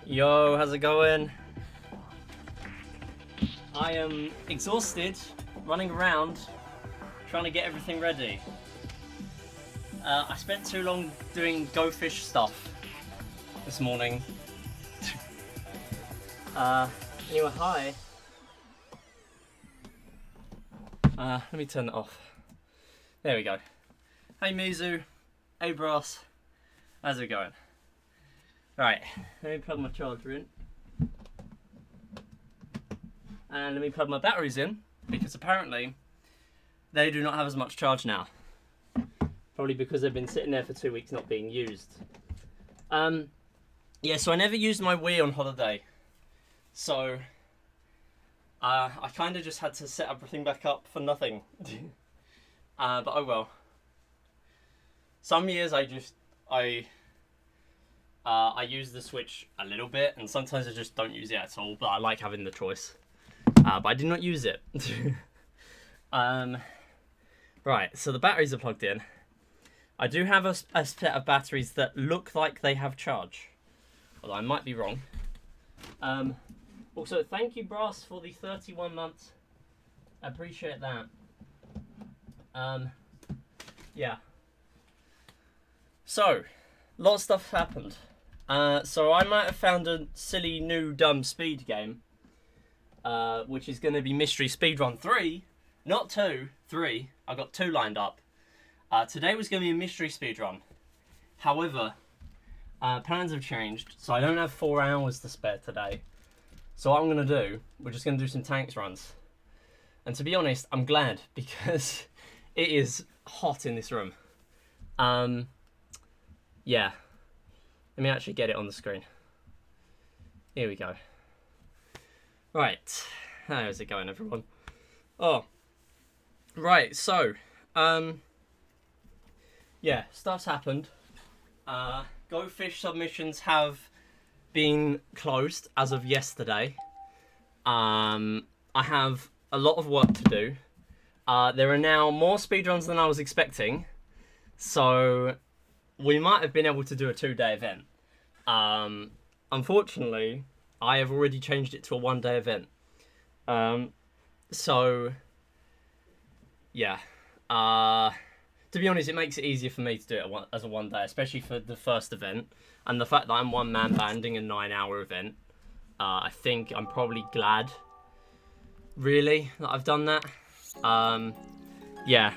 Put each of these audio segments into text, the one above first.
Yo, how's it going? I am exhausted, running around, trying to get everything ready. I spent too long doing gofish stuff this morning. Anyway, hi. Let me turn it off. There we go. Hey Mizu, hey Brass, how's it going? Right, let me plug my charger in. And let me plug my batteries in, because apparently they do not have as much charge now. Probably because they've been sitting there for 2 weeks not being used. Yeah, so I never used my Wii on holiday. So, I kind of just had to set everything back up for nothing. But oh well. Some years I use the Switch a little bit, and sometimes I just don't use it at all, but I like having the choice. But I did not use it. Right, so the batteries are plugged in. I do have a set of batteries that look like they have charge, although I might be wrong. Also, thank you, Brass, for the 31 months. I appreciate that. Yeah. So, a lot of stuff happened. So I might have found a silly new dumb speed game, which is going to be Mystery Speedrun 3, not 2, 3. I got 2 lined up. Today was going to be a Mystery Speedrun. However, plans have changed, so I don't have 4 hours to spare today. So what I'm going to do, we're just going to do some tanks runs. And to be honest, I'm glad, because it is hot in this room. Yeah. Let me actually get it on the screen. Here we go. Right. How's it going, everyone? Oh. Right, so. Yeah, stuff's happened. Gofish submissions have been closed as of yesterday. I have a lot of work to do. There are now more speedruns than I was expecting. So we might have been able to do a 2-day event. Unfortunately, I have already changed it to a 1-day event. So, yeah. To be honest, it makes it easier for me to do it as a 1-day, especially for the first event. And the fact that I'm one-man banding a 9-hour event, I think I'm probably glad, really, that I've done that. Yeah.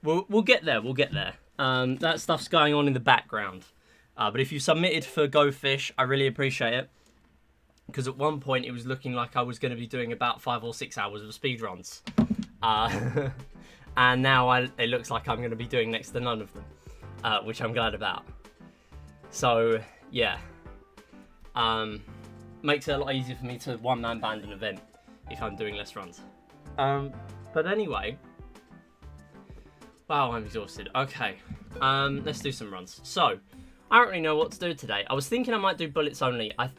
We'll get there, we'll get there. That stuff's going on in the background. But if you submitted for gofish, I really appreciate it. Because at one point, it was looking like I was going to be doing about 5 or 6 hours of speedruns. And now it looks like I'm going to be doing next to none of them. Which I'm glad about. So, yeah. Makes it a lot easier for me to one-man band an event if I'm doing less runs. But anyway. Wow, I'm exhausted. Okay, let's do some runs. So, I don't really know what to do today. I was thinking I might do bullets only. I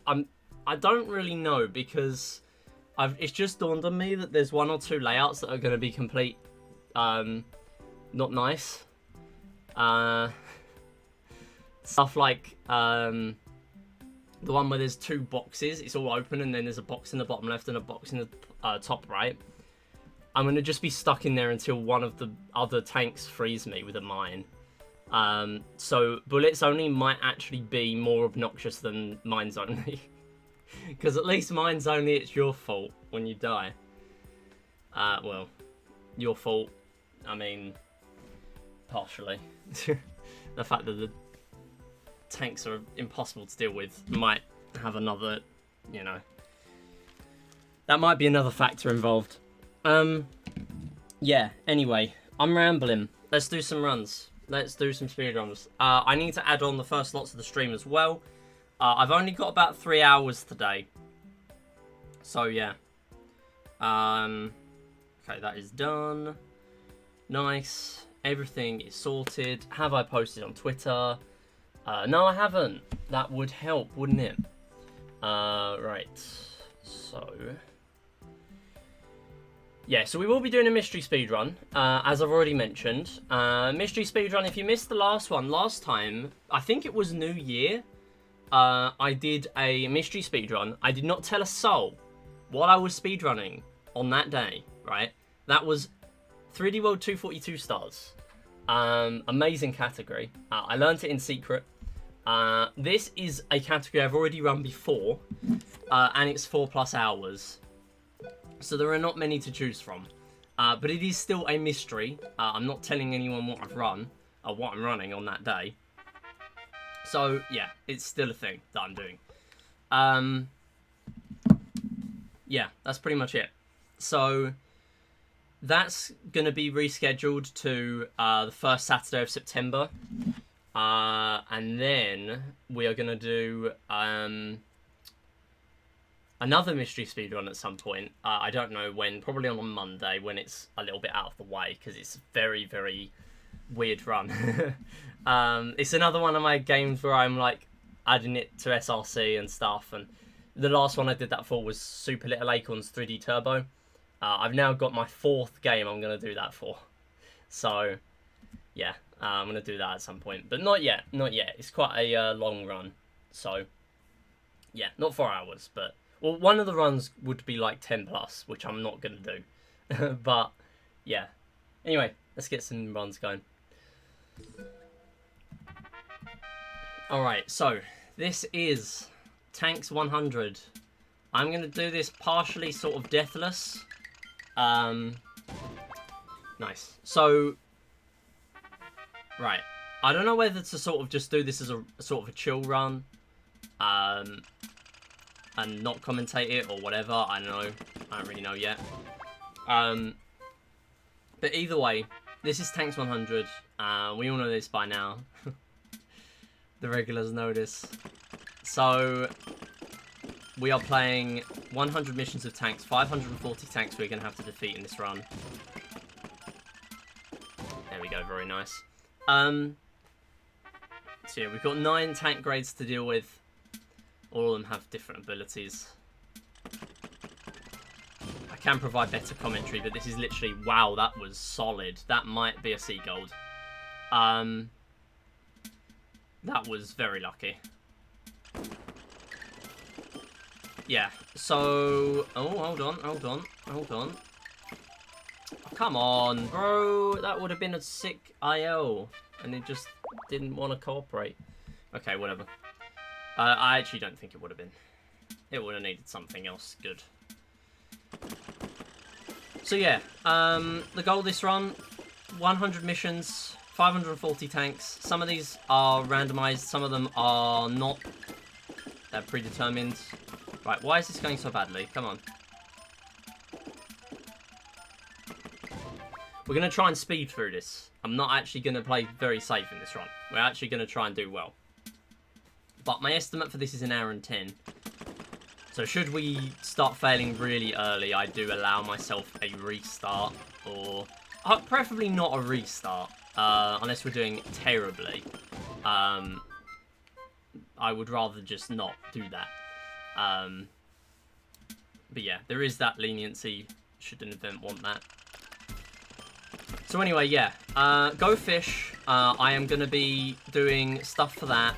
don't really know, because it's just dawned on me that there's 1 or 2 layouts that are going to be complete, not nice. Stuff like the one where there's 2 boxes. It's all open, and then there's a box in the bottom left and a box in the top right. I'm going to just be stuck in there until one of the other tanks frees me with a mine. So bullets only might actually be more obnoxious than mines only. Because at least mines only, it's your fault when you die. Well, your fault, I mean, partially. The fact that the tanks are impossible to deal with might have another, you know. That might be another factor involved. Yeah, anyway, I'm rambling. Let's do some runs. Let's do some speedruns. I need to add on the first lots of the stream as well. I've only got about 3 hours today. So, yeah. Okay, that is done. Nice. Everything is sorted. Have I posted on Twitter? No, I haven't. That would help, wouldn't it? Right. So... yeah, so we will be doing a mystery speedrun, as I've already mentioned. Mystery speedrun, if you missed the last one, last time, I think it was New Year, I did a mystery speedrun. I did not tell a soul what I was speedrunning on that day, right? That was 3D World 242 stars. Amazing category. I learned it in secret. This is a category I've already run before, and it's 4+ hours. So there are not many to choose from. But it is still a mystery. I'm not telling anyone what I've run, or what I'm running on that day. So, yeah, it's still a thing that I'm doing. Yeah, that's pretty much it. So, that's going to be rescheduled to the first Saturday of September. And then we are going to do another mystery speedrun at some point. I don't know when, probably on a Monday when it's a little bit out of the way, because it's a very, very weird run. It's another one of my games where I'm like adding it to SRC and stuff, and the last one I did that for was Super Little Acorns 3D Turbo. I've now got my 4th game I'm going to do that for. So, yeah, I'm going to do that at some point. But not yet, not yet. It's quite a long run. So, yeah, not 4 hours. But, well, one of the runs would be like 10+, which I'm not going to do. But, yeah. Anyway, let's get some runs going. Alright, so, this is Tanks 100. I'm going to do this partially sort of deathless. Nice. So, right. I don't know whether to sort of just do this as a sort of a chill run, and not commentate it or whatever. I don't know. I don't really know yet. But either way, this is Tanks 100. We all know this by now. The regulars know this. So, we are playing 100 missions of tanks, 540 tanks we're going to have to defeat in this run. There we go, very nice. So yeah, we've got 9 tank grades to deal with. All of them have different abilities. I can provide better commentary, but this is literally, wow, that was solid. That might be a sea gold. That was very lucky. Yeah, so... Oh, hold on. Oh, come on, bro. That would have been a sick IL. And it just didn't want to cooperate. Okay, whatever. I actually don't think it would have been. It would have needed something else good. So yeah, the goal of this run, 100 missions, 540 tanks. Some of these are randomized, some of them are not. They're predetermined. Right, why is this going so badly? Come on. We're going to try and speed through this. I'm not actually going to play very safe in this run. We're actually going to try and do well. But my estimate for this is 1 hour and 10. So should we start failing really early, I do allow myself a restart. Or preferably not a restart. Unless we're doing terribly. I would rather just not do that. But yeah, there is that leniency should an event want that. So anyway, yeah, gofish. I am going to be doing stuff for that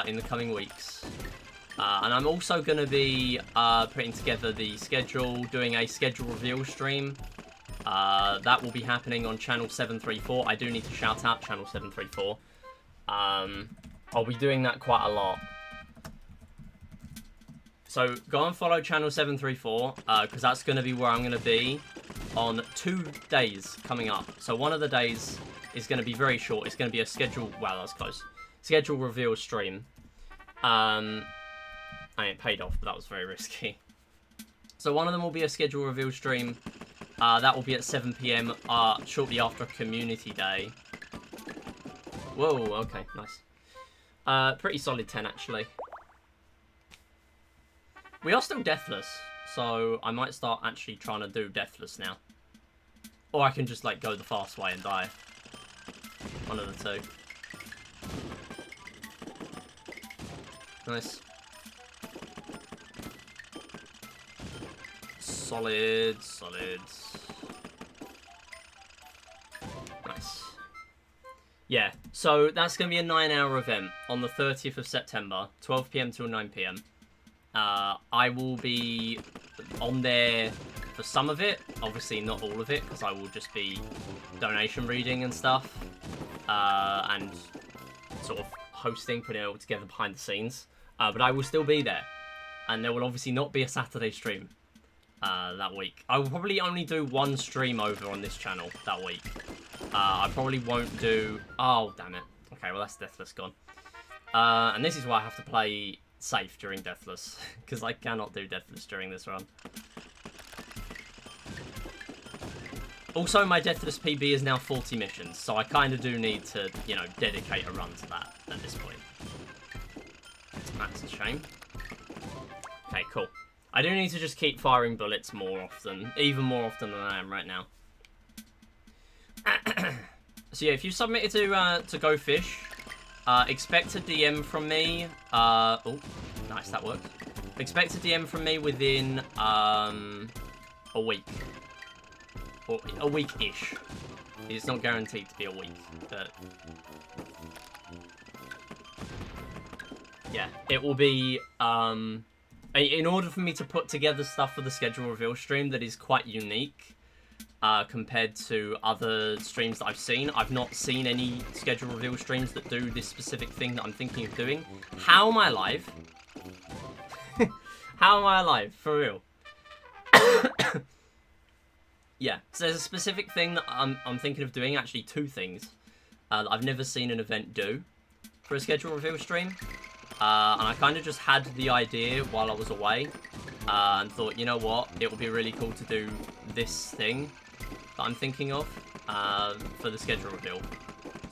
in the coming weeks. And I'm also going to be putting together the schedule, doing a schedule reveal stream. That will be happening on channel 734. I do need to shout out channel 734. I'll be doing that quite a lot. So go and follow channel 734, because that's going to be where I'm going to be on 2 days coming up. So one of the days is going to be very short. It's going to be a schedule, wow, that was close. Schedule reveal stream. I ain't paid off, but that was very risky. So one of them will be a schedule reveal stream. That will be at 7 PM, shortly after community day. Whoa, okay, nice. Pretty solid 10, actually. We are still deathless, so I might start actually trying to do deathless now. Or I can just, like, go the fast way and die. One of the two. Nice. Solid, solid. Nice. Yeah, So that's going to be a 9-hour event on the 30th of September, 12 p.m. till 9 p.m. I will be on there for some of it, obviously not all of it, because I will just be donation reading and stuff, and sort of hosting, putting it all together behind the scenes. But I will still be there, and there will obviously not be a Saturday stream that week. I will probably only do one stream over on this channel that week. I probably won't do... Oh, damn it. Okay, well, that's Deathless gone. And this is why I have to play safe during Deathless, because I cannot do Deathless during this run. Also, my Deathless PB is now 40 missions, so I kind of do need to, you know, dedicate a run to that at this point. That's a shame. Okay, cool. I do need to just keep firing bullets more often, even more often than I am right now. So yeah, if you submitted to gofish, expect a DM from me. Oh, nice, that worked. Expect a DM from me within a week. Or a week-ish. It's not guaranteed to be a week, but yeah, it will be in order for me to put together stuff for the schedule reveal stream that is quite unique compared to other streams that I've seen. I've not seen any schedule reveal streams that do this specific thing that I'm thinking of doing. How am I alive? How am I alive? For real. Yeah, so there's a specific thing that I'm thinking of doing, actually two things, that I've never seen an event do for a schedule reveal stream. And I kind of just had the idea while I was away, and thought, you know what, it would be really cool to do this thing that I'm thinking of for the schedule reveal.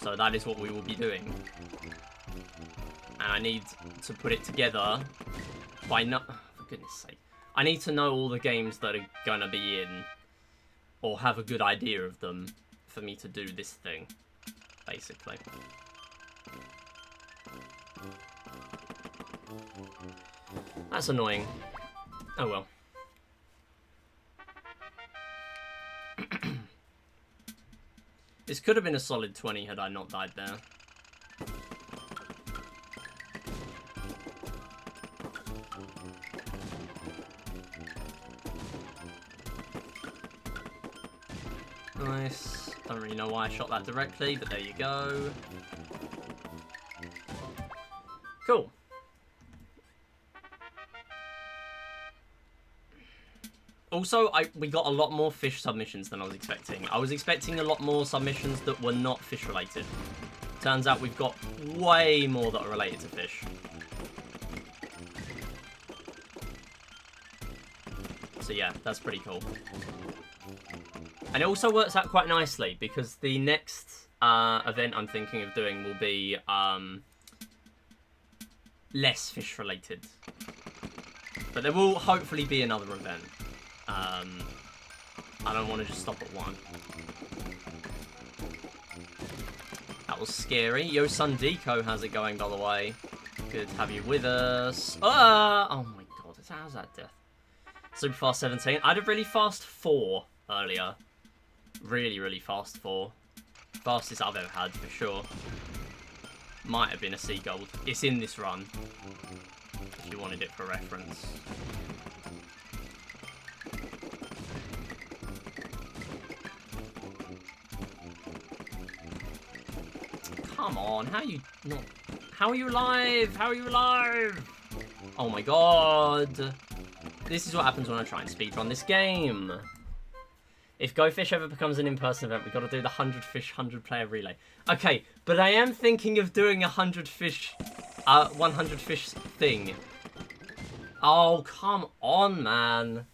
So that is what we will be doing. And I need to put it together by for goodness sake. I need to know all the games that are going to be in, or have a good idea of them, for me to do this thing, basically. That's annoying. Oh well. This could have been a solid 20 had I not died there. Nice. Don't really know why I shot that directly, but there you go. Cool. Also, we got a lot more fish submissions than I was expecting. I was expecting a lot more submissions that were not fish related. Turns out we've got way more that are related to fish. So yeah, that's pretty cool. And it also works out quite nicely, because the next event I'm thinking of doing will be less fish related. But there will hopefully be another event. I don't want to just stop at one. That was scary. Yo, Sun Deco, how's it going, by the way? Good to have you with us. Oh my god, how's that death? Super fast 17. I had a really fast 4 earlier. Really, really fast 4. Fastest I've ever had, for sure. Might have been a sea gold. It's in this run, if you wanted it for reference. Come on, how are you not... How are you alive? How are you alive? Oh my god. This is what happens when I try and speedrun this game. If gofish ever becomes an in-person event, we've got to do the 100 fish, 100 player relay. Okay, but I am thinking of doing a 100 fish, 100 fish thing. Oh, come on, man.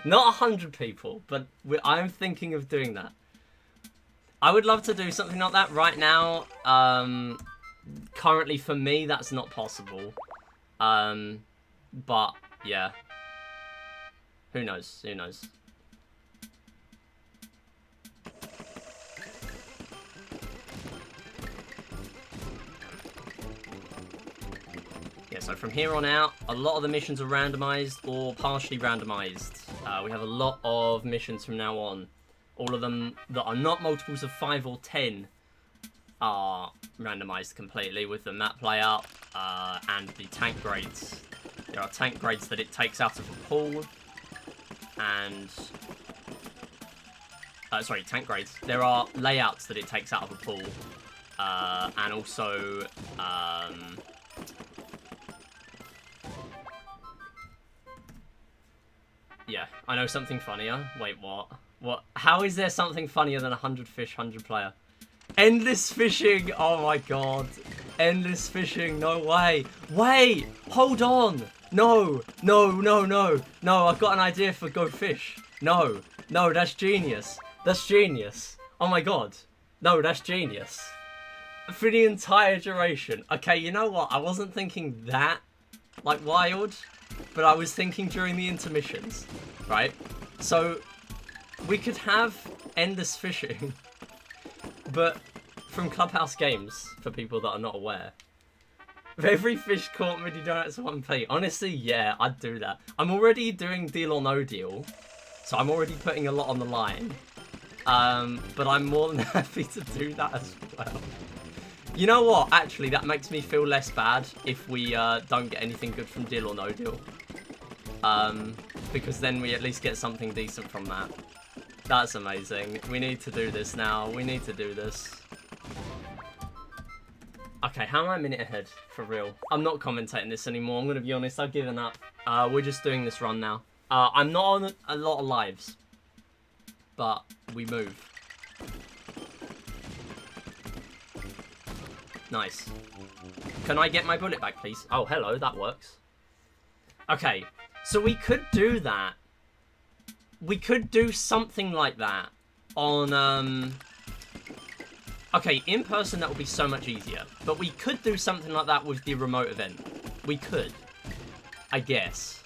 Not 100 people, but I'm thinking of doing that. I would love to do something like that right now. Currently, for me, that's not possible. But, yeah. Who knows? Who knows? Yeah, so from here on out, a lot of the missions are randomized or partially randomized. We have a lot of missions from now on. All of them that are not multiples of 5 or 10 are randomized completely with the map layout and the tank grades. There are tank grades that it takes out of a pool, and sorry, tank grades. There are layouts that it takes out of a pool, and also yeah, I know something funnier. Wait, what? What? How is there something funnier than 100 fish, 100 player? Endless fishing! Oh my god. Endless fishing, no way. Wait, hold on. No, no, no, no. No, I've got an idea for Go Fish. No, no, that's genius. That's genius. Oh my god. No, that's genius. For the entire duration. Okay, you know what? I wasn't thinking that, like, wild, but I was thinking during the intermissions, right? So, we could have endless fishing, but from Clubhouse Games, for people that are not aware. Every fish caught mini donuts 1p. Honestly, yeah, I'd do that. I'm already doing deal or no deal, so I'm already putting a lot on the line. But I'm more than happy to do that as well. You know what? Actually, that makes me feel less bad if we don't get anything good from deal or no deal. Because then we at least get something decent from that. That's amazing. We need to do this now. We need to do this. Okay, how am I a minute ahead? For real. I'm not commentating this anymore. I'm going to be honest. I've given up. We're just doing this run now. I'm not on a lot of lives. But we move. Nice. Can I get my bullet back, please? Oh, hello. That works. Okay. So we could do that. We could do something like that on, okay, in person that would be so much easier. But we could do something like that with the remote event. We could. I guess.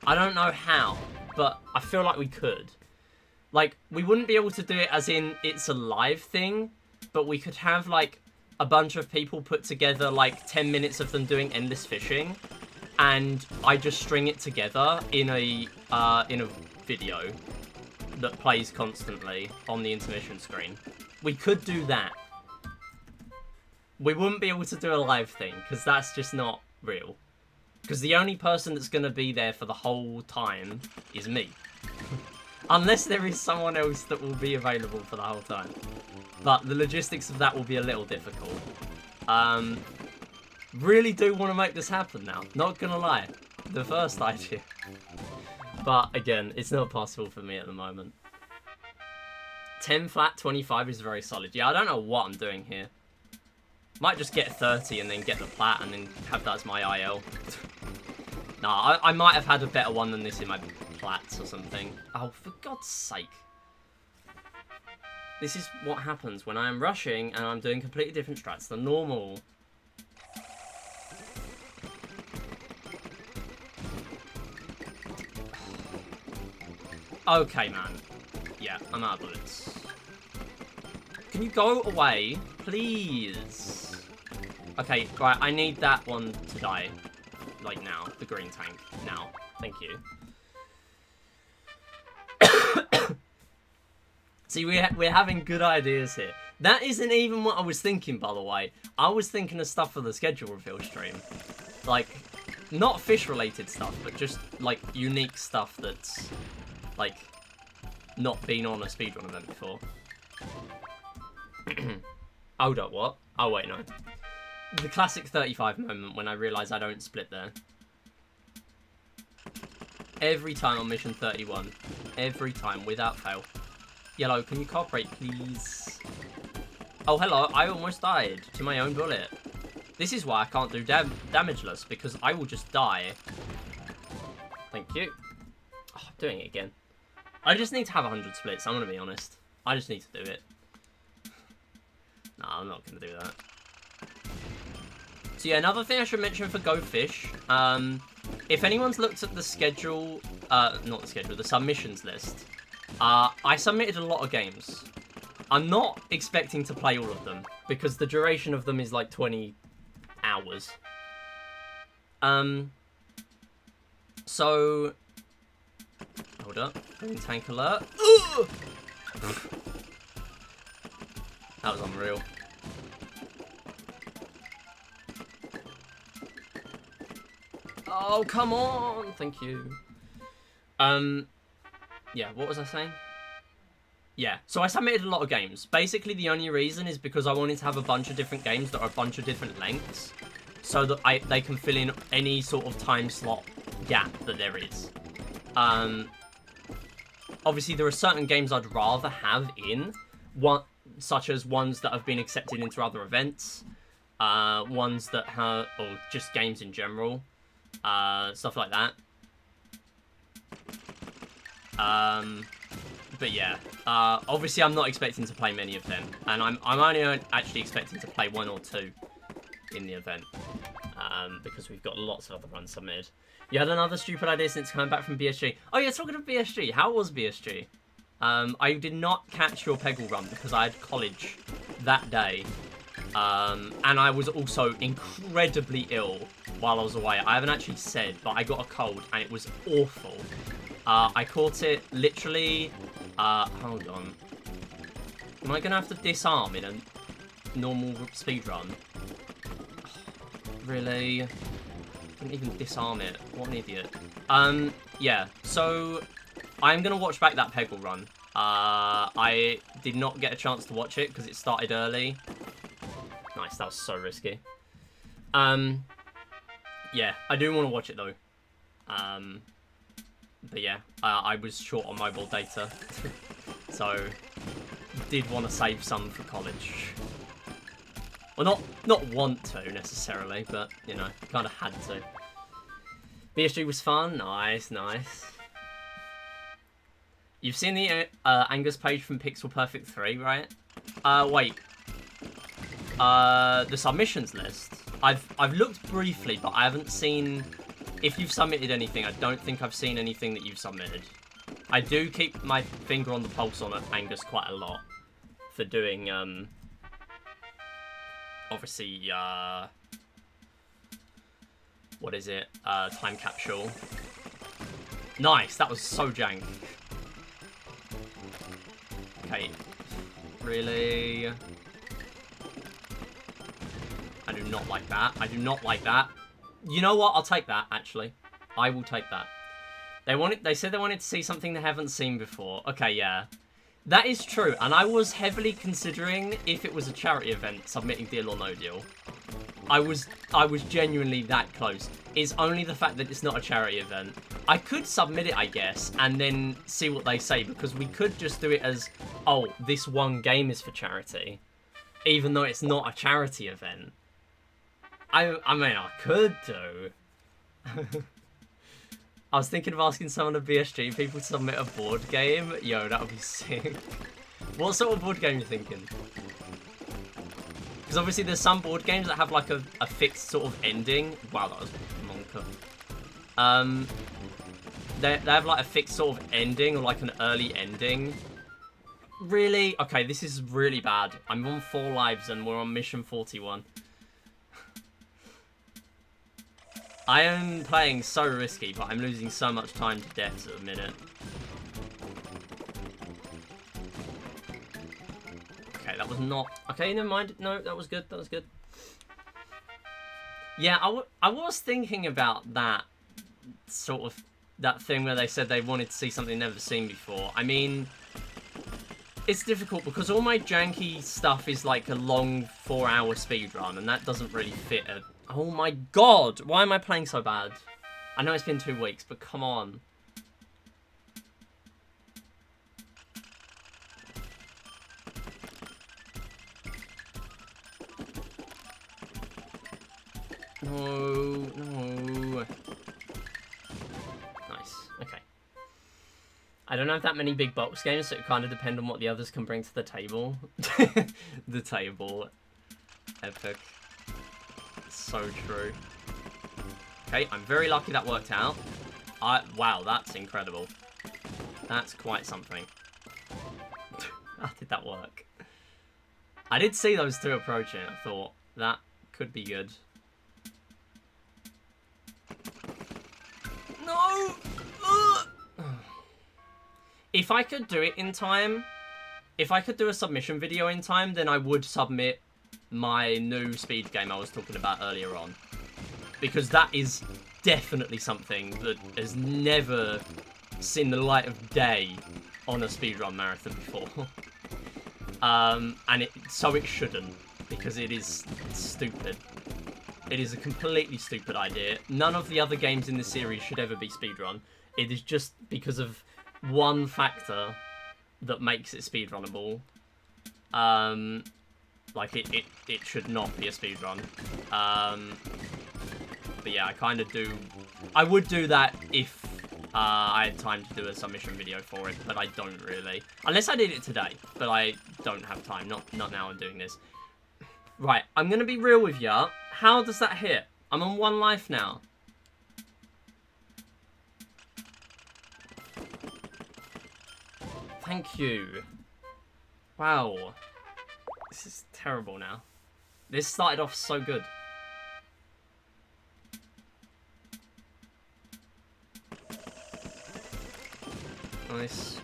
I don't know how, but I feel like we could. Like, we wouldn't be able to do it as in it's a live thing, but we could have, like, a bunch of people put together, like, 10 minutes of them doing endless fishing, and I just string it together in a video that plays constantly on the intermission screen. We could do that. We wouldn't be able to do a live thing, because that's just not real. Because the only person that's going to be there for the whole time is me. Unless there is someone else that will be available for the whole time. But the logistics of that will be a little difficult. Really do want to make this happen now. Not gonna lie. The first idea. But again, it's not possible for me at the moment. 10 flat, 25 is very solid. Yeah, I don't know what I'm doing here. Might just get 30 and then get the plat and then have that as my IL. Nah, I might have had a better one than this in my plats or something. Oh, for God's sake. This is what happens when I am rushing and I'm doing completely different strats than normal. Okay, man. Yeah, I'm out of bullets. Can you go away, please? Okay, right, I need that one to die. Like now, the green tank. Now. Thank you. See, we're having good ideas here. That isn't even what I was thinking, by the way. I was thinking of stuff for the schedule reveal stream. Like, not fish-related stuff, but just, like, unique stuff that's, like, not been on a speedrun event before. Hold up, what? Oh, wait, no. The classic 35 moment when I realise I don't split there. Every time on mission 31. Every time, without fail. Yellow, can you cooperate, please? Oh, hello, I almost died to my own bullet. This is why I can't do damageless, because I will just die. Thank you. Oh, I'm doing it again. I just need to have 100 splits, I'm going to be honest. I just need to do it. Nah, I'm not going to do that. So yeah, another thing I should mention for Go Fish, if anyone's looked at the schedule, not the schedule, the submissions list, I submitted a lot of games. I'm not expecting to play all of them, because the duration of them is like 20 hours. So, hold up, green tank alert. That was unreal. Oh, come on. Thank you. Yeah, what was I saying? Yeah, so I submitted a lot of games. Basically, the only reason is because I wanted to have a bunch of different games that are a bunch of different lengths, so that they can fill in any sort of time slot gap that there is. Obviously, there are certain games I'd rather have in, such as ones that have been accepted into other events, ones that have, or just games in general, stuff like that. But yeah, obviously I'm not expecting to play many of them, and I'm only actually expecting to play 1 or 2 in the event, because we've got lots of other runs submitted. You had another stupid idea since coming back from BSG. Oh yeah, talking of BSG, how was BSG? I did not catch your Peggle run because I had college that day, and I was also incredibly ill while I was away. I haven't actually said, but I got a cold and it was awful. I caught it literally, hold on. Am I going to have to disarm in a normal speedrun? Really? Couldn't even disarm it. What an idiot. Yeah, so I'm going to watch back that Peggle run. I did not get a chance to watch it because it started early. Nice, that was so risky. Yeah, I do want to watch it though. But yeah, I was short on mobile data, so did want to save some for college. Well, not want to necessarily, but you know, kind of had to. BSG was fun. Nice, nice. You've seen the Angus page from Pixel Perfect 3, right? Wait. The submissions list. I've looked briefly, but I haven't seen. If you've submitted anything, I don't think I've seen anything that you've submitted. I do keep my finger on the pulse on Angus quite a lot for doing, obviously, what is it? Time capsule. Nice, that was so jank. Okay, really? I do not like that. I do not like that. You know what? I'll take that, actually. I will take that. They said they wanted to see something they haven't seen before. Okay, yeah. That is true, and I was heavily considering, if it was a charity event, submitting Deal or No Deal. I was genuinely that close. It's only the fact that it's not a charity event. I could submit it, I guess, and then see what they say, because we could just do it as, oh, this one game is for charity, even though it's not a charity event. I mean, I could do. I was thinking of asking some of the BSG people to submit a board game. Yo, that would be sick. What sort of board game are you thinking? Because obviously there's some board games that have like a fixed sort of ending. Wow, that was monka. They have like a fixed sort of ending or like an early ending. Really? Okay, this is really bad. I'm on 4 lives and we're on mission 41. I am playing so risky, but I'm losing so much time to deaths at the minute. Okay, that was not... Okay, never mind. No, that was good. That was good. Yeah, I was thinking about that sort of... That thing where they said they wanted to see something never seen before. I mean... It's difficult because all my janky stuff is like a long 4-hour speedrun, and that doesn't really fit a... Oh my god! Why am I playing so bad? I know it's been 2 weeks, but come on. No, no. Nice, okay. I don't have that many big box games, so it kind of depends on what the others can bring to the table. The table. Epic. So true. Okay, I'm very lucky that worked out. Wow, that's incredible. That's quite something. How did that work? I did see those two approaching. I thought, that could be good. No! If I could do it in time, if I could do a submission video in time, then I would submit my new speed game I was talking about earlier on. Because that is definitely something that has never seen the light of day on a speedrun marathon before. And so it shouldn't, because it is stupid. It is a completely stupid idea. None of the other games in the series should ever be speedrun. It is just because of one factor that makes it speedrunnable. Like, it should not be a speedrun. But yeah, I kind of do... I would do that if I had time to do a submission video for it, but I don't really. Unless I did it today, but I don't have time. Not now I'm doing this. Right, I'm going to be real with ya. How does that hit? I'm on 1 life now. Thank you. Wow. This is terrible now. This started off so good. Nice.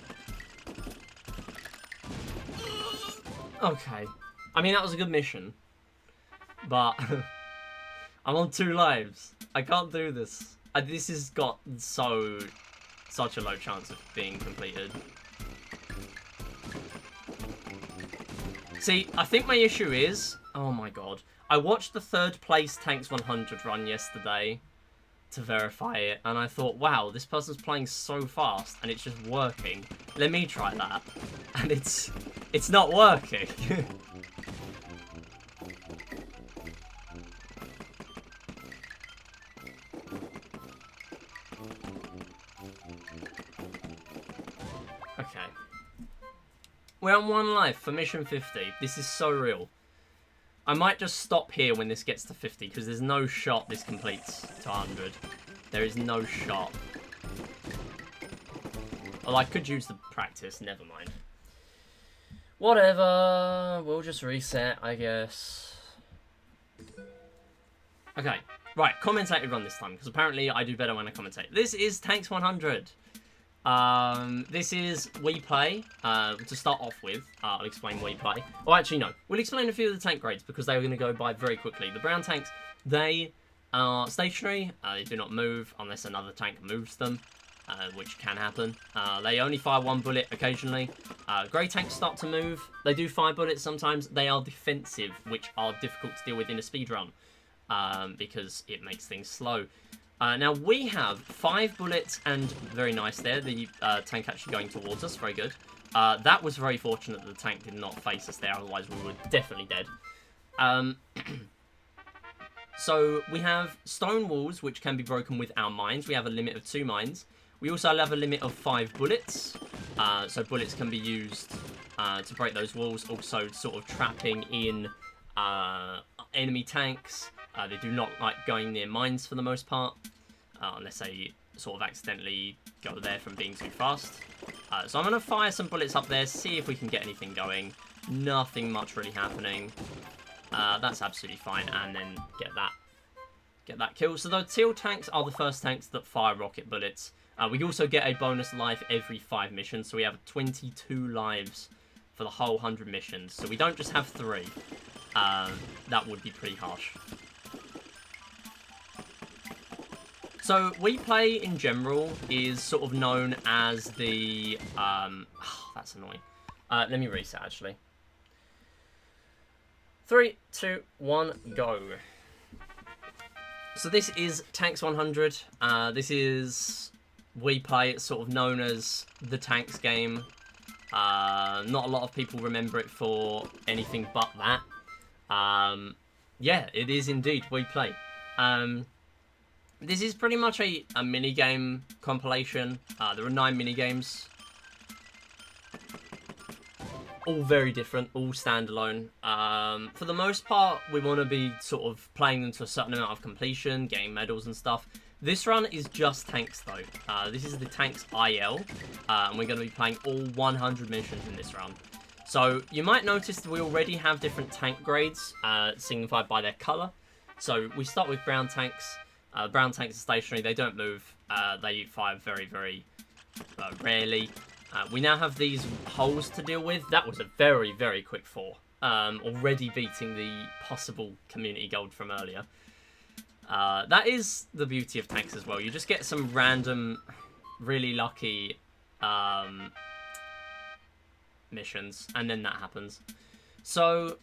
Okay. I mean, that was a good mission. But I'm on 2 lives. I can't do this. This has got such a low chance of being completed. See, I think my issue is... Oh my god. I watched the 3rd place Tanks 100 run yesterday to verify it, and I thought, wow, this person's playing so fast, and it's just working. Let me try that. And it's not working. Okay. We're on 1 life for mission 50. This is so real. I might just stop here when this gets to 50, because there's no shot this completes to 100. There is no shot. Well, I could use the practice, never mind. Whatever, we'll just reset, I guess. Okay, right, commentated run this time, because apparently I do better when I commentate. This is Tanks 100. This is We Play, to start off with. I'll explain We Play. Oh, actually, no. We'll explain a few of the tank grades, because they are going to go by very quickly. The brown tanks, they are stationary. They do not move unless another tank moves them, which can happen. They only fire 1 bullet occasionally. Grey tanks start to move. They do fire bullets sometimes. They are defensive, which are difficult to deal with in a speedrun, because it makes things slow. Now, we have 5 bullets, and very nice there, the tank actually going towards us, very good. That was very fortunate that the tank did not face us there, otherwise we were definitely dead. So, we have stone walls, which can be broken with our mines. We have a limit of 2 mines. We also have a limit of 5 bullets, so bullets can be used to break those walls, also sort of trapping in enemy tanks. They do not like going near mines for the most part, unless they sort of accidentally go there from being too fast. So I'm going to fire some bullets up there, see if we can get anything going. Nothing much really happening. That's absolutely fine, and then get that kill. So the teal tanks are the first tanks that fire rocket bullets. We also get a bonus life every 5 missions, so we have 22 lives for the whole 100 missions. So we don't just have 3. That would be pretty harsh. So, We Play in general is sort of known as the... that's annoying. Let me reset, actually. 3, 2, 1, go. So this is Tanks 100. This is We Play. It's sort of known as the Tanks game. Not a lot of people remember it for anything but that. Yeah, it is indeed We Play. This is pretty much a minigame compilation. There are 9 minigames. All very different, all standalone. For the most part, we want to be sort of playing them to a certain amount of completion, getting medals and stuff. This run is just tanks though. This is the Tanks IL, and we're going to be playing all 100 missions in this run. So you might notice that we already have different tank grades, signified by their colour. So we start with brown tanks. Brown tanks are stationary, they don't move, they fire very, very rarely. We now have these holes to deal with. That was a very, very quick 4. Already beating the possible community gold from earlier. That is the beauty of tanks as well. You just get some random, really lucky missions, and then that happens. So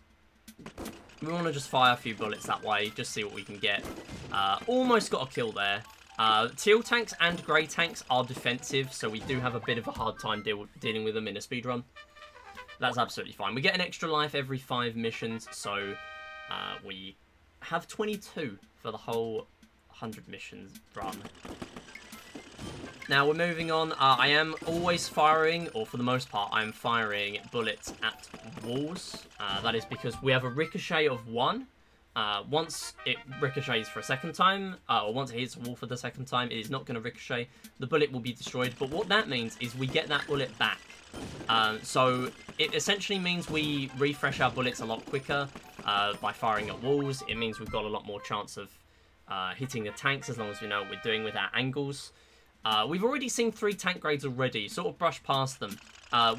we want to just fire a few bullets that way, just see what we can get. Almost got a kill there. Teal tanks and grey tanks are defensive, so we do have a bit of a hard time dealing with them in a speedrun. That's absolutely fine. We get an extra life every 5 missions, so we have 22 for the whole 100 missions run. Now we're moving on. I am always firing, or for the most part, I am firing bullets at walls. That is because we have a ricochet of 1. Once it ricochets for a second time, or once it hits a wall for the second time, it is not going to ricochet. The bullet will be destroyed, but what that means is we get that bullet back. So it essentially means we refresh our bullets a lot quicker by firing at walls. It means we've got a lot more chance of hitting the tanks as long as we know what we're doing with our angles. We've already seen 3 tank grades already, sort of brushed past them.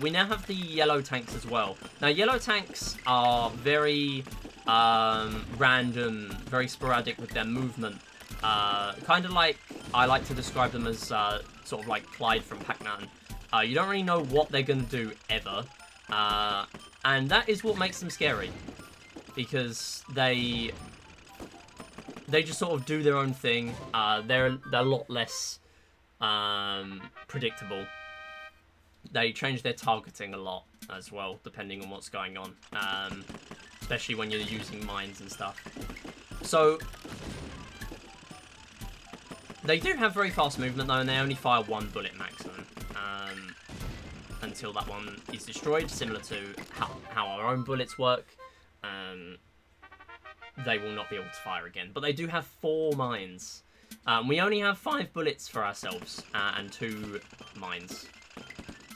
We now have the yellow tanks as well. Now, yellow tanks are very random, very sporadic with their movement. Kind of like, I like to describe them as sort of like Clyde from Pac-Man. You don't really know what they're going to do ever. And that is what makes them scary. Because they just sort of do their own thing. They're a lot less predictable. They change their targeting a lot as well, depending on what's going on. Especially when you're using mines and stuff. So they do have very fast movement though, and they only fire 1 bullet maximum. Until that one is destroyed, similar to how our own bullets work. They will not be able to fire again. But they do have 4 mines. We only have 5 bullets for ourselves and 2 mines.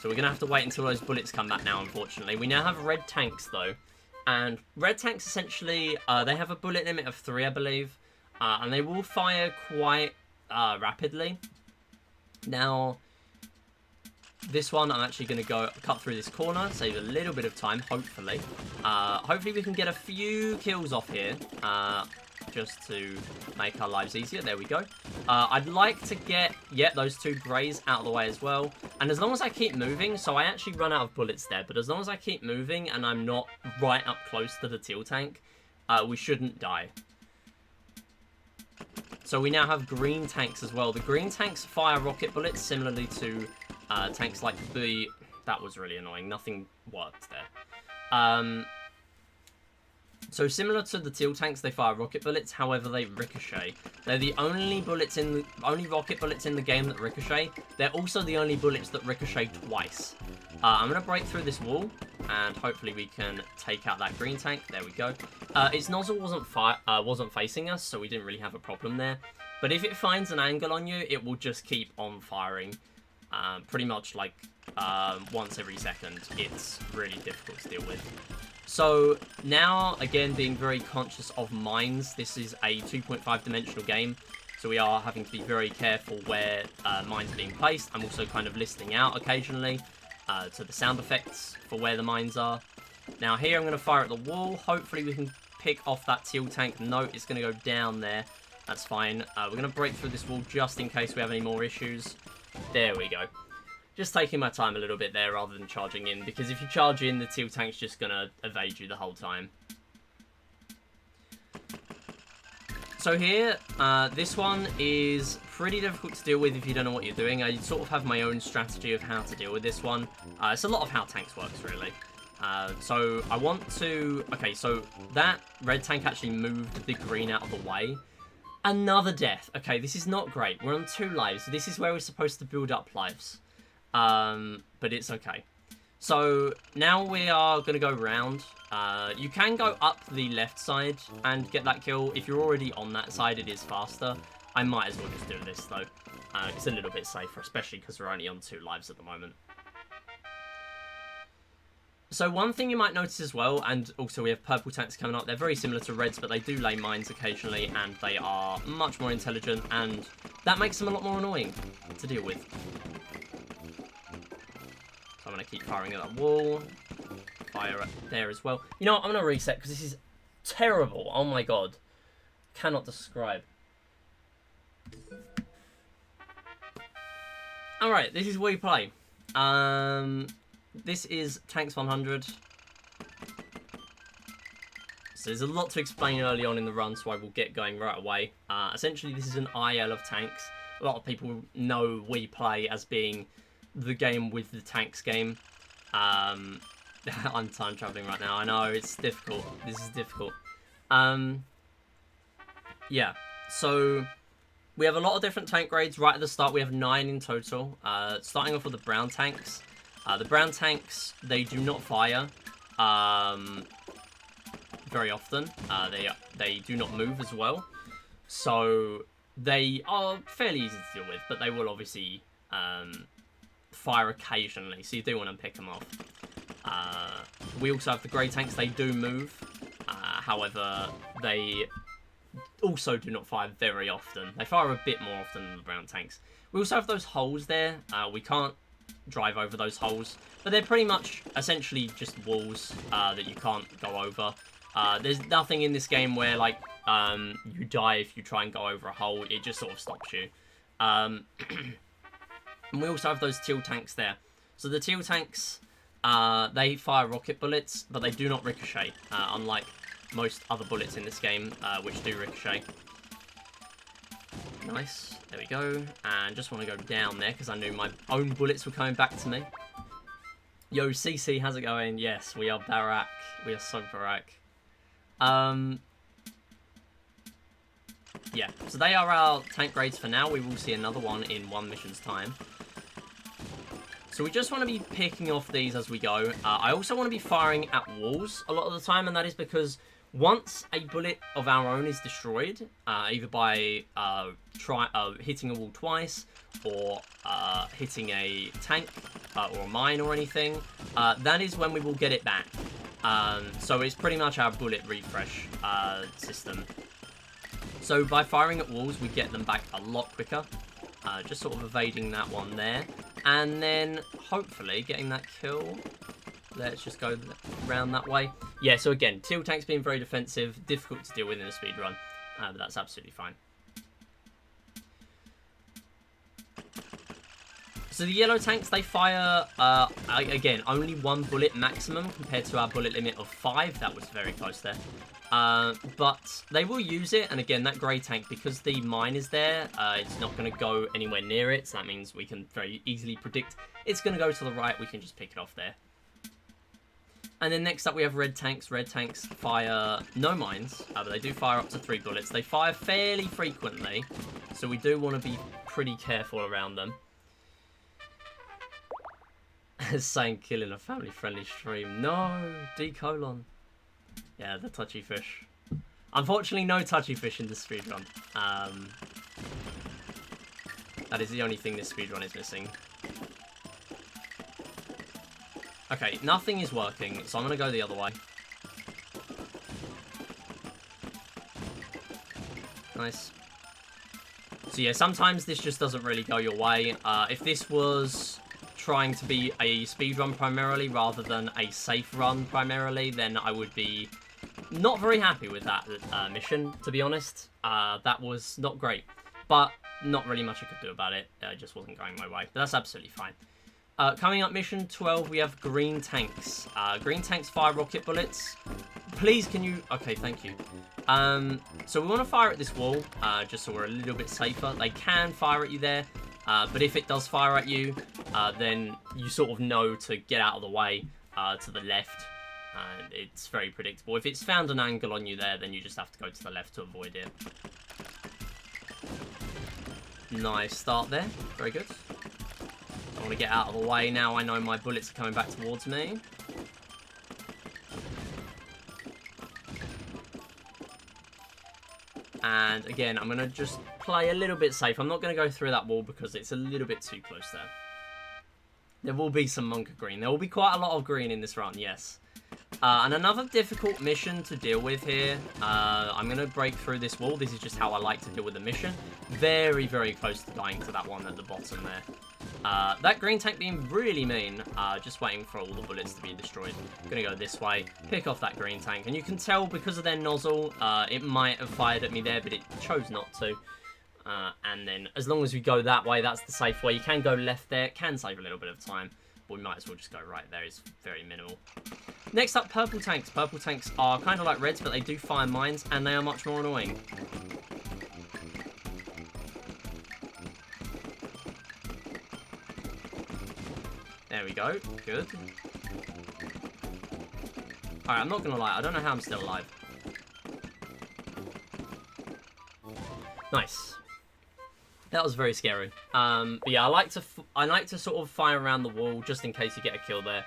So we're going to have to wait until those bullets come back now, unfortunately. We now have red tanks, though. And red tanks, essentially, they have a bullet limit of 3, I believe. And they will fire quite rapidly. Now, this one, I'm actually going to cut through this corner, save a little bit of time, hopefully. Hopefully we can get a few kills off here, just to make our lives easier. There we go. I'd like to get, those 2 greys out of the way as well. And as long as I keep moving, so I actually run out of bullets there, but as long as I keep moving and I'm not right up close to the teal tank, we shouldn't die. So we now have green tanks as well. The green tanks fire rocket bullets similarly to tanks like the... That was really annoying. Nothing worked there. So similar to the teal tanks, they fire rocket bullets. However, they ricochet. They're the only rocket bullets in the game that ricochet. They're also the only bullets that ricochet twice. I'm gonna break through this wall, and hopefully we can take out that green tank. There we go. Its nozzle wasn't facing us, so we didn't really have a problem there. But if it finds an angle on you, it will just keep on firing. Pretty much like once every second. It's really difficult to deal with. So now, again, being very conscious of mines. This is a 2.5 dimensional game, so we are having to be very careful where mines are being placed. I'm also kind of listening out occasionally to the sound effects for where the mines are. Now here I'm going to fire at the wall. Hopefully we can pick off that teal tank. No, it's going to go down there. That's fine. We're going to break through this wall just in case we have any more issues. There we go. Just taking my time a little bit there rather than charging in, because if you charge in, the teal tank's just going to evade you the whole time. So here, this one is pretty difficult to deal with if you don't know what you're doing. I sort of have my own strategy of how to deal with this one. It's a lot of how tanks works, really. So I want to... Okay, so that red tank actually moved the green out of the way. Another death. Okay, this is not great. We're on 2 lives. This is where we're supposed to build up lives. But it's okay. So now we are going to go round. You can go up the left side and get that kill. If you're already on that side, it is faster. I might as well just do this, though. It's a little bit safer, especially because we're only on 2 lives at the moment. So one thing you might notice as well, and also we have purple tanks coming up, they're very similar to reds, but they do lay mines occasionally, and they are much more intelligent, and that makes them a lot more annoying to deal with. So I'm going to keep firing at that wall, fire at there as well. You know what, I'm going to reset, because this is terrible. Oh my god. Cannot describe. Alright, this is where you play. This is Tanks 100. So there's a lot to explain early on in the run, so I will get going right away. Essentially, this is an IL of tanks. A lot of people know we play as being the game with the tanks game. I'm time traveling right now. I know, it's difficult. This is difficult. Yeah, so we have a lot of different tank grades. Right at the start, we have 9 in total. Starting off with the brown tanks. The brown tanks, they do not fire very often. They do not move as well. So they are fairly easy to deal with, but they will obviously fire occasionally, so you do want to pick them off. We also have the grey tanks. They do move. However, they also do not fire very often. They fire a bit more often than the brown tanks. We also have those holes there. We can't drive over those holes, but they're pretty much essentially just walls that you can't go over. There's nothing in this game where like you die if you try and go over a hole. It just sort of stops you. And we also have those teal tanks there. So the teal tanks, they fire rocket bullets, but they do not ricochet, unlike most other bullets in this game, which do ricochet. Nice. There we go. And just want to go down there because I knew my own bullets were coming back to me. Yo, CC, how's it going? Yes, we are Barak. We are so Barak. Yeah, so they are our tank grades for now. We will see another one in 1 mission's time. So we just want to be picking off these as we go. I also want to be firing at walls a lot of the time, and that is because once a bullet of our own is destroyed, either by hitting a wall twice, or hitting a tank, or a mine or anything, that is when we will get it back. So it's pretty much our bullet refresh system. So by firing at walls, we get them back a lot quicker. Just sort of evading that one there. And then, hopefully, getting that kill. Let's just go around that way. Yeah, so again, teal tanks being very defensive, difficult to deal with in a speedrun. But that's absolutely fine. So the yellow tanks, they fire, again, only 1 bullet maximum compared to our bullet limit of 5. That was very close there. But they will use it, and again, that grey tank, because the mine is there, it's not going to go anywhere near it, so that means we can very easily predict it's going to go to the right. We can just pick it off there. And then next up we have red tanks. Red tanks fire no mines, but they do fire up to 3 bullets. They fire fairly frequently, so we do want to be pretty careful around them. Saying killing a family-friendly stream. No, D colon. Yeah, the touchy fish. Unfortunately, no touchy fish in this speedrun. That is the only thing this speedrun is missing. Okay, nothing is working, so I'm going to go the other way. Nice. So yeah, sometimes this just doesn't really go your way. If this was trying to be a speedrun primarily rather than a safe run primarily, then I would be not very happy with that mission, to be honest. That was not great, but not really much I could do about it. It just wasn't going my way, but that's absolutely fine. Coming up, mission 12, we have green tanks. Green tanks fire rocket bullets. Please, can you... Okay, thank you. So we want to fire at this wall, just so we're a little bit safer. They can fire at you there, but if it does fire at you, then you sort of know to get out of the way to the left. It's very predictable. If it's found an angle on you there, then you just have to go to the left to avoid it. Nice start there. Very good. I want to get out of the way now. I know my bullets are coming back towards me. And again, I'm going to just play a little bit safe. I'm not going to go through that wall because it's a little bit too close there. There will be some Monka green. There will be quite a lot of green in this run, yes. And another difficult mission to deal with here. I'm going to break through this wall. This is just how I like to deal with the mission. Very, very close to dying to that one at the bottom there. That green tank being really mean, just waiting for all the bullets to be destroyed. I'm going to go this way, pick off that green tank. And you can tell because of their nozzle, it might have fired at me there, but it chose not to. And then as long as we go that way, that's the safe way. You can go left there. It can save a little bit of time. But we might as well just go right there. It's very minimal. Next up, purple tanks. Purple tanks are kind of like reds, but they do fire mines, and they are much more annoying. There we go. Good. Alright, I'm not going to lie. I don't know how I'm still alive. Nice. That was very scary. But yeah, I like to sort of fire around the wall just in case you get a kill there.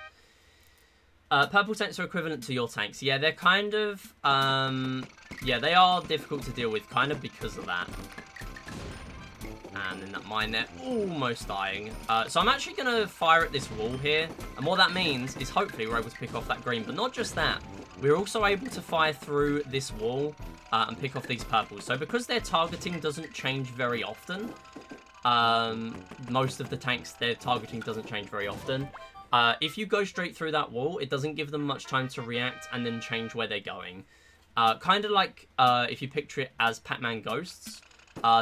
Purple tanks are equivalent to your tanks. Yeah, they're kind of... yeah, they are difficult to deal with, kind of because of that. And then that mine there, almost dying. So I'm actually going to fire at this wall here. And what that means is hopefully we're able to pick off that green. But not just that. We're also able to fire through this wall and pick off these purples. So because their targeting doesn't change very often, most of the tanks, their targeting doesn't change very often. If you go straight through that wall, it doesn't give them much time to react and then change where they're going. Kind of like if you picture it as Pac-Man ghosts.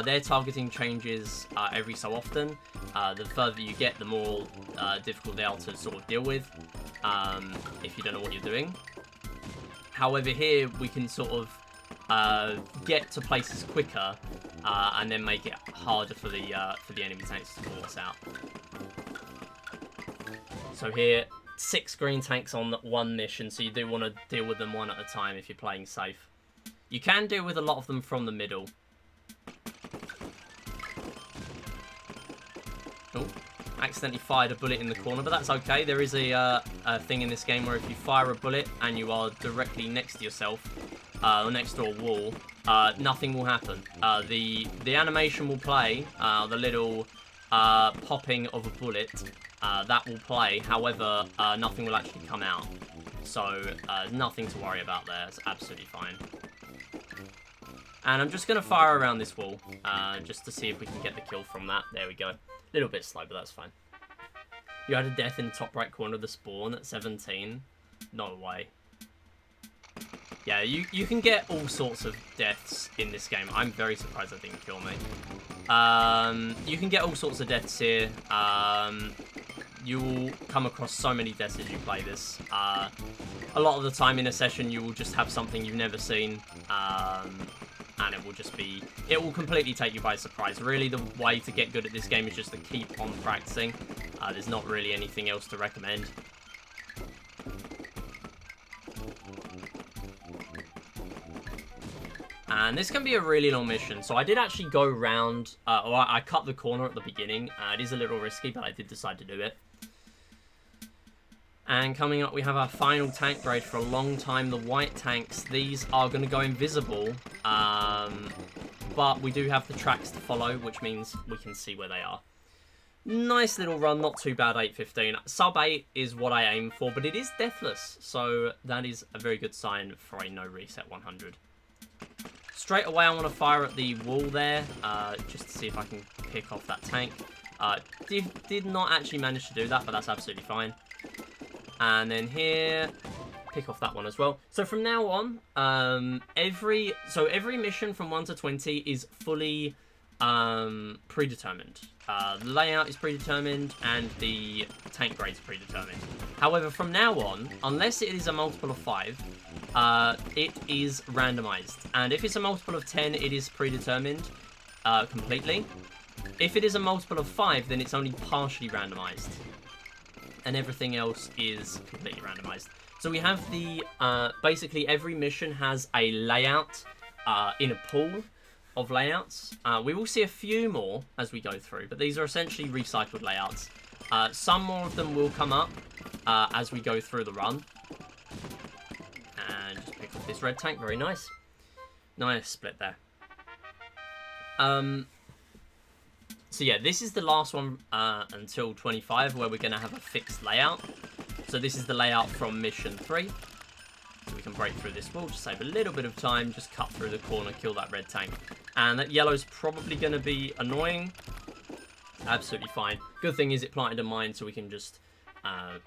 Their targeting changes every so often. The further you get, the more difficult they are to sort of deal with if you don't know what you're doing. However, here we can sort of get to places quicker and then make it harder for the enemy tanks to call us out. So here, 6 green tanks on one mission, so you do want to deal with them one at a time if you're playing safe. You can deal with a lot of them from the middle. Oh, accidentally fired a bullet in the corner, but that's okay. There is a thing in this game where if you fire a bullet and you are directly next to yourself, or next to a wall, nothing will happen. The animation will play, the little popping of a bullet, that will play. However, nothing will actually come out. So, nothing to worry about there. It's absolutely fine. And I'm just going to fire around this wall, just to see if we can get the kill from that. There we go. A little bit slow, but that's fine. You had a death in the top right corner of the spawn at 17. No way. Yeah, you can get all sorts of deaths in this game. I'm very surprised that didn't kill me. You can get all sorts of deaths here. You will come across so many deaths as you play this. A lot of the time in a session, you will just have something you've never seen. And it will just be... It will completely take you by surprise. Really, the way to get good at this game is just to keep on practicing. There's not really anything else to recommend. And this can be a really long mission. So I did actually go round... I cut the corner at the beginning. It is a little risky, but I did decide to do it. And coming up, we have our final tank grade for a long time. The white tanks. These are going to go invisible. But we do have the tracks to follow, which means we can see where they are. Nice little run. Not too bad, 8:15. Sub 8 is what I aim for, but it is deathless. So that is a very good sign for a no reset 100. Straight away, I want to fire at the wall there, just to see if I can pick off that tank. Did not actually manage to do that, but that's absolutely fine. And then here, pick off that one as well. So from now on, every mission from 1 to 20 is fully predetermined. The layout is predetermined, and the tank grade is predetermined. However, from now on, unless it is a multiple of 5, it is randomized. And if it's a multiple of 10, it is predetermined completely. If it is a multiple of 5, then it's only partially randomized. And everything else is completely randomized. So we have the, basically every mission has a layout in a pool of layouts. We will see a few more as we go through, but these are essentially recycled layouts. Some more of them will come up as we go through the run. And just pick up this red tank, very nice. Nice split there. So yeah, this is the last one until 25, where we're going to have a fixed layout. So this is the layout from mission 3. So we can break through this wall, just save a little bit of time, just cut through the corner, kill that red tank. And that yellow's probably going to be annoying. Absolutely fine. Good thing is it planted a mine, so we can just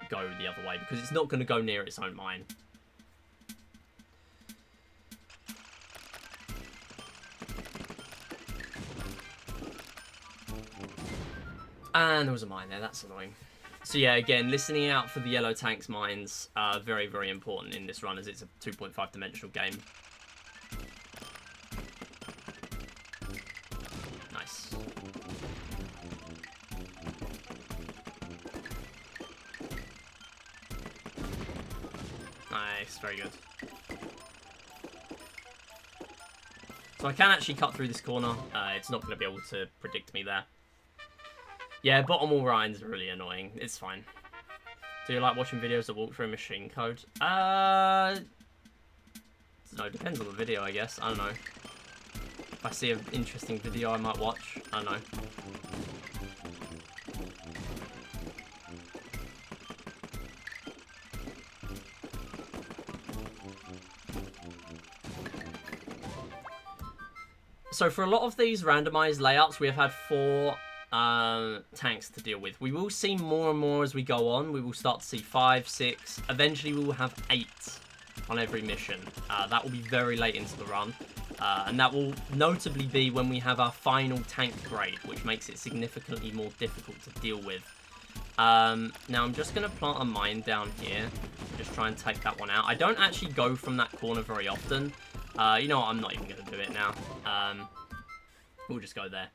go the other way, because it's not going to go near its own mine. And there was a mine there, that's annoying. So yeah, again, listening out for the yellow tank's mines, very, very important in this run as it's a 2.5 dimensional game. Nice. Nice, very good. So I can actually cut through this corner. It's not going to be able to predict me there. Yeah, bottom wall Ryan's really annoying. It's fine. Do you like watching videos that walk through machine code? No, it depends on the video, I guess. I don't know. If I see an interesting video, I might watch. I don't know. So for a lot of these randomized layouts, we have had 4 tanks to deal with. We will see more and more as we go on. We will start to see 5, 6. Eventually, we will have 8 on every mission. That will be very late into the run. And that will notably be when we have our final tank grade, which makes it significantly more difficult to deal with. Now, I'm just going to plant a mine down here. Just try and take that one out. I don't actually go from that corner very often. You know what? I'm not even going to do it now. We'll just go there.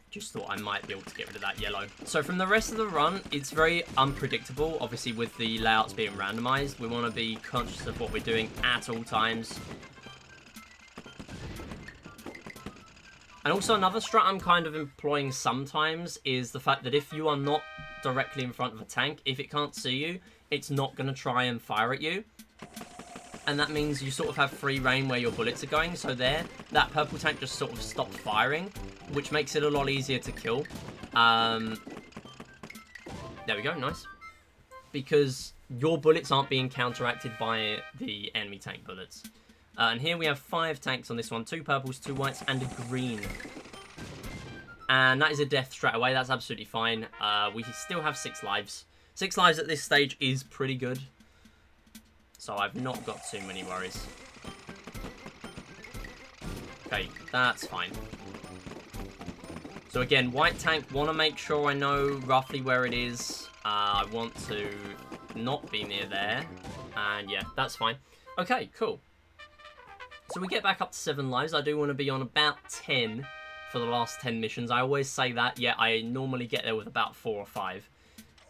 Just thought I might be able to get rid of that yellow. So from the rest of the run, it's very unpredictable. Obviously, with the layouts being randomized, we want to be conscious of what we're doing at all times. And also another strat I'm kind of employing sometimes is the fact that if you are not directly in front of a tank, if it can't see you, it's not going to try and fire at you. And that means you sort of have free reign where your bullets are going. So there, that purple tank just sort of stopped firing, which makes it a lot easier to kill. There we go, nice. Because your bullets aren't being counteracted by the enemy tank bullets. And here we have 5 tanks on this one. 2 purples, 2 whites, and a green. And that is a death straight away. That's absolutely fine. We still have 6 lives. 6 lives at this stage is pretty good. So I've not got too many worries. Okay, that's fine. So again, white tank, want to make sure I know roughly where it is. I want to not be near there. And yeah, that's fine. Okay, cool. So we get back up to 7 lives. I do want to be on about 10 for the last 10 missions. I always say that. Yeah, I normally get there with about 4 or 5.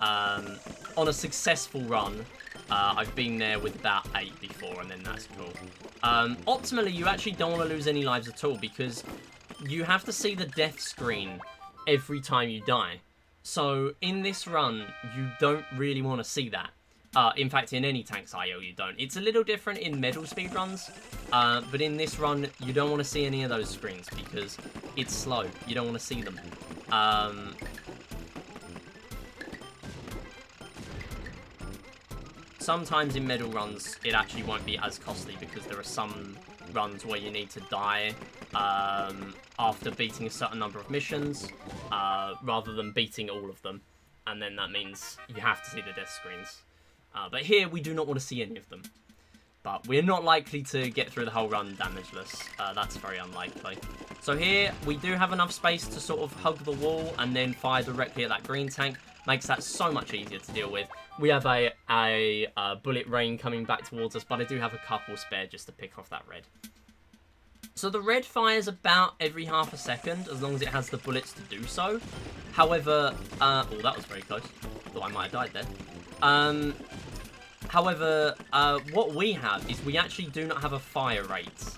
On a successful run, I've been there with about 8 before, and then that's cool. Optimally, you actually don't want to lose any lives at all, because you have to see the death screen every time you die. So in this run, you don't really want to see that. In fact, in any tanks IO, you don't. It's a little different in medal speedruns, but in this run, you don't want to see any of those screens, because it's slow. You don't want to see them. Sometimes in medal runs, it actually won't be as costly, because there are some runs where you need to die after beating a certain number of missions, rather than beating all of them. And then that means you have to see the death screens. But here, we do not want to see any of them. But we're not likely to get through the whole run damageless. That's very unlikely. So here, we do have enough space to sort of hug the wall and then fire directly at that green tank. Makes that so much easier to deal with. We have a bullet rain coming back towards us, but I do have a couple spare just to pick off that red. So the red fires about every half a second, as long as it has the bullets to do so. However, oh, that was very close. Thought I might have died there. However, what we have is we actually do not have a fire rate.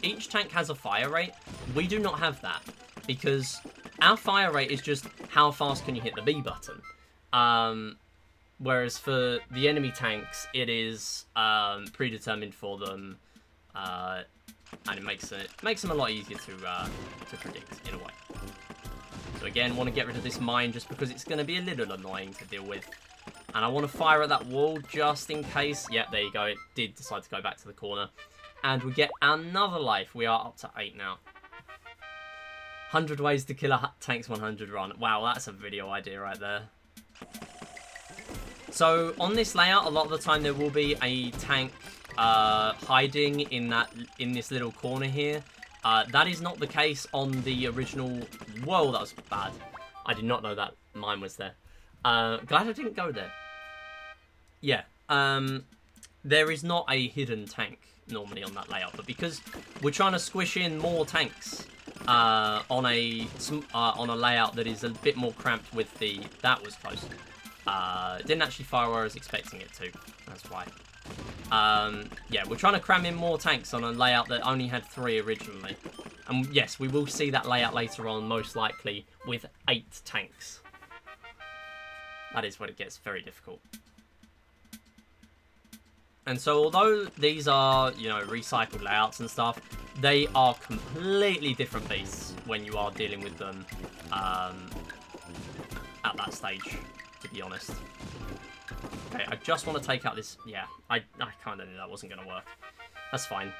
Each tank has a fire rate. We do not have that, because our fire rate is just how fast can you hit the B button. Whereas for the enemy tanks, it is predetermined for them, and it makes them a lot easier to predict in a way. So again, want to get rid of this mine just because it's going to be a little annoying to deal with. And I want to fire at that wall just in case. Yep, there you go. It did decide to go back to the corner. And we get another life. We are up to 8 now. 100 ways to kill a Tanks 100 run. Wow, that's a video idea right there. So on this layout, a lot of the time there will be a tank hiding in this little corner here. That is not the case on the original. Whoa, that was bad. I did not know that mine was there. Glad I didn't go there. Yeah. There is not a hidden tank normally on that layout, but because we're trying to squish in more tanks on a layout that is a bit more cramped with the... That was close. Didn't actually fire where I was expecting it to. That's why. Yeah, we're trying to cram in more tanks on a layout that only had 3 originally. And yes, we will see that layout later on, most likely, with 8 tanks. That is when it gets very difficult. And so, although these are, you know, recycled layouts and stuff, they are completely different beasts when you are dealing with them at that stage, to be honest. Okay, I just want to take out this... Yeah, I kind of knew that wasn't going to work. That's fine.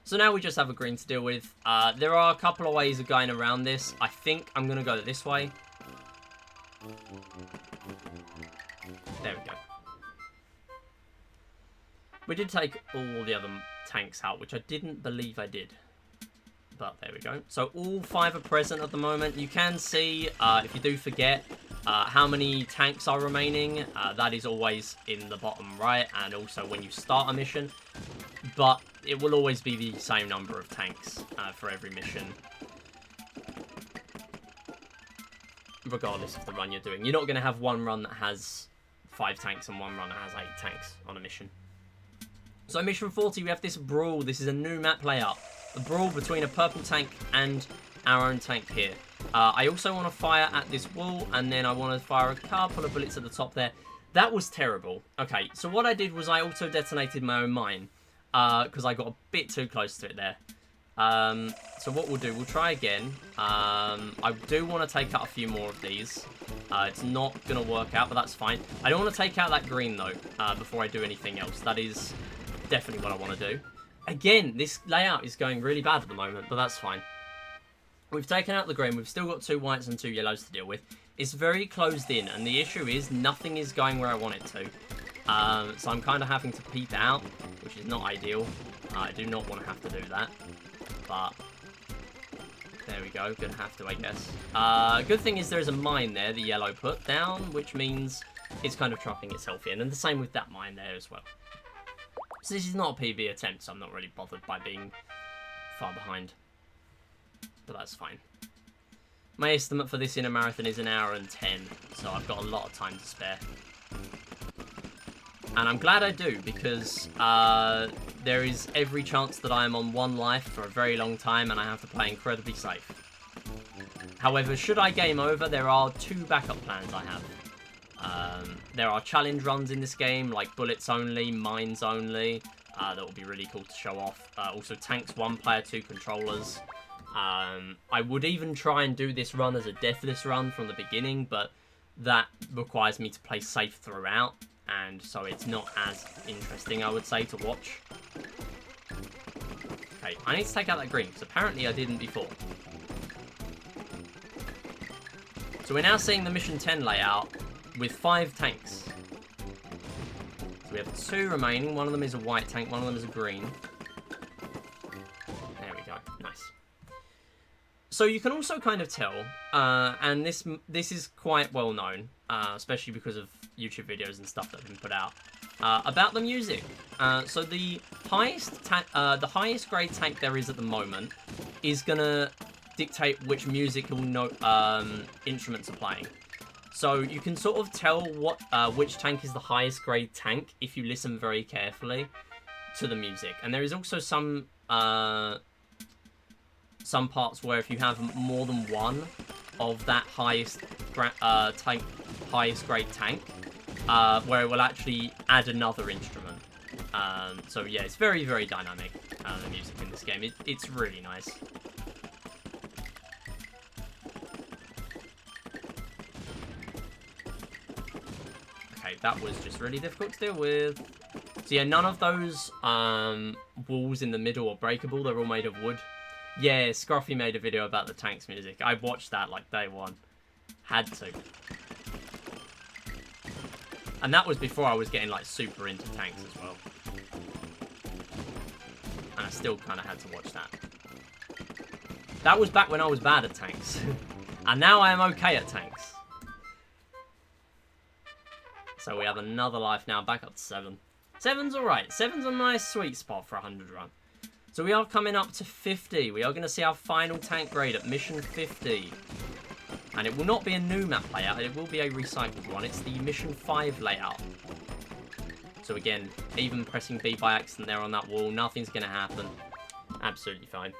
So now we just have a green to deal with. There are a couple of ways of going around this. I think I'm going to go this way. There we go. We did take all the other tanks out, which I didn't believe I did. But there we go. So all 5 are present at the moment. You can see, if you do forget, how many tanks are remaining. That is always in the bottom right, and also when you start a mission. But it will always be the same number of tanks for every mission, regardless of the run you're doing. You're not going to have one run that has 5 tanks and one run that has 8 tanks on a mission. So mission 40, we have this brawl. This is a new map layout. A brawl between a purple tank and our own tank here. I also want to fire at this wall, and then I want to fire a couple of bullets at the top there. That was terrible. Okay, so what I did was I auto-detonated my own mine, because I got a bit too close to it there. So what we'll do, we'll try again. I do want to take out a few more of these. It's not going to work out, but that's fine. I don't want to take out that green, though, before I do anything else. That is definitely what I want to do. Again, this layout is going really bad at the moment, but that's fine. We've taken out the green. We've still got 2 whites and 2 yellows to deal with. It's very closed in, and the issue is nothing is going where I want it to. So I'm kind of having to peep out, which is not ideal. I do not want to have to do that. But there we go. Gonna have to, I guess. Good thing is there's a mine there, the yellow put down, which means it's kind of trapping itself in. And the same with that mine there as well. So this is not a PB attempt, so I'm not really bothered by being far behind. But that's fine. My estimate for this in a marathon is 1 hour and 10, so I've got a lot of time to spare. And I'm glad I do, because there is every chance that I am on 1 life for a very long time, and I have to play incredibly safe. However, should I game over, there are 2 backup plans I have. There are challenge runs in this game, like bullets only, mines only. That will be really cool to show off. Also, tanks 1 player, 2 controllers. I would even try and do this run as a deathless run from the beginning, but that requires me to play safe throughout, and so it's not as interesting, I would say, to watch. Okay, I need to take out that green, because apparently I didn't before. So we're now seeing the Mission 10 layout with 5 tanks. So we have 2 remaining. One of them is a white tank, one of them is a green. There we go. Nice. So you can also kind of tell, and this is quite well known, especially because of YouTube videos and stuff that have been put out, about the music. So the highest grade tank there is at the moment is gonna dictate which musical note instruments are playing. So you can sort of tell which tank is the highest grade tank if you listen very carefully to the music. And there is also some parts where if you have more than one of that highest grade tank, where it will actually add another instrument. So yeah, it's very, very dynamic, the music in this game. It's really nice. Okay, that was just really difficult to deal with. So yeah, none of those walls in the middle are breakable. They're all made of wood. Yeah, Scruffy made a video about the tanks music. I watched that like day 1. Had to. And that was before I was getting, like, super into tanks as well. And I still kind of had to watch that. That was back when I was bad at tanks. And now I am okay at tanks. So we have another life now, back up to 7. 7's alright. 7's a nice sweet spot for a 100 run. So we are coming up to 50. We are going to see our final tank grade at mission 50. And it will not be a new map layout, it will be a recycled one. It's the mission 5 layout. So again, even pressing B by accident there on that wall, nothing's going to happen. Absolutely fine.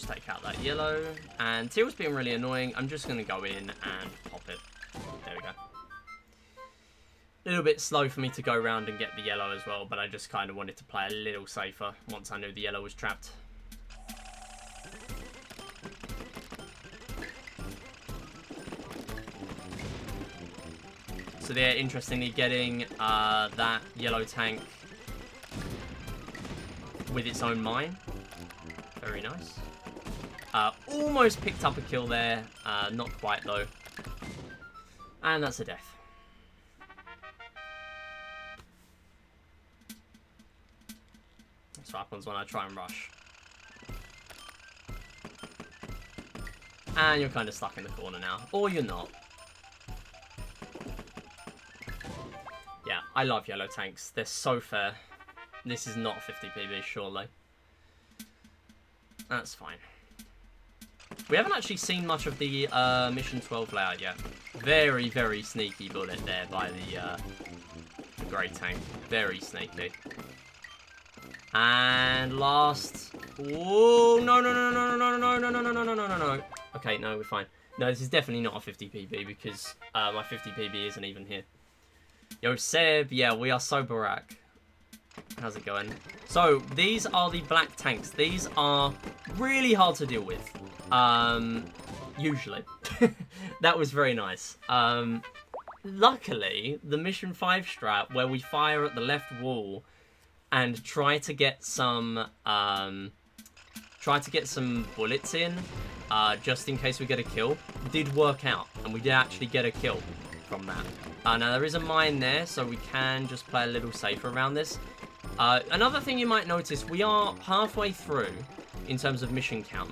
Take out that yellow, and teal's been really annoying. I'm just going to go in and pop it. There we go. A little bit slow for me to go around and get the yellow as well, but I just kind of wanted to play a little safer once I knew the yellow was trapped. So they're interestingly getting that yellow tank with its own mine. Very nice. Almost picked up a kill there. Not quite, though. And that's a death. That's what happens when I try and rush. And you're kind of stuck in the corner now. Or you're not. Yeah, I love yellow tanks. They're so fair. This is not 50 PB, surely. That's fine. We haven't actually seen much of the Mission 12 layout yet. Very, very sneaky bullet there by the grey tank. Very sneaky. And last... Whoa! No, no, no, no, no, no, no, no, no, no, no, no, no, no. Okay, no, we're fine. No, this is definitely not a 50 PB because my 50 PB isn't even here. Yo, Seb, yeah, we are so Barack. How's it going? So, these are the black tanks. These are really hard to deal with. Usually. That was very nice. Luckily, the Mission 5 strat, where we fire at the left wall and try to get some bullets in, just in case we get a kill, did work out. And we did actually get a kill from that. Now, there is a mine there, so we can just play a little safer around this. Another thing you might notice, we are halfway through in terms of mission count,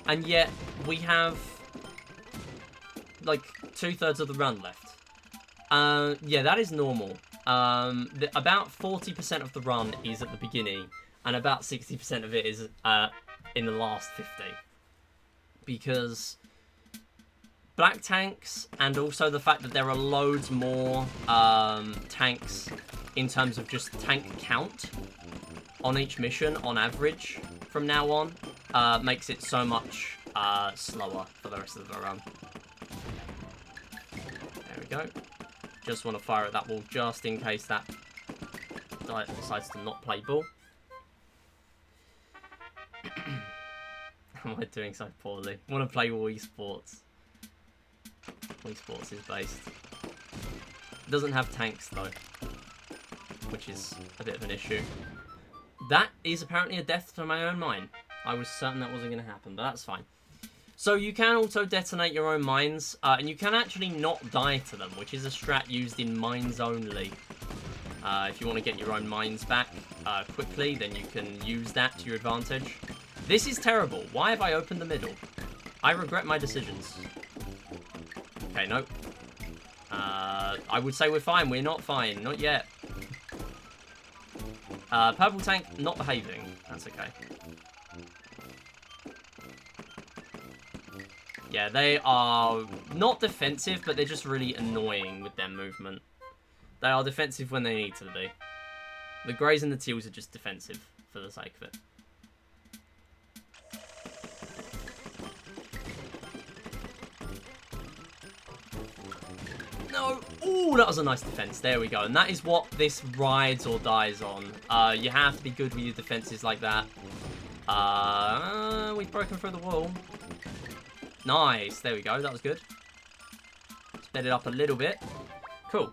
and yet we have like 2/3 of the run left. Yeah, that is normal. About 40% of the run is at the beginning, and about 60% of it is in the last 50. Because black tanks, and also the fact that there are loads more tanks in terms of just tank count on each mission on average from now on, makes it so much slower for the rest of the run. There we go. Just want to fire at that wall just in case that decides to not play ball. Am I doing so poorly? I want to play Wii Sports. Wii Sports is based. It doesn't have tanks though, which is a bit of an issue. That is apparently a death to my own mine. I was certain that wasn't going to happen, but that's fine. So you can also detonate your own mines, and you can actually not die to them, which is a strat used in mines only. If you want to get your own mines back quickly, then you can use that to your advantage. This is terrible. Why have I opened the middle? I regret my decisions. Okay, no. I would say we're fine. We're not fine. Not yet. Purple tank not behaving. That's okay. Yeah, they are not defensive, but they're just really annoying with their movement. They are defensive when they need to be. The greys and the teals are just defensive for the sake of it. No! Ooh, that was a nice defense. There we go. And that is what this rides or dies on. You have to be good with your defenses like that. We've broken through the wall. Nice. There we go. That was good. Sped it up a little bit. Cool.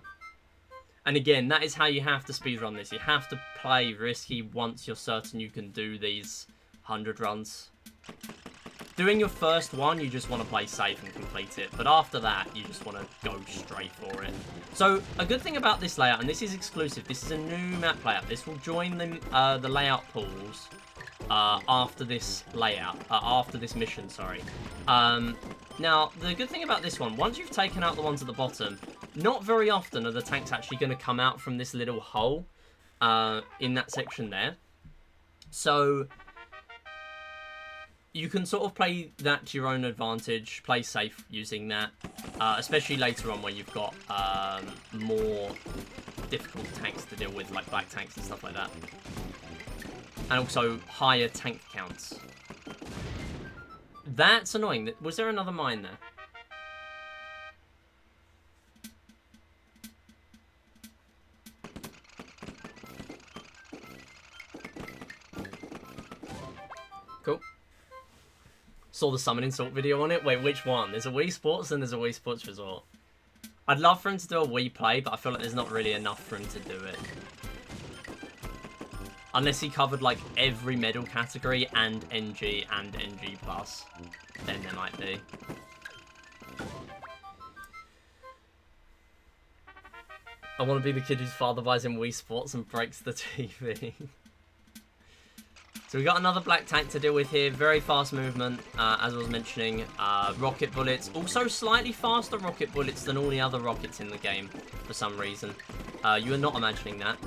And again, that is how you have to speedrun this. You have to play risky once you're certain you can do these 100 runs. Doing your first one, you just want to play safe and complete it. But after that, you just want to go straight for it. So, a good thing about this layout, and this is exclusive, this is a new map layout. This will join the layout pools after this layout, after this mission, sorry. Now, the good thing about this one, once you've taken out the ones at the bottom, not very often are the tanks actually going to come out from this little hole in that section there. So you can sort of play that to your own advantage, play safe using that, especially later on where you've got more difficult tanks to deal with, like black tanks and stuff like that. And also higher tank counts. That's annoying. Was there another mine there? Cool. Saw the Summoning Salt video on it. Wait, which one? There's a Wii Sports and there's a Wii Sports Resort. I'd love for him to do a Wii Play, but I feel like there's not really enough for him to do it. Unless he covered, like, every medal category and NG and NG+. Then there might be. I want to be the kid whose father buys him Wii Sports and breaks the TV. So we got another black tank to deal with here. Very fast movement, as I was mentioning. Rocket bullets. Also slightly faster rocket bullets than all the other rockets in the game, for some reason. You are not imagining that.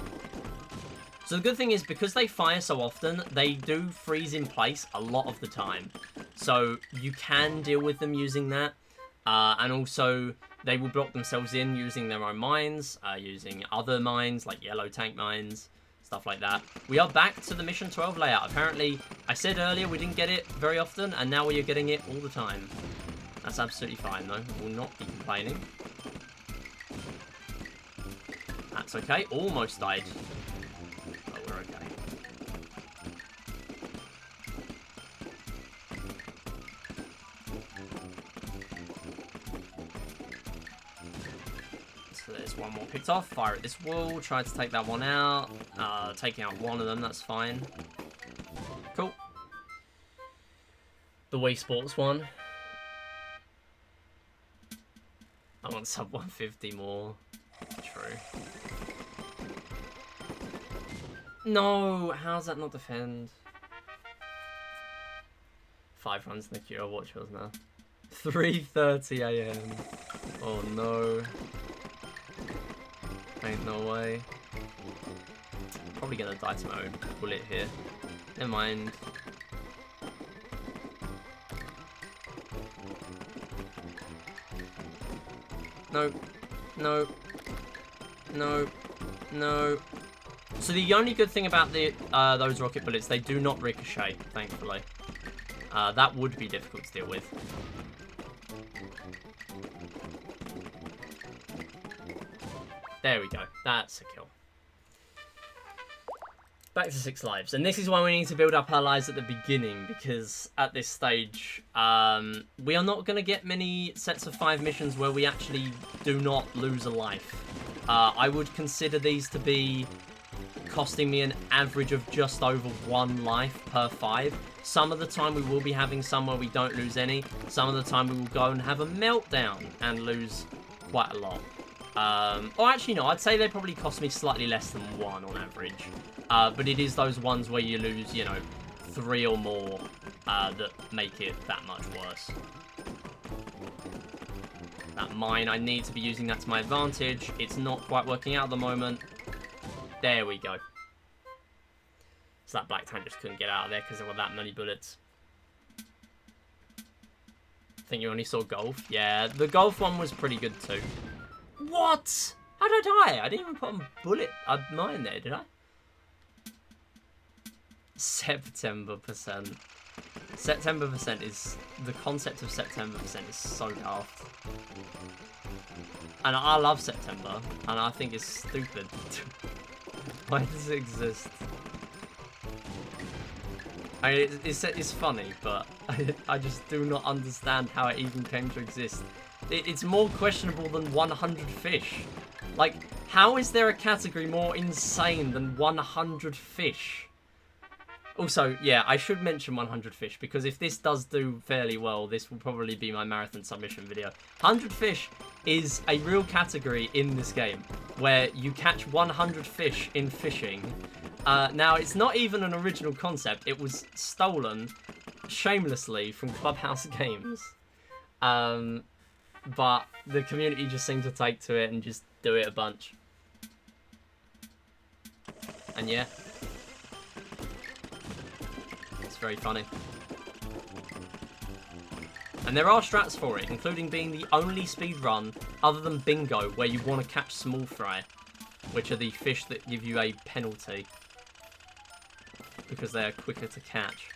So the good thing is, because they fire so often, they do freeze in place a lot of the time. So you can deal with them using that. And also, they will block themselves in using their own mines, using other mines, like yellow tank mines, stuff like that. We are back to the Mission 12 layout. Apparently, I said earlier we didn't get it very often, and now we are getting it all the time. That's absolutely fine, though. We'll not be complaining. That's okay. Almost died. But we're okay. So there's one more picked off. Fire at this wall. Try to take that one out. Taking out one of them, that's fine. Cool. The Wii Sports one. I want sub 150 more. True. No! How's that not defend? 5 runs in the queue. I'll watch yours now. 3:30 AM. Oh no. Ain't no way. Probably gonna die to my own bullet here. Never mind. No. No. No. No. So the only good thing about the those rocket bullets, they do not ricochet, thankfully. That would be difficult to deal with. There we go. That's a kill. Back to 6 lives. And this is why we need to build up our lives at the beginning, because at this stage, we are not going to get many sets of 5 missions where we actually do not lose a life. I would consider these to be costing me an average of just over 1 life per 5. Some of the time we will be having some where we don't lose any. Some of the time we will go and have a meltdown and lose quite a lot. Or actually no, I'd say they probably cost me slightly less than 1 on average. But it is those ones where you lose, you know, 3 or more that make it that much worse. That mine, I need to be using that to my advantage. It's not quite working out at the moment. There we go. So that black tank just couldn't get out of there because there were that many bullets. I think you only saw golf. Yeah, the golf one was pretty good too. What? How did I die? I didn't even put a mine there, did I? September percent. September percent is... The concept of September percent is so daft. And I love September, and I think it's stupid. Why does it exist? I mean, it's funny, but I just do not understand how it even came to exist. It's more questionable than 100 fish. Like, how is there a category more insane than 100 fish? Also, yeah, I should mention 100 fish, because if this does do fairly well, this will probably be my marathon submission video. 100 fish is a real category in this game, where you catch 100 fish in fishing. Now, it's not even an original concept. It was stolen shamelessly from Clubhouse Games. But the community just seemed to take to it and just do it a bunch. And yeah. It's very funny. And there are strats for it, including being the only speedrun other than bingo where you want to catch small fry, which are the fish that give you a penalty because they are quicker to catch.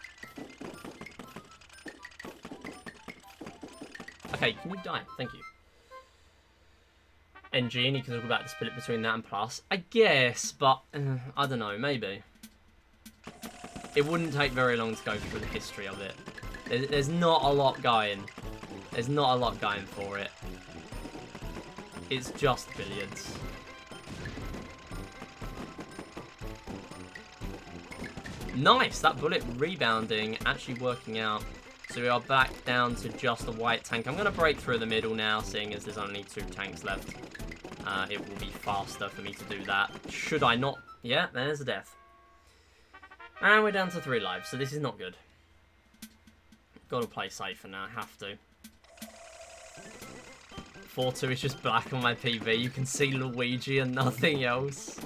Okay, can you die? Thank you. NG, and you can talk about the split between that and plus. I guess, but I don't know, maybe. It wouldn't take very long to go through the history of it. There's not a lot going. There's not a lot going for it. It's just billiards. Nice! That bullet rebounding, actually working out. So we are back down to just a white tank. I'm going to break through the middle now, seeing as there's only 2 tanks left. It will be faster for me to do that. Should I not? Yeah, there's a death. And we're down to 3 lives, so this is not good. Gotta play safer now, have to. 4-2 is just black on my PV. You can see Luigi and nothing else.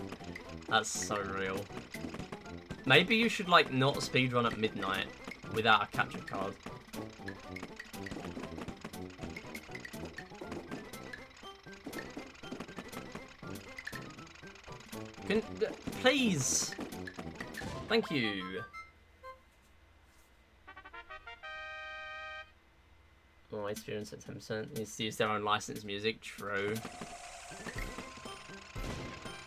That's so real. Maybe you should, like, not speedrun at midnight without a capture card. Please! Thank you. Oh, experience at 10%. Needs to use their own licensed music. True.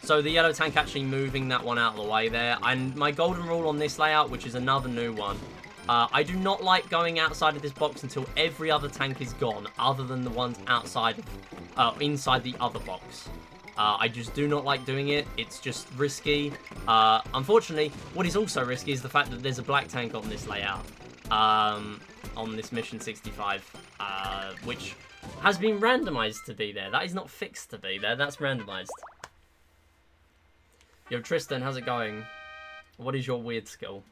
So the yellow tank actually moving that one out of the way there. And my golden rule on this layout, which is another new one. I do not like going outside of this box until every other tank is gone, other than the ones outside, inside the other box. I just do not like doing it. It's just risky. Unfortunately, what is also risky is the fact that there's a black tank on this layout. On this mission 65, which has been randomized to be there. That is not fixed to be there. That's randomized. Yo, Tristan, how's it going? What is your weird skill?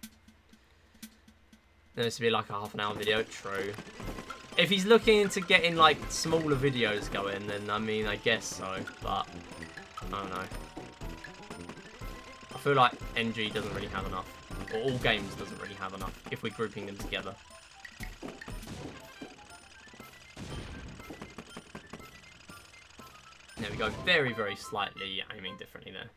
This would be like a half-an-hour video. True. If he's looking into getting, like, smaller videos going, then, I mean, I guess so. But, I don't know. I feel like NG doesn't really have enough. Or all games doesn't really have enough, if we're grouping them together. There we go. Very, very slightly aiming differently there.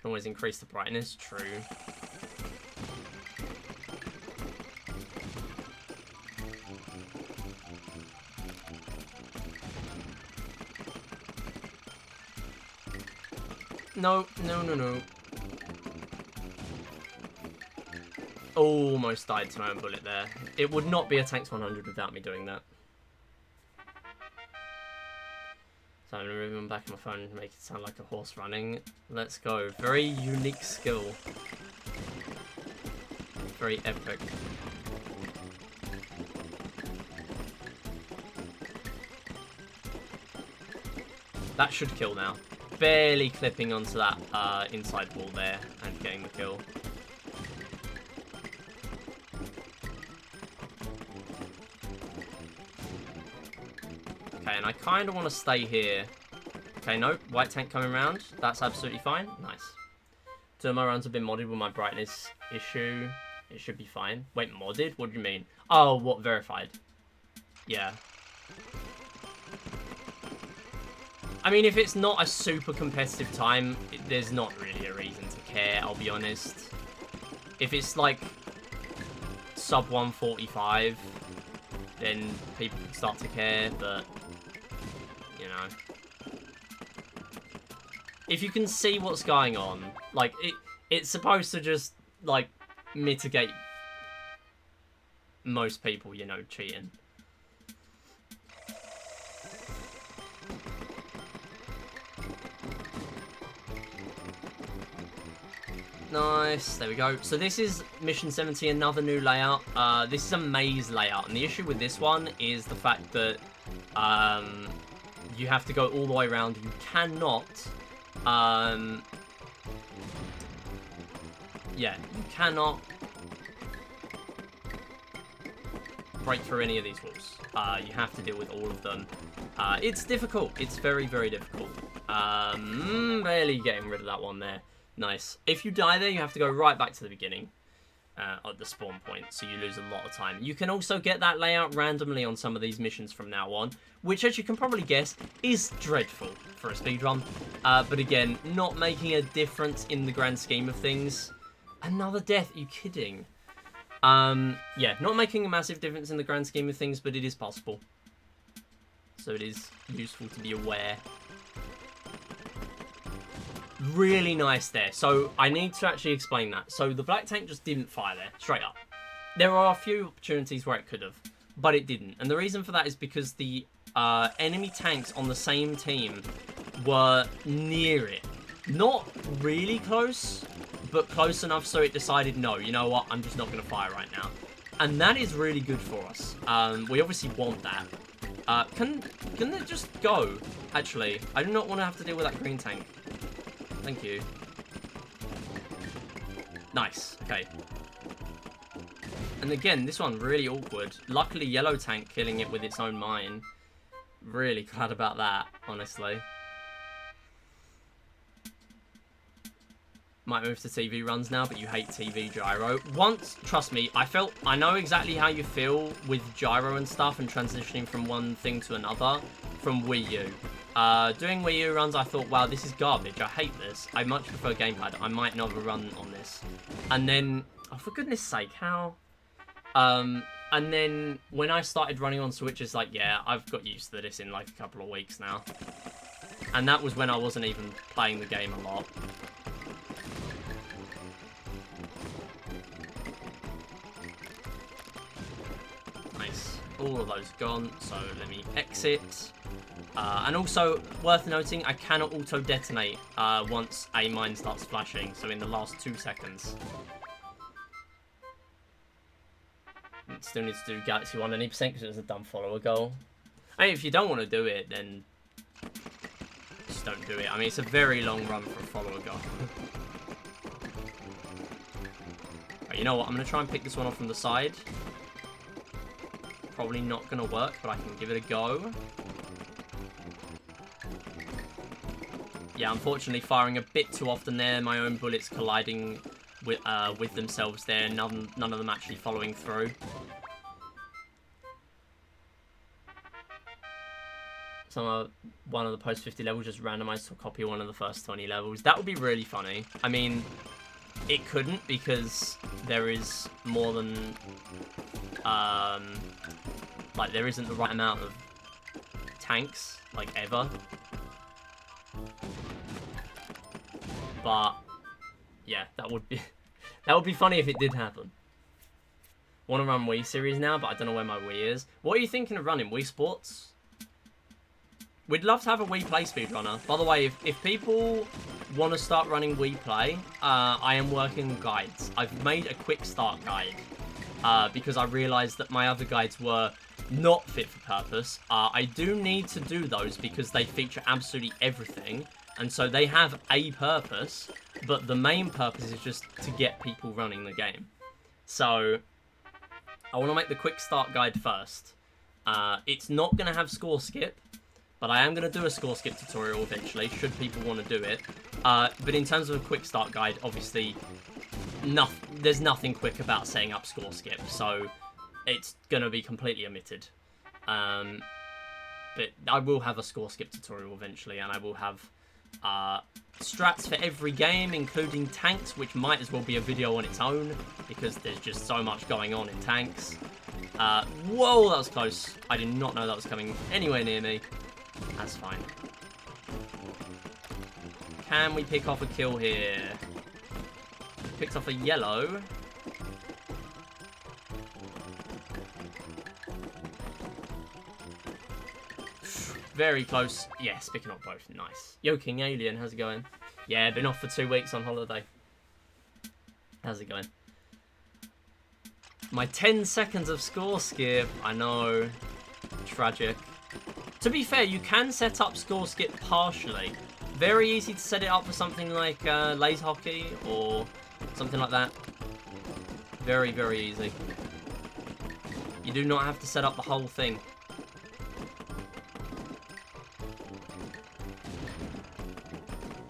Can always increase the brightness. True. No, no, no, no. Almost died to my own bullet there. It would not be a Tanks 100 without me doing that. So I'm going to move them back on my phone and make it sound like a horse running. Let's go. Very unique skill. Very epic. That should kill now. Barely clipping onto that inside wall there and getting the kill. Okay, and I kind of want to stay here. Okay, nope. White tank coming around. That's absolutely fine. Nice. Two of my rounds have been modded with my brightness issue. It should be fine. Wait, modded? What do you mean? Oh, what, verified? Yeah. I mean, if it's not a super competitive time, there's not really a reason to care, I'll be honest. If it's like sub 145, then people can start to care, but, you know. if you can see what's going on, like, it's supposed to just, like, mitigate most people, you know, cheating. Nice, there we go. So this is Mission 70, another new layout. This is a maze layout, and the issue with this one is the fact that you have to go all the way around. You cannot, yeah, you cannot break through any of these walls. You have to deal with all of them. It's difficult. It's very, very difficult. Barely getting rid of that one there. Nice. If you die there, you have to go right back to the beginning at the spawn point, so you lose a lot of time. You can also get that layout randomly on some of these missions from now on, which, as you can probably guess, is dreadful for a speedrun. But again, not making a difference in the grand scheme of things. Another death? Are you kidding? Yeah, not making a massive difference in the grand scheme of things, but it is possible. So it is useful to be aware. Really nice there. So I need to actually explain that. So the black tank just didn't fire there, straight up. There are a few opportunities where it could have, but it didn't. And the reason for that is because the enemy tanks on the same team were near it. Not really close, but close enough so it decided, no, you know what, I'm just not going to fire right now. And that is really good for us. We obviously want that. Can it just go? Actually, I do not want to have to deal with that green tank. Thank you. Nice. Okay. And again, this one really awkward. Luckily, yellow tank killing it with its own mine. Really glad about that, honestly. Might move to TV runs now, but you hate TV gyro. Once, trust me, I know exactly how you feel with gyro and stuff and transitioning from one thing to another from Wii U. Doing Wii U runs, I thought, wow, this is garbage. I hate this. I much prefer gamepad. I might never run on this. And then, oh, for goodness sake, how? And then when I started running on Switch, it's like, yeah, I've got used to this in like a couple of weeks now. And that was when I wasn't even playing the game a lot. Nice. All of those gone, so let me exit. And also, worth noting, I cannot auto-detonate once a mine starts flashing, so in the last 2 seconds. Still needs to do Galaxy 1 any percent because it was a dumb follower goal. I mean, if you don't want to do it, then just don't do it. I mean, it's a very long run for a follower goal. Right, you know what? I'm going to try and pick this one off from the side. Probably not going to work, but I can give it a go. Yeah, unfortunately, firing a bit too often there. My own bullets colliding with themselves there. None of them actually following through. One of the post 50 levels just randomized to copy one of the first 20 levels. That would be really funny. I mean, it couldn't because there is more than... like, there isn't the right amount of tanks, like, ever. But yeah, that would be funny if it did happen. Want to run Wii series now, but I don't know where my Wii is. What are you thinking of running? Wii Sports? We'd love to have a Wii Play speedrunner. By the way, if people want to start running Wii Play, I am working on guides. I've made a quick start guide because I realized that my other guides were not fit for purpose. I do need to do those because they feature absolutely everything. And so they have a purpose, but the main purpose is just to get people running the game. So I want to make the quick start guide first. It's not going to have score skip, but I am going to do a score skip tutorial eventually, should people want to do it. But in terms of a quick start guide, obviously, there's nothing quick about setting up score skip, so it's going to be completely omitted. But I will have a score skip tutorial eventually, and I will have strats for every game, including tanks, which might as well be a video on its own, because there's just so much going on in tanks. Whoa, that was close. I did not know that was coming anywhere near me. That's fine. Can we pick off a kill here? Picked off a yellow. Very close. Yes, picking up both. Nice. Yo, King Alien, how's it going? Yeah, been off for 2 weeks on holiday. How's it going? My 10 seconds of score skip. I know. Tragic. To be fair, you can set up score skip partially. Very easy to set it up for something like laser hockey or something like that. Very, very easy. You do not have to set up the whole thing.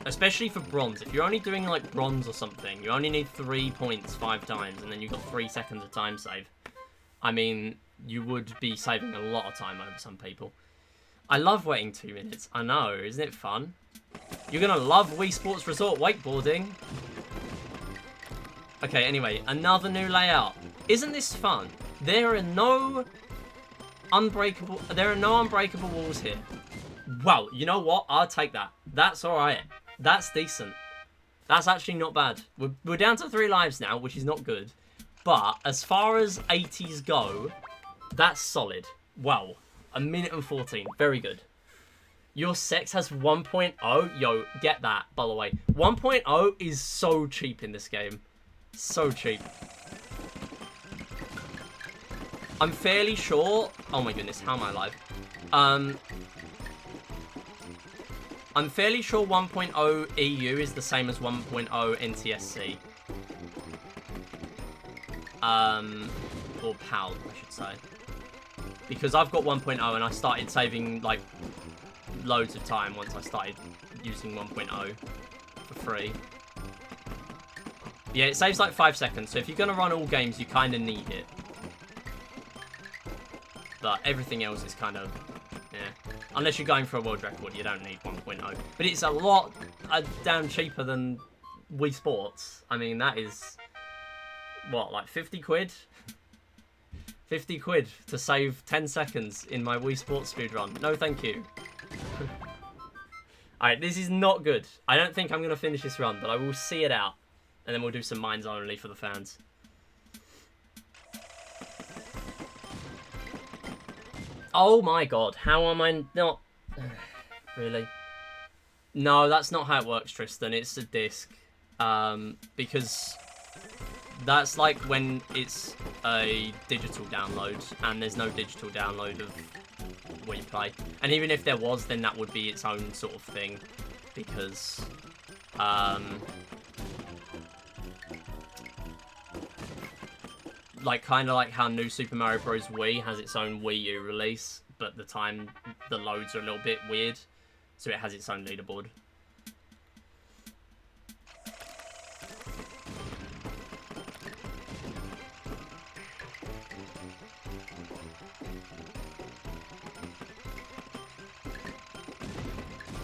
Especially for bronze. If you're only doing like bronze or something, you only need 3 points 5 times, and then you've got 3 seconds of time save. I mean, you would be saving a lot of time over some people. I love waiting 2 minutes. I know, isn't it fun? You're gonna love Wii Sports Resort wakeboarding. Okay, anyway, another new layout. Isn't this fun? There are no unbreakable walls here. Well, you know what? I'll take that. That's alright. That's decent. That's actually not bad. We're down to 3 lives now, which is not good. But as far as 80s go, that's solid. Wow. 1 minute and 14. Very good. Your sex has 1.0. Yo, get that, by the way. 1.0 is so cheap in this game. So cheap. I'm fairly sure... Oh my goodness, how am I alive? I'm fairly sure 1.0 EU is the same as 1.0 NTSC. Or PAL, I should say. Because I've got 1.0 and I started saving, like, loads of time once I started using 1.0 for free. Yeah, it saves like 5 seconds, so if you're going to run all games, you kind of need it. But everything else is kind of... yeah. Unless you're going for a world record, you don't need 1.0. But it's a lot damn cheaper than Wii Sports. I mean, that is... what, like 50 quid? 50 quid to save 10 seconds in my Wii Sports speedrun. No, thank you. Alright, this is not good. I don't think I'm going to finish this run, but I will see it out. And then we'll do some mines only for the fans. Oh my god, how am I not... really? No, that's not how it works, Tristan. It's a disc. Because that's like when it's a digital download, and there's no digital download of Wii Play. And even if there was, then that would be its own sort of thing. Because... like, kind of like how New Super Mario Bros. Wii has its own Wii U release, but the loads are a little bit weird, so it has its own leaderboard.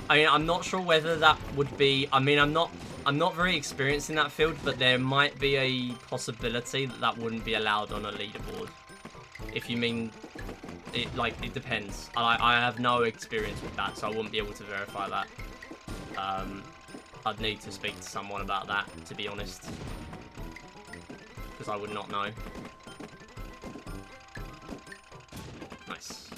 I mean, I'm not sure whether that would be... I mean, I'm not very experienced in that field, but there might be a possibility that that wouldn't be allowed on a leaderboard. If you mean... it, like, it depends. I have no experience with that, so I wouldn't be able to verify that. I'd need to speak to someone about that, to be honest. Because I would not know. Nice.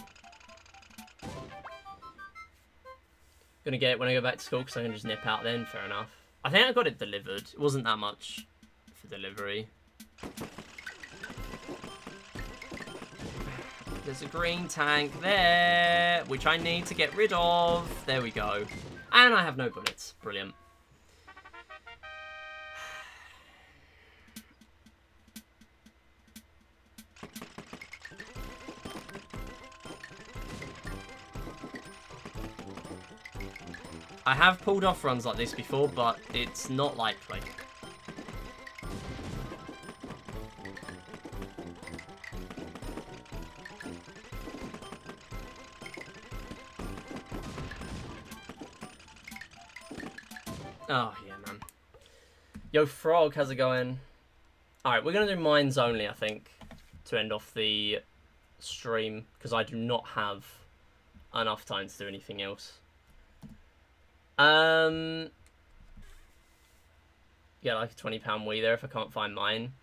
Gonna get it when I go back to school, because I can just nip out then, fair enough. I think I got it delivered. It wasn't that much for delivery. There's a green tank there, which I need to get rid of. There we go. And I have no bullets. Brilliant. I have pulled off runs like this before, but it's not likely. Oh, yeah, man. Yo, Frog, how's it going? Alright, we're going to do mines only, I think, to end off the stream, because I do not have enough time to do anything else. Yeah, like a £20 Wii there if I can't find mine.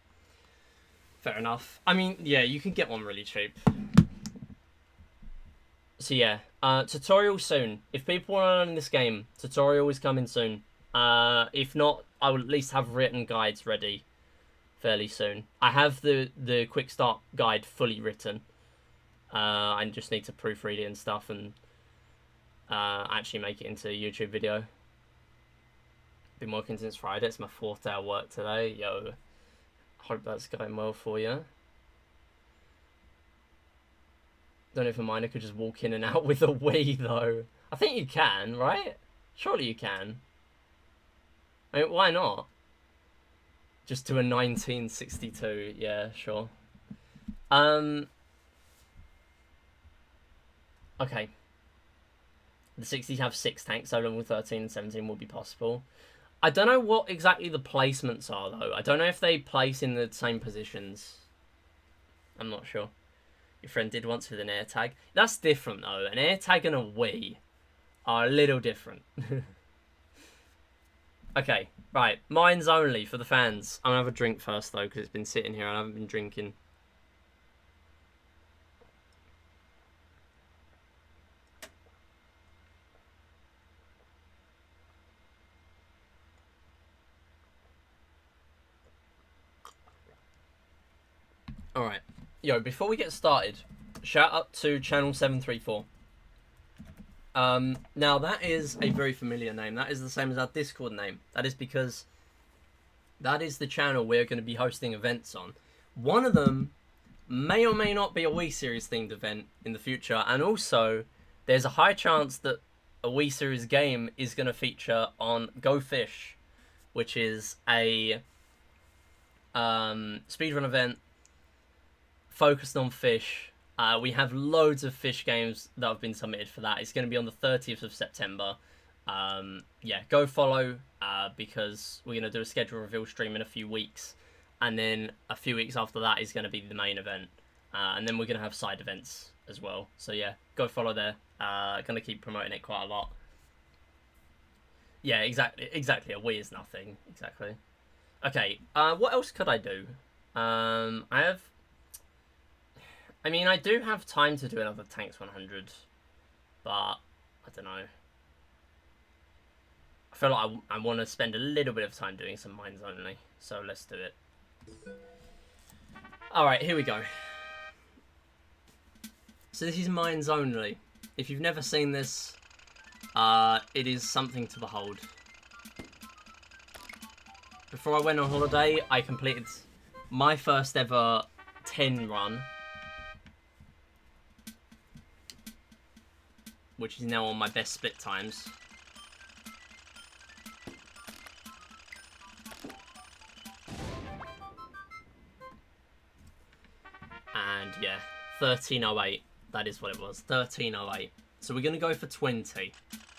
Fair enough. I mean, yeah, you can get one really cheap. So yeah, tutorial soon. If people want to learn this game, tutorial is coming soon. If not, I will at least have written guides ready fairly soon. I have the quick start guide fully written. I just need to proofread it and stuff and actually make it into a YouTube video. Been working since Friday. It's my 4th day of work today. Yo, hope that's going well for you. Don't know if a miner could just walk in and out with a Wii, though. I think you can, right? Surely you can. I mean, why not? Just to a 1962. Yeah, sure. Okay. The 60s have 6 tanks, so level 13 and 17 will be possible. I don't know what exactly the placements are, though. I don't know if they place in the same positions. I'm not sure. Your friend did once with an air tag. That's different, though. An air tag and a Wii are a little different. Okay, right. Mines only for the fans. I'm going to have a drink first, though, because it's been sitting here and I haven't been drinking. Alright. Yo, before we get started, shout out to Channel 734. Now, that is a very familiar name. That is the same as our Discord name. That is because that is the channel we're going to be hosting events on. One of them may or may not be a Wii Series themed event in the future, and also there's a high chance that a Wii Series game is going to feature on gofish, which is a speedrun event focused on fish. We have loads of fish games that have been submitted for that. It's going to be on the 30th of September. Yeah, go follow because we're going to do a schedule reveal stream in a few weeks. And then a few weeks after that is going to be the main event. And then we're going to have side events as well. So yeah, go follow there. Going to keep promoting it quite a lot. Yeah, exactly. A Wii is nothing. Exactly. Okay, what else could I do? I mean, I do have time to do another Tanks 100, but I don't know. I feel like I want to spend a little bit of time doing some mines only, so let's do it. Alright, here we go. So this is mines only. If you've never seen this, it is something to behold. Before I went on holiday, I completed my first ever 10 run, which is now on my best split times. And yeah, 1308. That is what it was, 1308. So we're going to go for 20.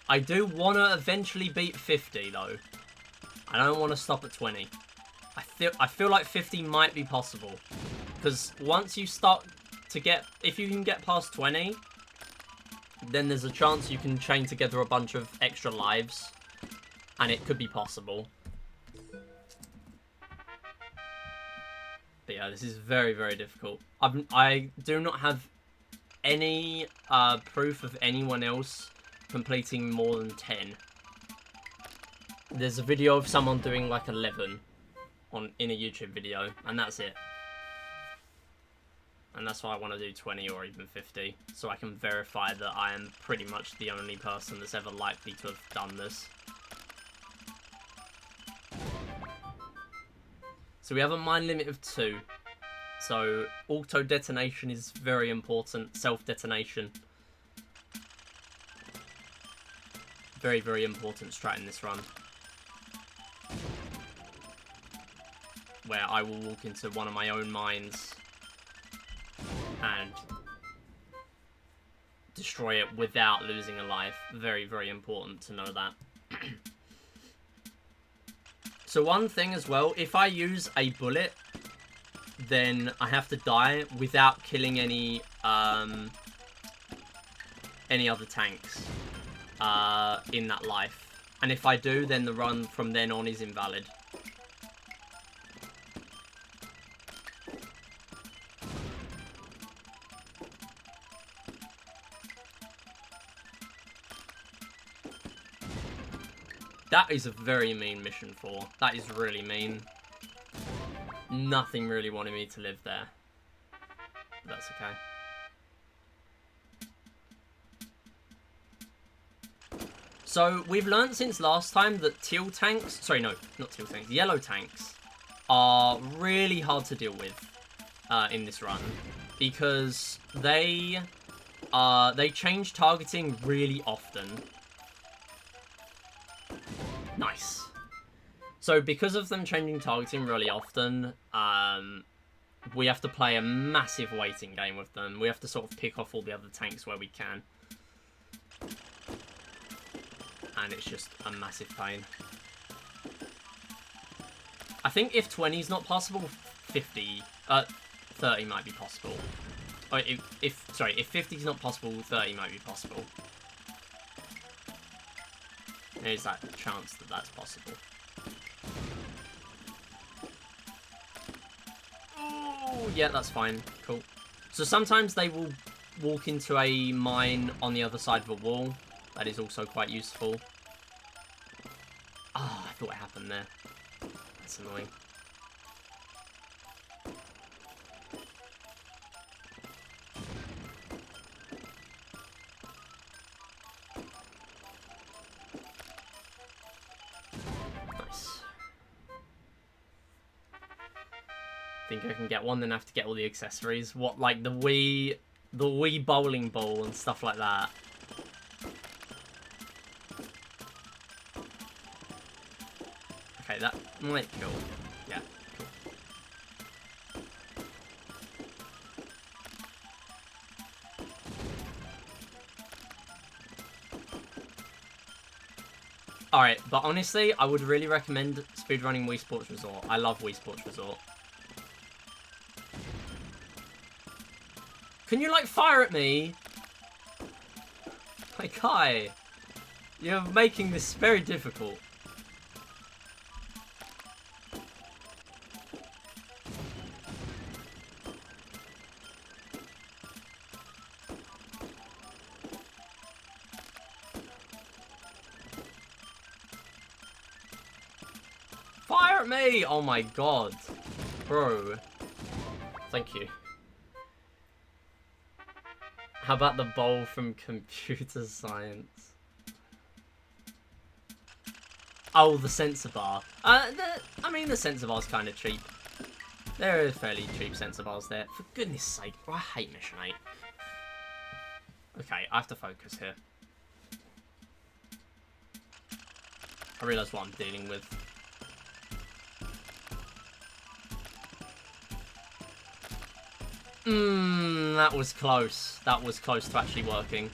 I do want to eventually beat 50 though. I don't want to stop at 20. I feel like 50 might be possible. Because once you start to get, if you can get past 20, then there's a chance you can chain together a bunch of extra lives, and it could be possible. But yeah, this is very, very difficult. I do not have any proof of anyone else completing more than 10. There's a video of someone doing like 11 in a YouTube video, and that's it. And that's why I want to do 20 or even 50, so I can verify that I am pretty much the only person that's ever likely to have done this. So we have a mine limit of 2. So auto detonation is very important. Self-detonation. Very, very important strat in this run. Where I will walk into one of my own mines and destroy it without losing a life. Very, very important to know that. So one thing as well, if I use a bullet, then I have to die without killing any other tanks in that life. And if I do, then the run from then on is invalid. That is a very mean mission 4. That is really mean. Nothing really wanted me to live there. But that's okay. So, we've learned since last time that teal tanks... Sorry, no, not teal tanks. Yellow tanks are really hard to deal with in this run. Because they change targeting really often. Nice. So, because of them changing targeting really often, we have to play a massive waiting game with them. We have to sort of pick off all the other tanks where we can. And it's just a massive pain. I think if 20 is not possible, 30 might be possible. Or if 50 is not possible, 30 might be possible. There's that chance that that's possible. Oh, yeah, that's fine. Cool. So sometimes they will walk into a mine on the other side of a wall. That is also quite useful. Ah, oh, I thought it happened there. That's annoying. Nice. Think I can get one, then I have to get all the accessories. What, like the Wii bowling ball and stuff like that. Okay, that might kill. Yeah, cool. Alright, but honestly, I would really recommend speedrunning Wii Sports Resort. I love Wii Sports Resort. Can you, like, fire at me? Like, Kai, you're making this very difficult. Fire at me! Oh my god. Bro. Thank you. How about the bowl from computer science? Oh, the sensor bar. I mean, the sensor bar's kind of cheap. There are fairly cheap sensor bars there. For goodness sake, I hate Mission 8. Okay, I have to focus here. I realise what I'm dealing with. That was close. That was close to actually working.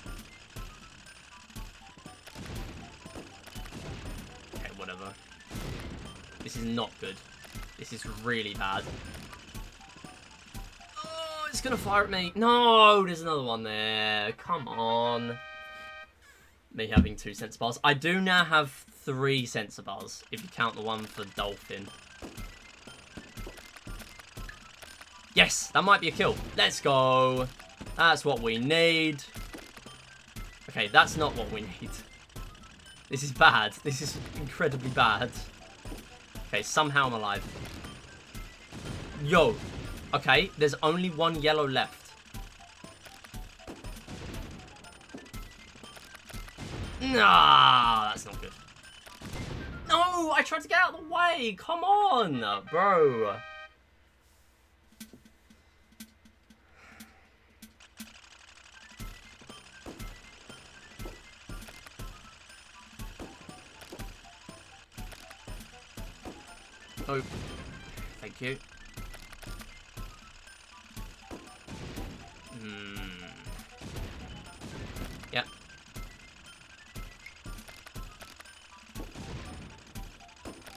Okay, whatever. This is not good. This is really bad. Oh, it's gonna fire at me. No, there's another one there. Come on. Me having 2 sensor bars. I do now have 3 sensor bars, if you count the one for Dolphin. Yes, that might be a kill. Let's go. That's what we need. Okay, that's not what we need. This is bad. This is incredibly bad. Okay, somehow I'm alive. Yo. Okay, there's only 1 yellow left. Nah, that's not good. No, I tried to get out of the way. Come on, bro. Oh, thank you. Yep.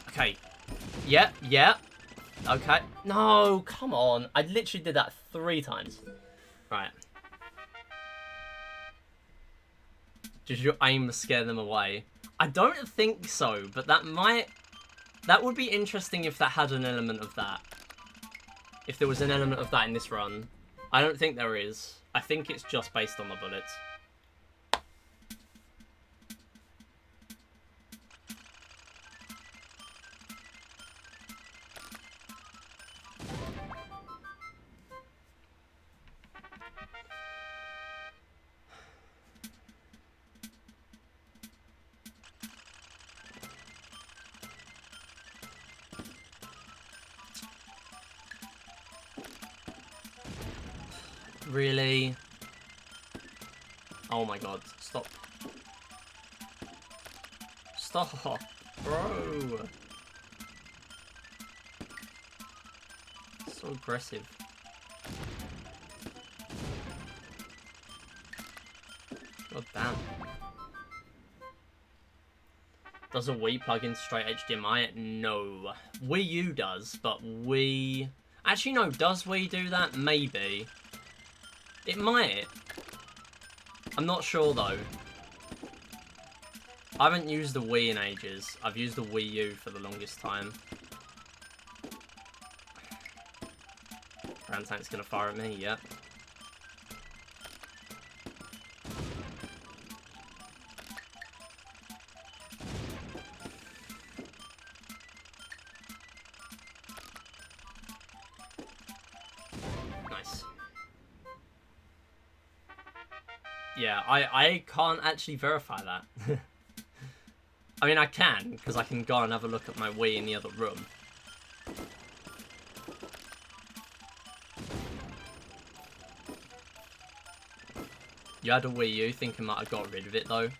Okay. Yeah. Okay. No, come on. I literally did that 3 times. Right. Did your aim scare them away? I don't think so, but that would be interesting if that had an element of that. If there was an element of that in this run. I don't think there is. I think it's just based on the bullets. Really? Oh my god, stop. Stop, bro. So aggressive. God damn. Does a Wii plug in straight HDMI? No. Wii U does, but Wii... Actually, no. Does Wii do that? Maybe. It might. I'm not sure, though. I haven't used the Wii in ages. I've used the Wii U for the longest time. Ground tank's gonna fire at me, yep. Nice. Yeah, I can't actually verify that. I mean, I can, because I can go and have a look at my Wii in the other room. You had a Wii U, thinking that I got rid of it, though.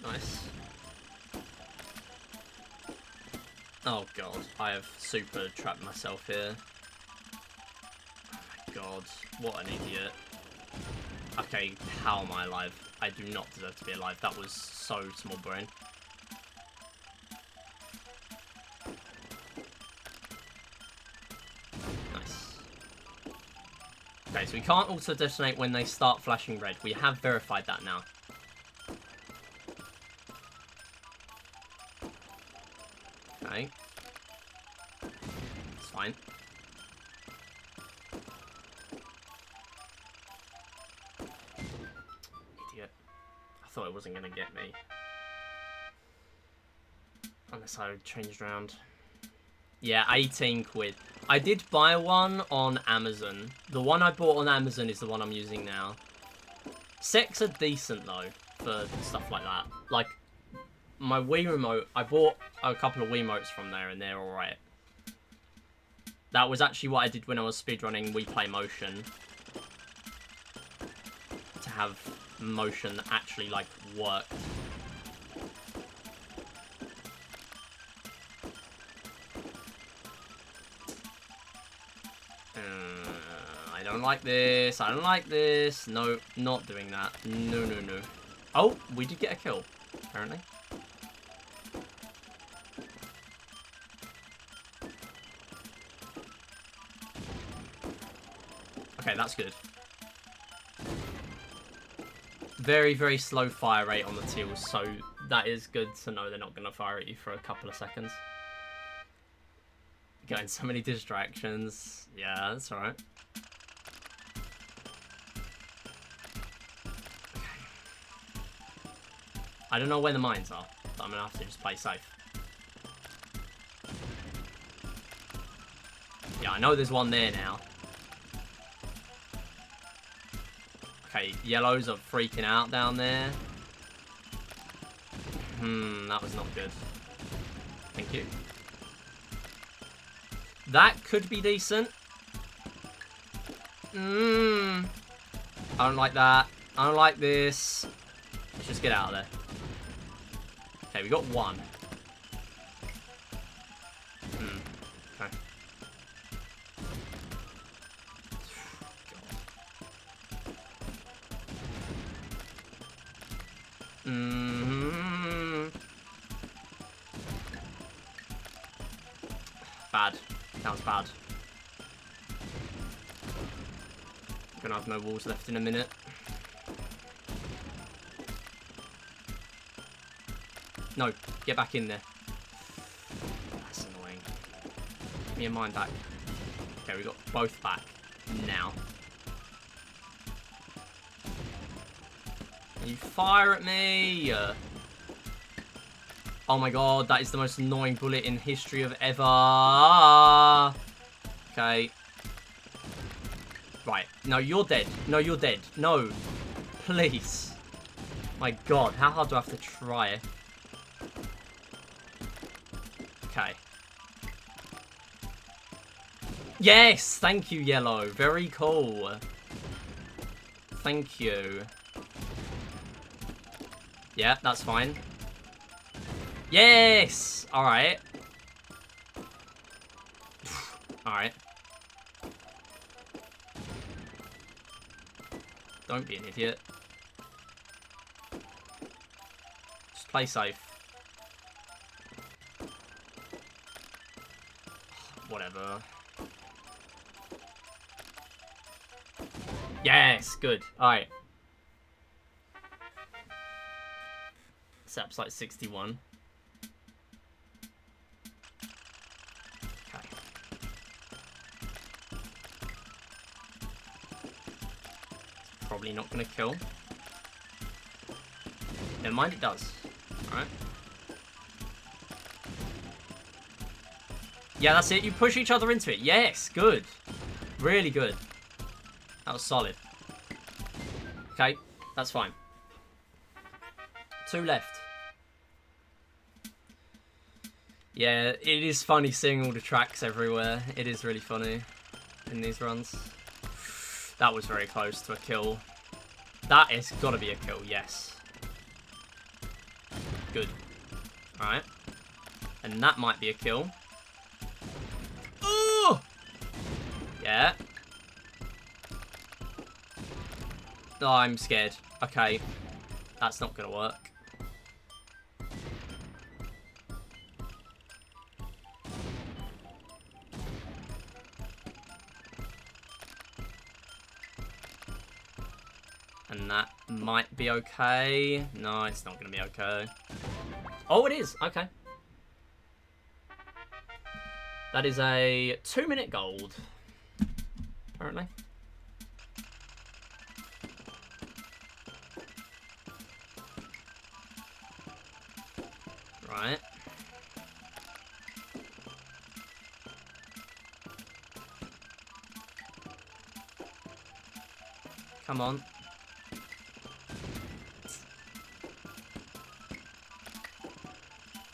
Nice. Oh god, I have super trapped myself here. Oh my god, what an idiot. Okay, how am I alive? I do not deserve to be alive. That was so small brain. Nice. Okay, so we can't auto-detonate when they start flashing red. We have verified that now. Okay. It's fine. Idiot. I thought it wasn't going to get me. Unless I changed around. Yeah, 18 quid. I did buy one on Amazon. The one I bought on Amazon is the one I'm using now. Sets are decent, though, for stuff like that. Like, my Wii remote, I bought a couple of Wiimotes from there, and they're alright. That was actually what I did when I was speedrunning Wii Play Motion. To have motion that actually, like, worked. I don't like this. I don't like this. No, not doing that. No, no, no. Oh, we did get a kill, apparently. Okay, that's good. Very, very slow fire rate on the teals, so that is good to know they're not going to fire at you for a couple of seconds. Getting so many distractions. Yeah, that's alright. Okay. I don't know where the mines are, but I'm going to have to just play safe. Yeah, I know there's one there now. Okay, yellows are freaking out down there. That was not good. Thank you. That could be decent. I don't like that. I don't like this. Let's just get out of there. Okay, we got one. Okay. Bad. That was bad. I'm gonna have no walls left in a minute. No, get back in there. That's annoying. Give me a mine back. Okay, we got both back now. You fire at me! Oh my god, that is the most annoying bullet in history of ever. Okay. Right. No, you're dead. No, you're dead. No. Please. My god, how hard do I have to try? Okay. Yes! Thank you, yellow. Very cool. Thank you. Yeah, that's fine. Yes! Alright. Alright. Don't be an idiot. Just play safe. Whatever. Yes! Good. Alright. Sap's like 61. Okay. Probably not going to kill. Never mind, it does. Alright. Yeah, that's it. You push each other into it. Yes, good. Really good. That was solid. Okay, that's fine. 2 left. Yeah, it is funny seeing all the tracks everywhere. It is really funny in these runs. That was very close to a kill. That has got to be a kill, yes. Good. Alright. And that might be a kill. Ooh! Yeah. Oh, I'm scared. Okay. That's not going to work. And that might be okay. No, it's not going to be okay. Oh, it is. Okay. That is a 2-minute gold. Apparently. Right. Come on.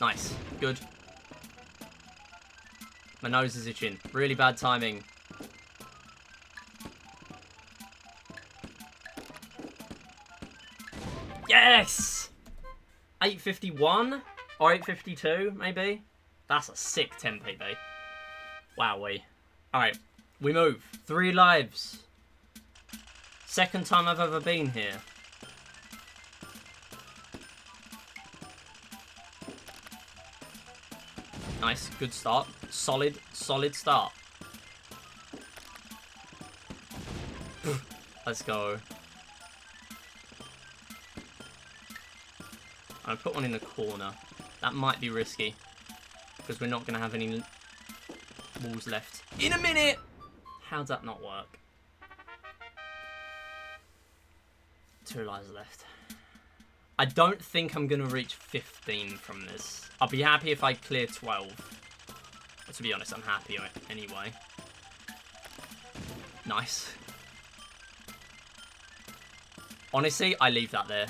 Nice. Good. My nose is itching. Really bad timing. Yes! 851? Or 852, maybe? That's a sick 10 PB. Wowee. Alright. We move. 3 lives. Second time I've ever been here. Nice, good start. Solid start. Let's go. I'll put one in the corner. That might be risky. Because we're not going to have any walls left. In a minute! How'd that not work? 2 lives left. I don't think I'm going to reach 15 from this. I'll be happy if I clear 12. But to be honest, I'm happy anyway. Nice. Honestly, I leave that there.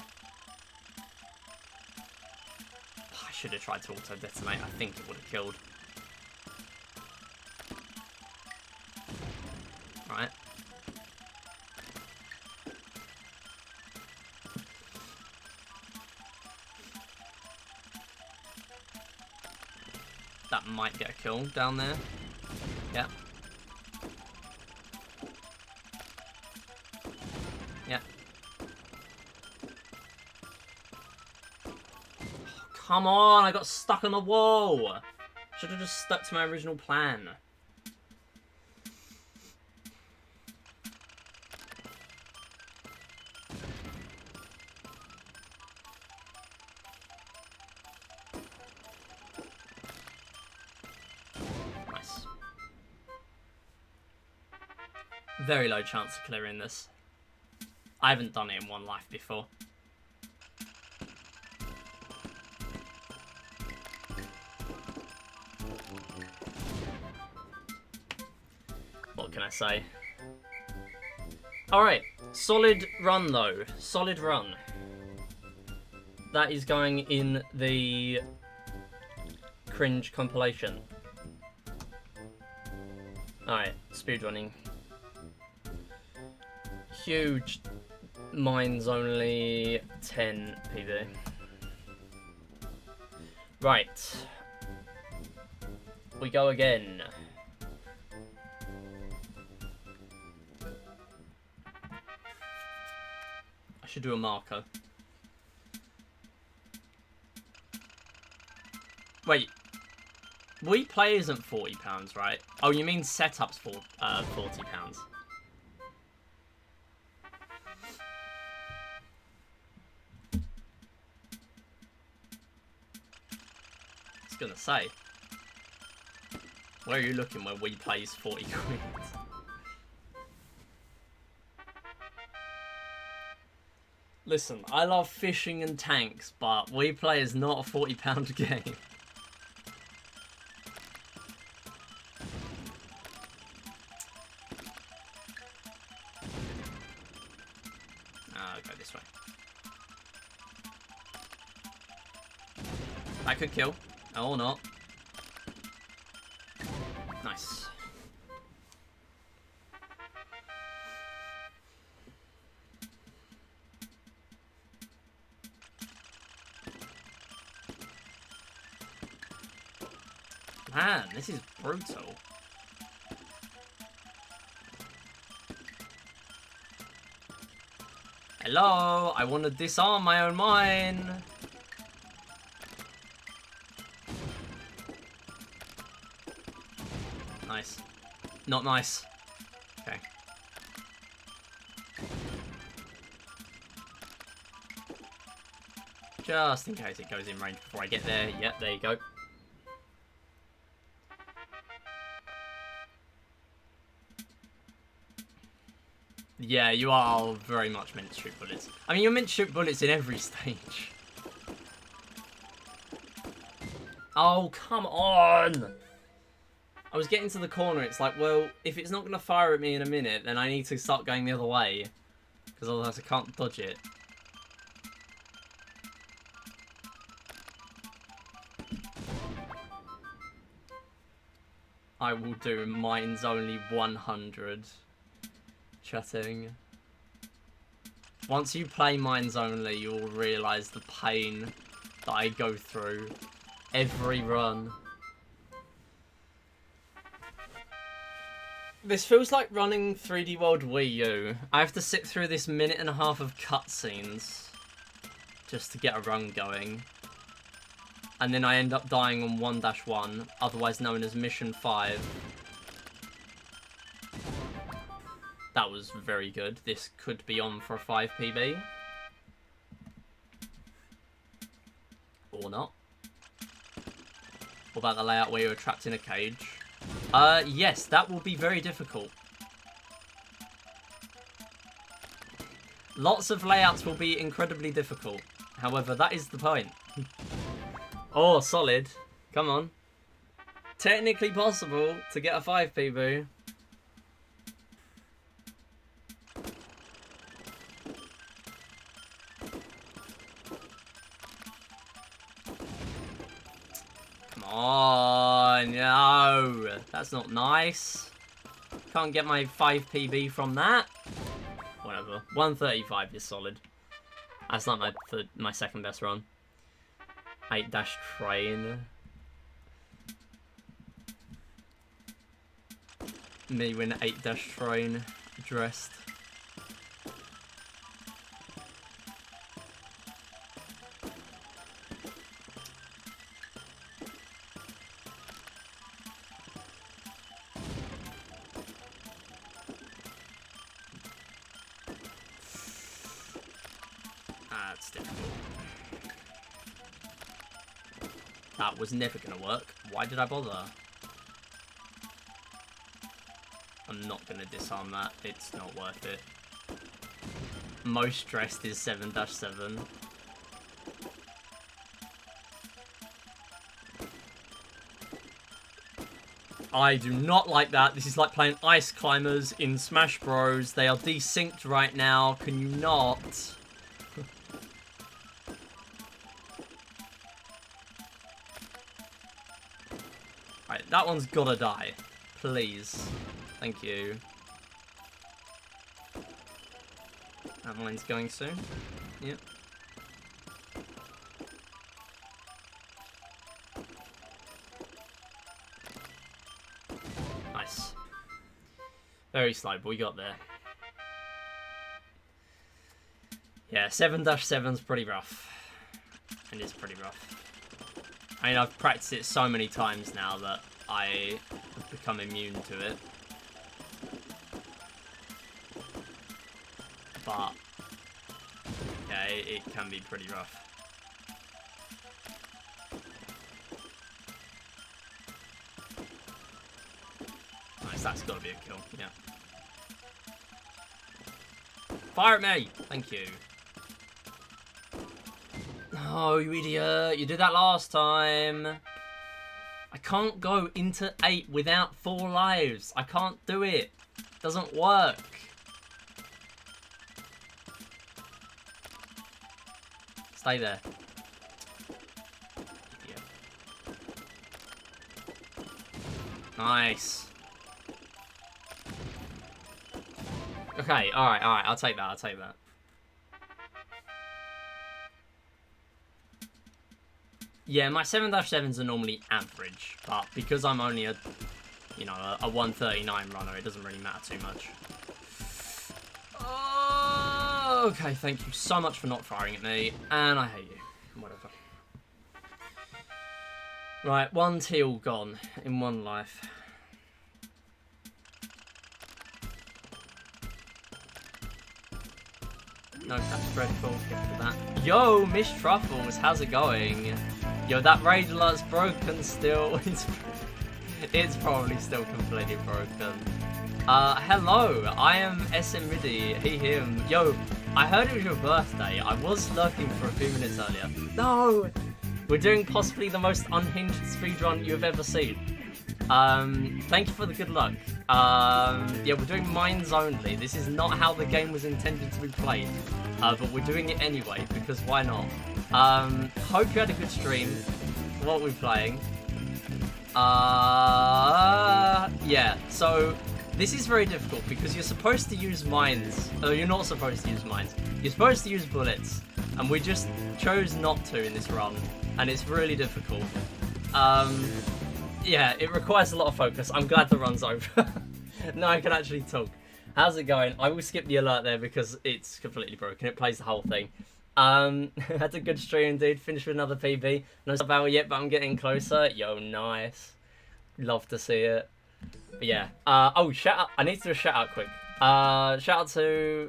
I should have tried to auto-detonate. I think it would have killed. Right. That might get a kill down there. Yeah. Yeah. Oh, come on, I got stuck on the wall. Should have just stuck to my original plan. Nice. Very low chance of clearing this. I haven't done it in one life before. What can I say? Alright, solid run though. Solid run. That is going in the cringe compilation. Alright, speedrunning. Huge. Mine's only 10 PB. Right. We go again. I should do a marker. Wait. We play isn't £40, right? Oh, you mean setup's for £40. I was gonna say. Where are you looking where we plays 40 quid? Listen, I love fishing and tanks, but we play is not a £40 game. I'll go this way. That could kill. Or not. Nice. Man, this is brutal. Hello, I want to disarm my own mine. Nice. Not nice. Okay. Just in case it goes in range before I get there. Yep, there you go. Yeah, you are very much meant to shoot bullets. I mean, you're meant to shoot bullets in every stage. Oh, come on! I was getting to the corner, it's like, well, if it's not going to fire at me in a minute, then I need to start going the other way. Because otherwise I can't dodge it. I will do mine's only 100. Chatting. Once you play mine's only, you will realise the pain that I go through every run. This feels like running 3D World Wii U. I have to sit through this minute and a half of cutscenes just to get a run going. And then I end up dying on 1-1, otherwise known as Mission 5. That was very good. This could be on for a 5 PB. Or not. What about the layout where you were trapped in a cage? Yes, that will be very difficult. Lots of layouts will be incredibly difficult. However, that is the point. Oh, solid. Come on. Technically possible to get a 5 PB. Come on, no. That's not nice. Can't get my 5 PB from that. Whatever. 135 is solid. That's not my second best run. 8-train. Me when 8-train dressed. That's difficult. That was never gonna work. Why did I bother? I'm not gonna disarm that. It's not worth it. Most dressed is 7-7. I do not like that. This is like playing Ice Climbers in Smash Bros. They are desynced right now. Can you not? Right, that one's gotta die. Please. Thank you. That mine's going soon. Yep. Nice. Very slow, but we got there. Yeah, 7-7's pretty rough. It is pretty rough. I mean, I've practiced it so many times now that I have become immune to it. But, yeah, it can be pretty rough. Nice, that's got to be a kill, yeah. Fire at me! Thank you. Oh, you idiot. You did that last time. I can't go into 8 without 4 lives. I can't do it. It doesn't work. Stay there. Idiot. Nice. Okay, alright. I'll take that. Yeah, my 7-7s are normally average, but because I'm only a 139 runner, it doesn't really matter too much. Oh, okay, thank you so much for not firing at me, and I hate you. Whatever. Right, 1 teal gone in 1 life. No, that's dreadful. Get to that. Yo, Miss Truffles, how's it going? Yo, that raid alert's broken still. It's probably still completely broken. Hello, I am SMRiddy, he, him. Yo, I heard it was your birthday. I was lurking for a few minutes earlier. No! We're doing possibly the most unhinged speedrun you've ever seen. Thank you for the good luck. Yeah, we're doing mines only. This is not how the game was intended to be played. But we're doing it anyway, because why not? Hope you had a good stream. What are we playing? Yeah, so this is very difficult because you're supposed to use mines. You're not supposed to use mines. You're supposed to use bullets. And we just chose not to in this run. And it's really difficult. Yeah, it requires a lot of focus. I'm glad the run's over. Now I can actually talk. How's it going? I will skip the alert there because it's completely broken. It plays the whole thing. Had a good stream, dude. Finished with another PB. No sub hour yet, but I'm getting closer. Yo, nice. Love to see it. But yeah. Oh, shout out. I need to do a shout out quick. Shout out to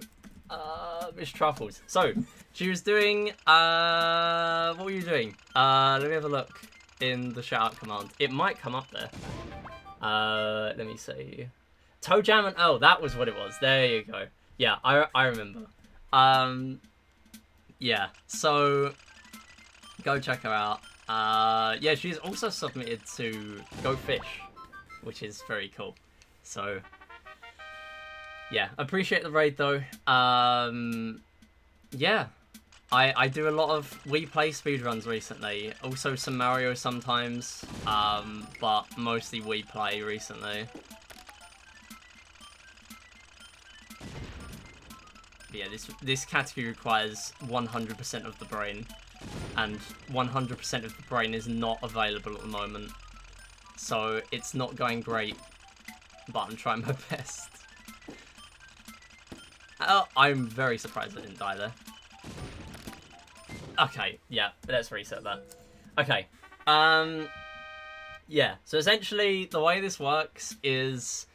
Miss Truffles. So, she was doing what were you doing? Let me have a look in the shout out command. It might come up there. Let me see. Toe Jam and oh, that was what it was. There you go. Yeah, I remember. Yeah, so go check her out. Yeah, she's also submitted to gofish, which is very cool. So yeah, appreciate the raid though. Yeah, I do a lot of Wii Play speedruns recently. Also some Mario sometimes, but mostly Wii Play recently. Yeah, this category requires 100% of the brain, and 100% of the brain is not available at the moment, so it's not going great but I'm trying my best. Oh, I'm very surprised I didn't die there. Okay, yeah, let's reset that. Okay, yeah, so essentially the way this works is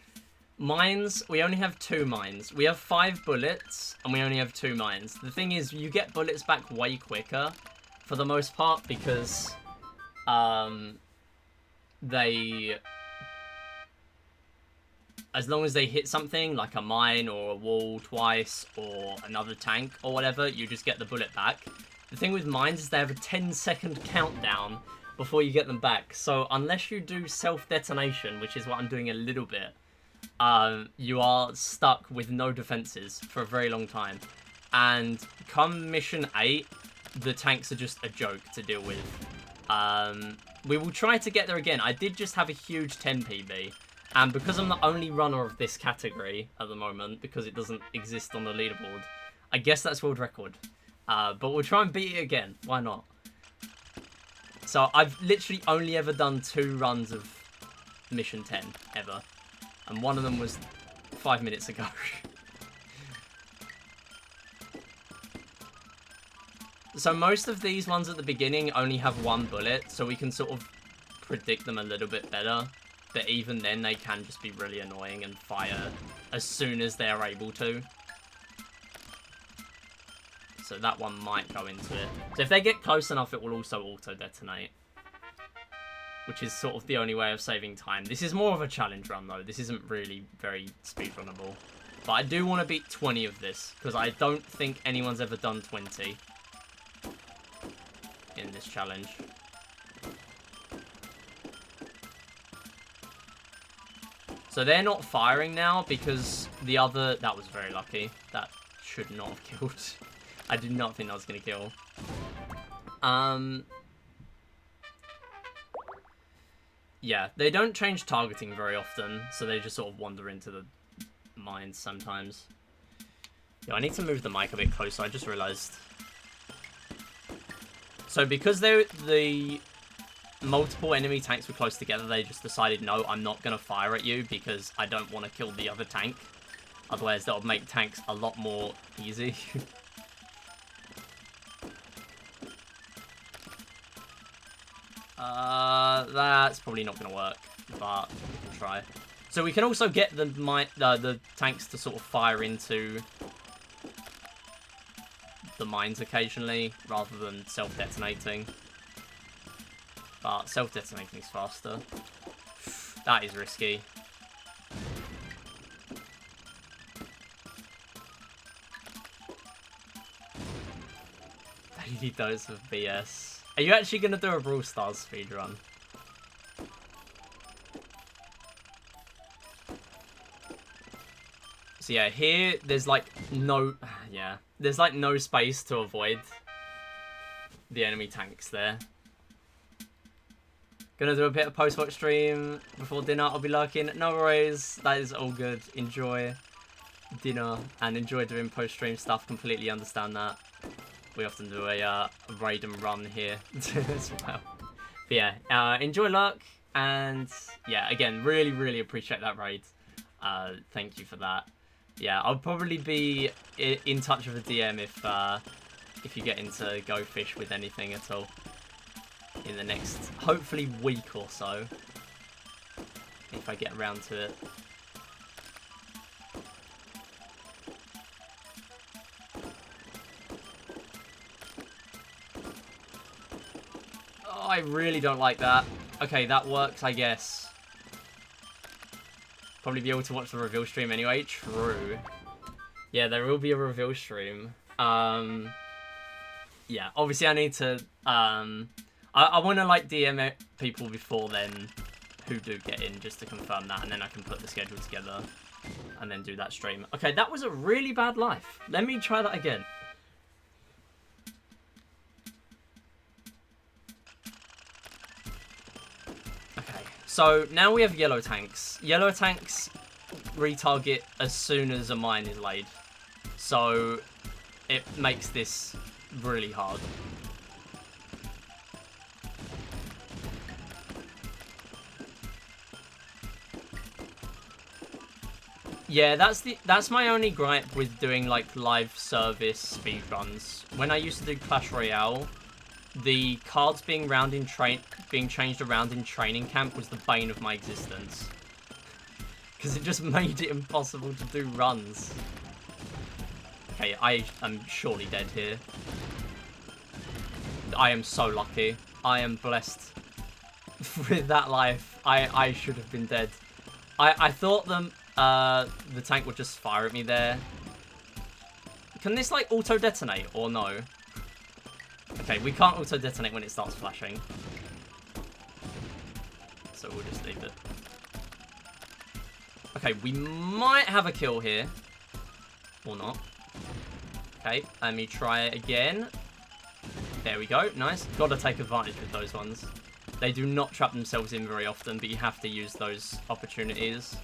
mines, we only have 2 mines. We have 5 bullets, and we only have 2 mines. The thing is, you get bullets back way quicker, for the most part, because, as long as they hit something, like a mine or a wall twice, or another tank or whatever, you just get the bullet back. The thing with mines is they have a 10-second countdown before you get them back. So unless you do self-detonation, which is what I'm doing a little bit, you are stuck with no defenses for a very long time. And come mission 8, the tanks are just a joke to deal with. We will try to get there again. I did just have a huge 10 PB. And because I'm the only runner of this category at the moment, because it doesn't exist on the leaderboard, I guess that's world record. But we'll try and beat it again. Why not? So I've literally only ever done 2 runs of mission 10 ever. And one of them was 5 minutes ago. So most of these ones at the beginning only have 1 bullet, so we can sort of predict them a little bit better. But even then, they can just be really annoying and fire as soon as they're able to. So that one might go into it. So if they get close enough, it will also auto-detonate. Which is sort of the only way of saving time. This is more of a challenge run, though. This isn't really very speedrunnable. But I do want to beat 20 of this, because I don't think anyone's ever done 20 in this challenge. So they're not firing now, because the other... That was very lucky. That should not have killed. I did not think I was going to kill. Yeah, they don't change targeting very often, so they just sort of wander into the mines sometimes. Yeah, I need to move the mic a bit closer, I just realised. So because the multiple enemy tanks were close together, they just decided, no, I'm not going to fire at you because I don't want to kill the other tank. Otherwise, that would make tanks a lot more easy. That's probably not going to work, but we can try. So we can also get the tanks to sort of fire into the mines occasionally, rather than self-detonating. But self-detonating is faster. That is risky. 80 dose of BS. Are you actually going to do a Brawl Stars speedrun? So yeah, here there's like no... Yeah, there's like no space to avoid the enemy tanks there. Gonna do a bit of post-watch stream before dinner. I'll be lurking. No worries. That is all good. Enjoy dinner and enjoy doing post-stream stuff. Completely understand that. We often do a raid and run here as well. But yeah, enjoy lurk. And yeah, again, really, really appreciate that raid. Thank you for that. Yeah, I'll probably be in touch with a DM if you get into gofish with anything at all. In the next, hopefully, week or so. If I get around to it. Oh, I really don't like that. Okay, that works, I guess. Probably be able to watch the reveal stream anyway. True. Yeah, there will be a reveal stream. Yeah, obviously I need to... I want to like DM people before then who do get in just to confirm that, and then I can put the schedule together and then do that stream. Okay, that was a really bad life. Let me try that again. Okay, so now we have yellow tanks. Yellow tanks retarget as soon as a mine is laid. So it makes this really hard. Yeah, that's my only gripe with doing like live service speedruns. When I used to do Clash Royale, the cards being changed around in training camp was the bane of my existence. Because it just made it impossible to do runs. Okay, I am surely dead here. I am so lucky. I am blessed with that life. I should have been dead. I thought the tank would just fire at me there. Can this like auto-detonate or no? Okay, we can't auto-detonate when it starts flashing. So we'll just leave it. Okay, we might have a kill here. Or not. Okay, let me try it again. There we go, nice. Gotta take advantage with those ones. They do not trap themselves in very often, but you have to use those opportunities.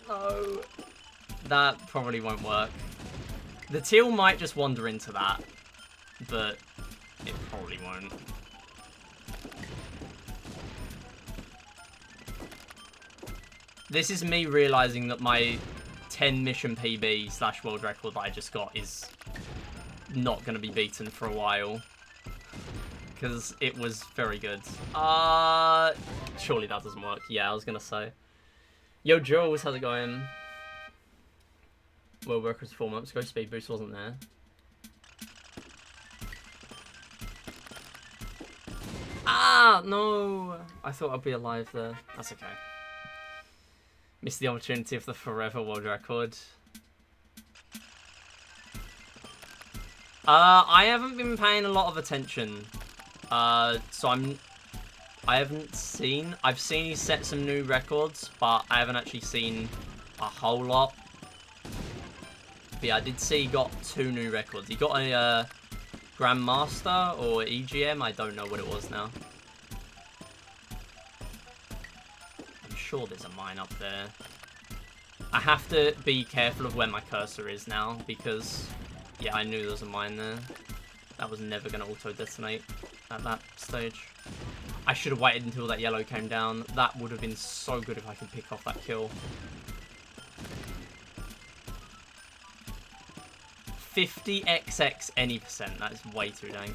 No. That probably won't work. The teal might just wander into that, but it probably won't. This is me realizing that my 10 mission PB / world record that I just got is not going to be beaten for a while. Because it was very good. Surely that doesn't work. Yeah, I was going to say. Yo, Jules, how's it going? World record 4 months ago. Speed boost wasn't there. Ah, no. I thought I'd be alive there. That's okay. Missed the opportunity of the forever world record. I haven't been paying a lot of attention. So I've seen he set some new records, but I haven't actually seen a whole lot. But yeah, I did see he got 2 new records. He got a Grandmaster or EGM, I don't know what it was now. I'm sure there's a mine up there. I have to be careful of where my cursor is now, because, yeah, I knew there was a mine there. That was never going to auto-detonate at that stage. I should have waited until that yellow came down. That would have been so good if I could pick off that kill. 50xx any percent. That is way too dang.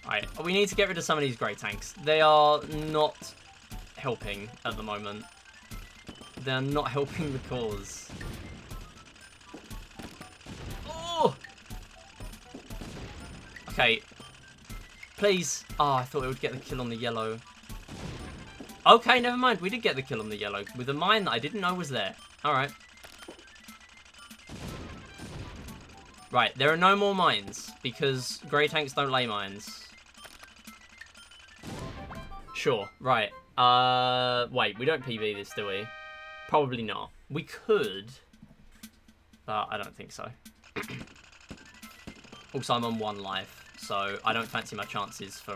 Alright, we need to get rid of some of these grey tanks. They are not helping at the moment. They're not helping the cause. Oh! Okay. Please. Oh, I thought it would get the kill on the yellow. Okay, never mind. We did get the kill on the yellow with a mine that I didn't know was there. Alright. Right, there are no more mines because grey tanks don't lay mines. Sure, right. Wait, we don't PB this, do we? Probably not. We could, but I don't think so. Also, I'm on 1 life, so I don't fancy my chances for,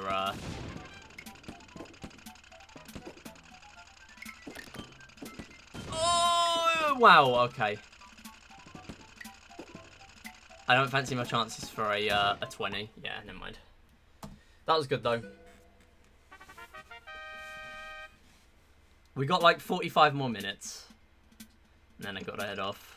Oh, wow, okay. I don't fancy my chances for a 20. Yeah, never mind. That was good, though. We got like 45 more minutes. And then I got to head off.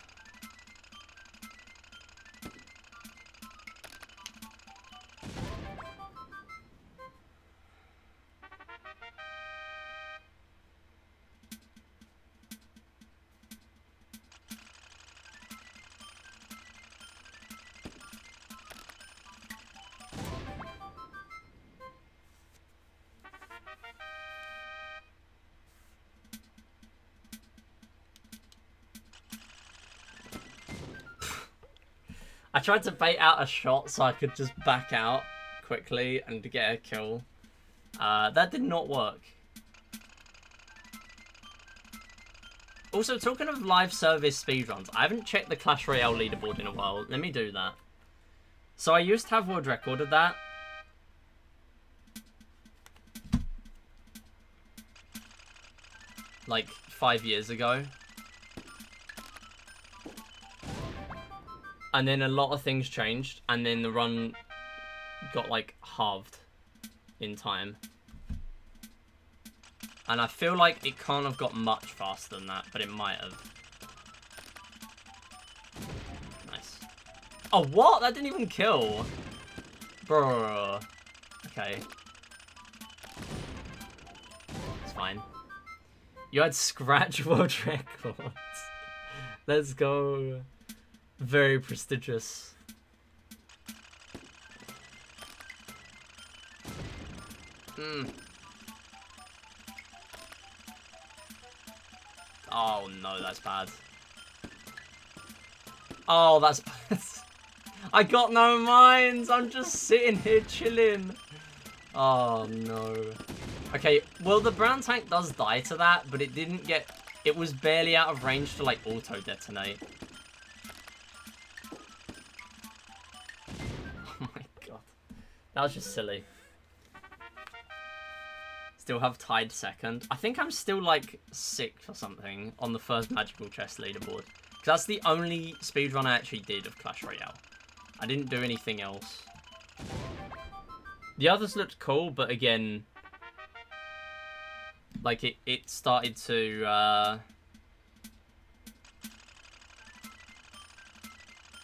I tried to bait out a shot so I could just back out quickly and get a kill. That did not work. Also, talking of live service speedruns, I haven't checked the Clash Royale leaderboard in a while. Let me do that. So I used to have world record of that. Like 5 years ago. And then a lot of things changed, and then the run got, like, halved in time. And I feel like it can't have got much faster than that, but it might have. Nice. Oh, what? That didn't even kill. Bruh. Okay. It's fine. You had scratch world records. Let's go. Very prestigious. Oh no, that's bad. Oh, that's bad. I got no mines. I'm just sitting here chilling. Oh no. Okay, well the brown tank does die to that, but it didn't get... It was barely out of range to, like, auto-detonate. Oh my god. That was just silly. Still have tied second. I think I'm still, like, 6th or something on the first magical chest leaderboard. Because that's the only speedrun I actually did of Clash Royale. I didn't do anything else. The others looked cool, but again... Like, it started to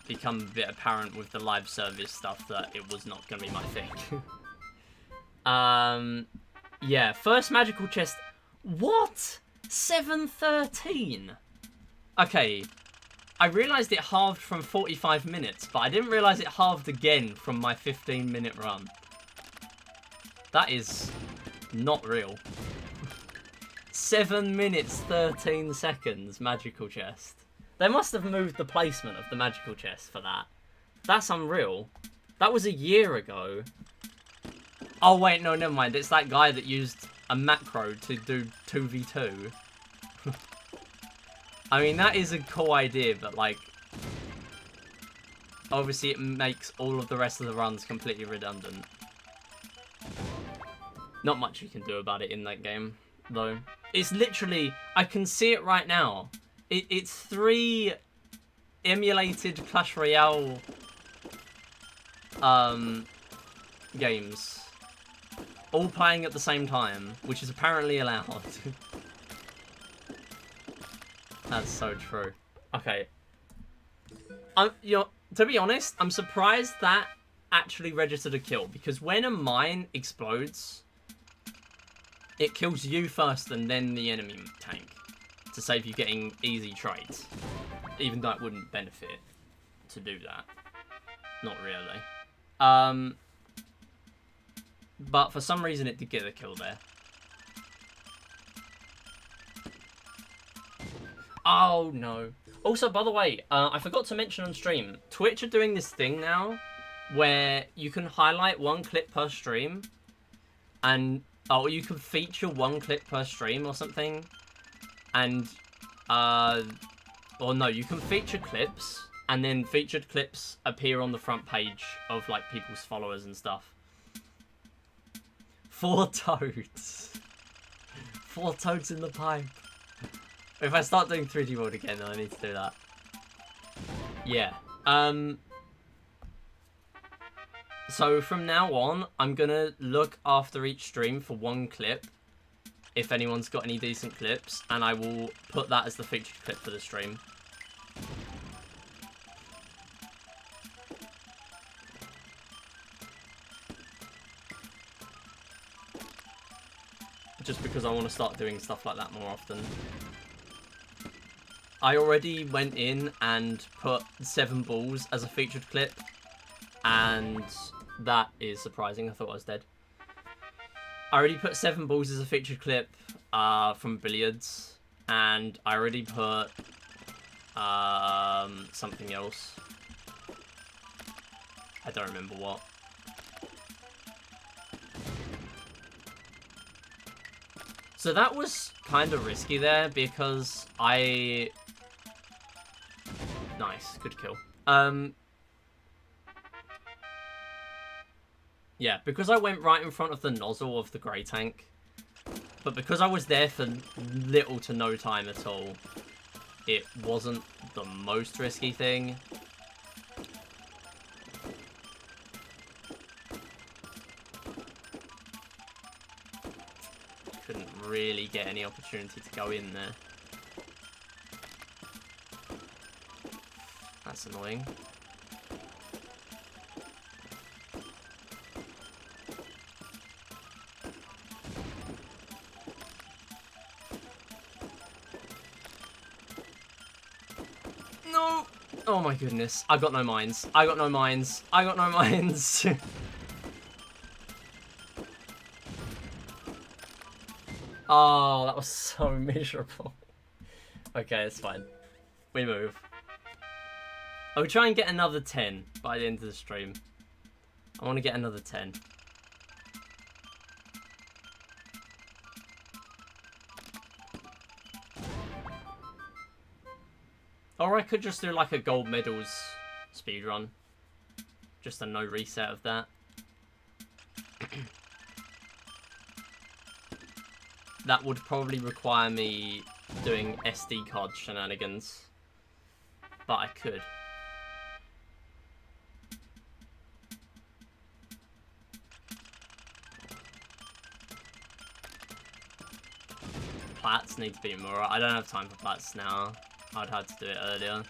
become a bit apparent with the live service stuff that it was not going to be my thing. Yeah, first magical chest. What? 7:13? Okay, I realised it halved from 45 minutes, but I didn't realise it halved again from my 15-minute run. That is not real. 7 minutes, 13 seconds, magical chest. They must have moved the placement of the magical chest for that. That's unreal. That was a year ago. Oh, wait, no, never mind. It's that guy that used a macro to do 2v2. I mean, that is a cool idea, but, like... Obviously, it makes all of the rest of the runs completely redundant. Not much you can do about it in that game, though. It's literally... I can see it right now. It's 3 emulated Clash Royale games. All playing at the same time, which is apparently allowed. That's so true. Okay. To be honest, I'm surprised that actually registered a kill, because when a mine explodes, it kills you first and then the enemy tank to save you getting easy trades, even though it wouldn't benefit to do that. Not really. But for some reason it did get a kill there. Oh no. Also, by the way, I forgot to mention on stream, Twitch are doing this thing now where you can highlight 1 clip per stream, and or you can feature 1 clip per stream or something, and or no, you can feature clips, and then featured clips appear on the front page of, like, people's followers and stuff. 4 toads. 4 toads in the pipe. If I start doing 3D World again, then I need to do that. Yeah. So from now on, I'm gonna look after each stream for 1 clip, if anyone's got any decent clips, and I will put that as the featured clip for the stream. Just because I want to start doing stuff like that more often. I already went in and put 7 balls as a featured clip, and that is surprising. I thought I was dead. I already put 7 balls as a featured clip from billiards, and I already put something else. I don't remember what. So that was kind of risky there, because I... Nice, good kill. Yeah, because I went right in front of the nozzle of the grey tank, but because I was there for little to no time at all, it wasn't the most risky thing. couldn't really get any opportunity to go in there. That's annoying. No! Oh my goodness. I got no mines. I got no mines. I got no mines. Oh, that was so miserable. Okay, it's fine. We move. I'll try and get another 10 by the end of the stream. I want to get another 10. Or I could just do like a gold medals speedrun. Just a no reset of that. That would probably require me doing SD card shenanigans. But I could. Plats need to be more. I don't have time for plats now. I'd had to do it earlier.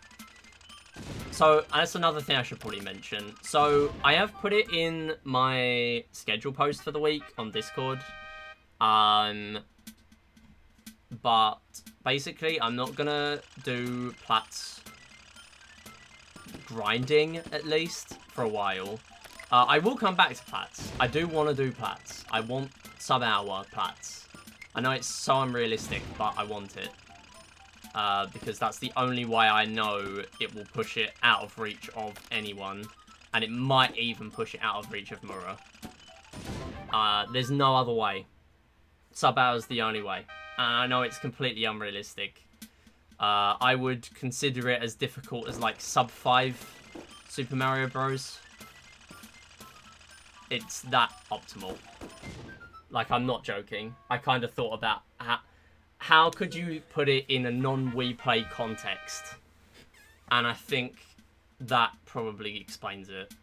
So, that's another thing I should probably mention. So, I have put it in my schedule post for the week on Discord. But basically, I'm not gonna do plats grinding, at least, for a while. I will come back to plats. I do want to do plats. I want sub-hour plats. I know it's so unrealistic, but I want it. Because that's the only way I know it will push it out of reach of anyone. And it might even push it out of reach of Mura. There's no other way. Sub-hour's the only way. And I know it's completely unrealistic. I would consider it as difficult as, like, sub-5 Super Mario Bros. It's that optimal. Like, I'm not joking. I kind of thought about how could you put it in a non-Wii Play context? And I think that probably explains it.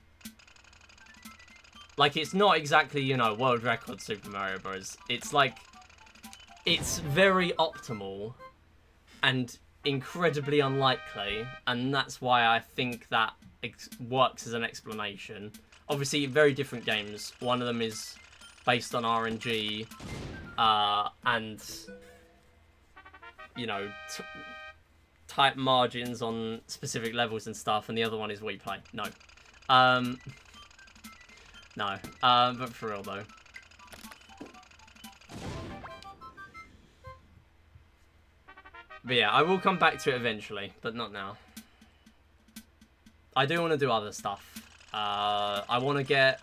Like, it's not exactly, you know, world record Super Mario Bros. It's like, it's very optimal and incredibly unlikely, and that's why I think that works as an explanation. Obviously, very different games. One of them is based on RNG, and, you know, tight margins on specific levels and stuff, and the other one is Wii Play. No. No. But for real, though. But yeah, I will come back to it eventually, but not now. I do want to do other stuff. I want to get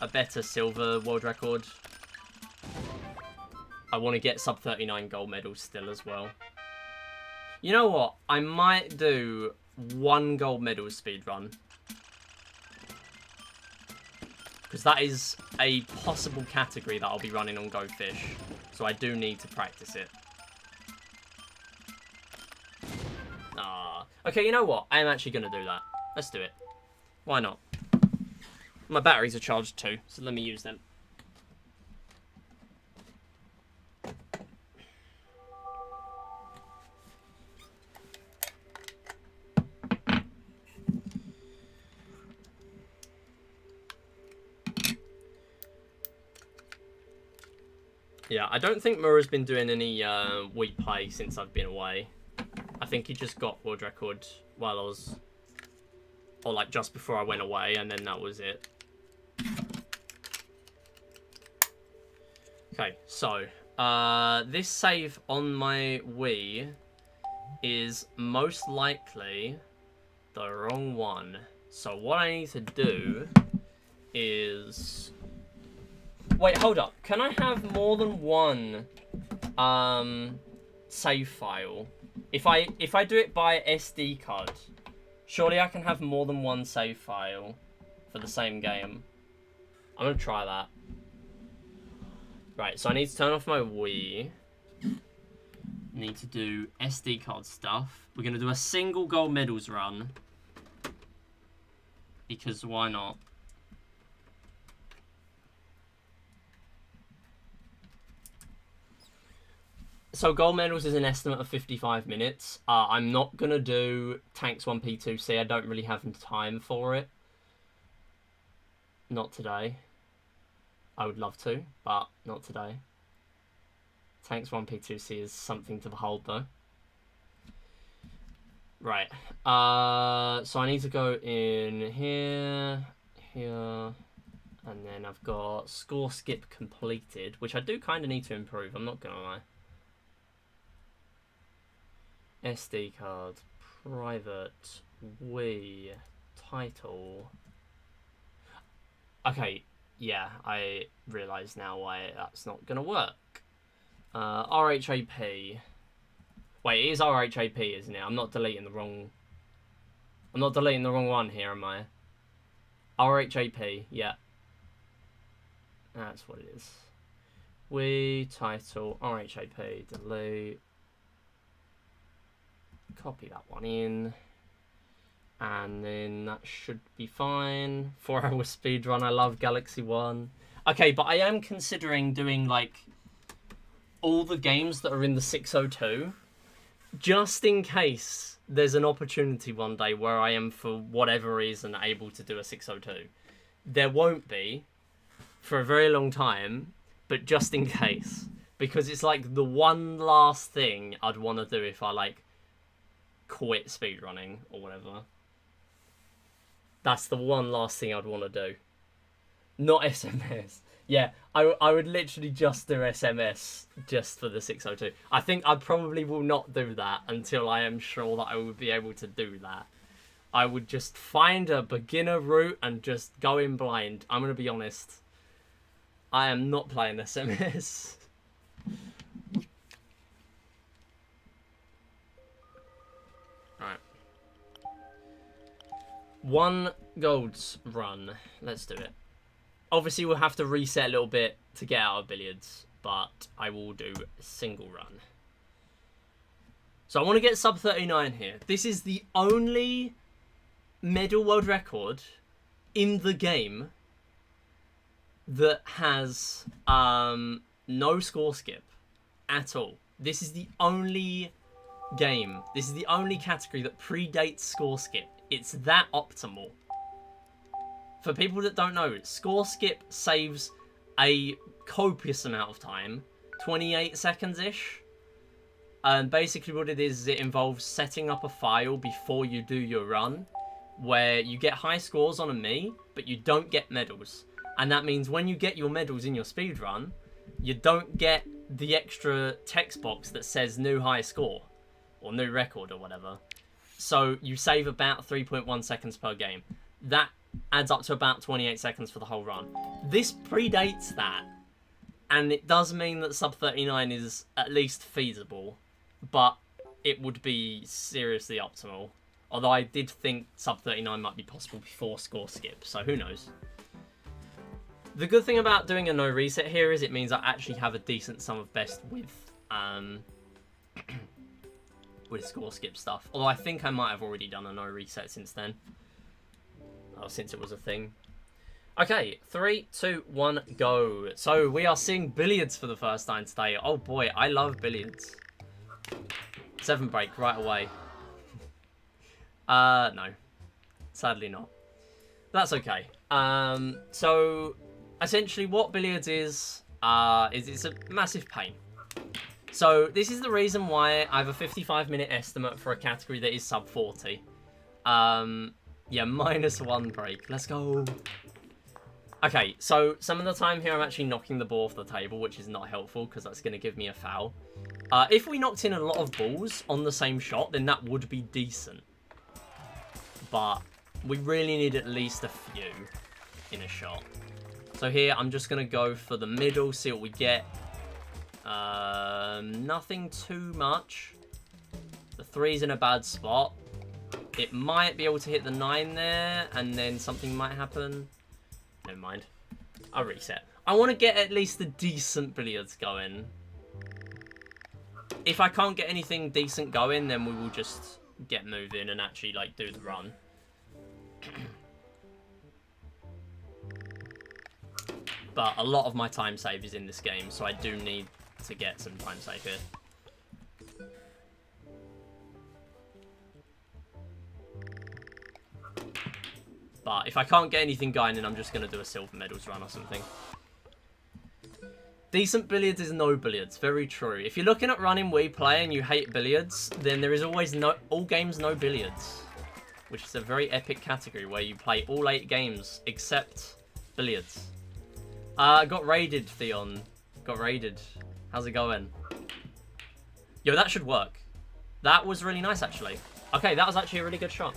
a better silver world record. I want to get sub 39 gold medals still as well. You know what? I might do 1 gold medal speedrun. Because that is a possible category that I'll be running on gofish. So I do need to practice it. Okay, you know what? I am actually going to do that. Let's do it. Why not? My batteries are charged too, so let me use them. Yeah, I don't think Mura's been doing any Wii Play since I've been away. I think he just got world record while I was... Or like just before I went away, and then that was it. Okay, so... this save on my Wii is most likely the wrong one. So what I need to do is... Wait, hold up. Can I have more than one save file? If I do it by SD card, surely I can have more than one save file for the same game. I'm gonna try that. Right, so I need to turn off my Wii. Need to do SD card stuff. We're gonna do a single gold medals run. Because why not? So gold medals is an estimate of 55 minutes. I'm not going to do tanks 1P2C. I don't really have time for it. Not today. I would love to, but not today. Tanks 1P2C is something to behold, though. Right. So I need to go in here, here, and then I've got score skip completed, which I do kind of need to improve, I'm not going to lie. SD card, private, Wii, title. Okay, yeah, I realise now why that's not going to work. RHAP. Wait, it is RHAP, isn't it? I'm not deleting the wrong one here, am I? RHAP, yeah. That's what it is. Wii, title, RHAP, delete. Copy that one in. And then that should be fine. 4-hour speedrun, I love Galaxy 1. Okay, but I am considering doing, like, all the games that are in the 602, just in case there's an opportunity one day where I am, for whatever reason, able to do a 602. There won't be for a very long time, but just in case. Because it's, like, the one last thing I'd want to do if I, like, quit speedrunning or whatever. That's the one last thing I'd want to do. Not SMS. Yeah, I would literally just do SMS just for the 602. I think I probably will not do that until I am sure that I will be able to do that. I would just find a beginner route and just go in blind. I'm going to be honest. I am not playing SMS. Alright. 1 golds run. Let's do it. Obviously, we'll have to reset a little bit to get out of billiards, but I will do a single run. So I want to get sub 39 here. This is the only medal world record in the game that has no score skip at all. This is the only game. This is the only category that predates score skip. It's that optimal. For people that don't know, score skip saves a copious amount of time, 28 seconds-ish. And basically what it is it involves setting up a file before you do your run, where you get high scores on a Mii, but you don't get medals. And that means when you get your medals in your speedrun, you don't get the extra text box that says new high score, or new record, or whatever. So you save about 3.1 seconds per game. That adds up to about 28 seconds for the whole run. This predates that, and it does mean that sub 39 is at least feasible, but it would be seriously optimal. Although I did think sub 39 might be possible before score skip, so who knows. The good thing about doing a no reset here is it means I actually have a decent sum of best with with score skip stuff. Although I think I might have already done a no reset since then. Oh, since it was a thing. Okay, 3, 2, 1, go. So we are seeing billiards for the first time today. Oh boy, I love billiards. 7 break right away. No. Sadly not. That's okay. So essentially what billiards is it's a massive pain. So this is the reason why I have a 55-minute estimate for a category that is sub 40. Yeah, -1 break. Let's go. Okay, so some of the time here I'm actually knocking the ball off the table, which is not helpful because that's going to give me a foul. If we knocked in a lot of balls on the same shot, then that would be decent. But we really need at least a few in a shot. So here I'm just going to go for the middle, see what we get. Nothing too much. The 3's in a bad spot. It might be able to hit the 9 there, and then something might happen. Never mind. I'll reset. I want to get at least a decent billiards going. If I can't get anything decent going, then we will just get moving and actually, like, do the run. But a lot of my time save is in this game, so I do need to get some time save here. But if I can't get anything going, then I'm just going to do a silver medals run or something. Decent billiards is no billiards. Very true. If you're looking at running Wii Play and you hate billiards, then there is always all games no billiards. Which is a very epic category where you play all 8 games except billiards. Got raided, Theon. Got raided. How's it going? Yo, that should work. That was really nice, actually. Okay, that was actually a really good shot.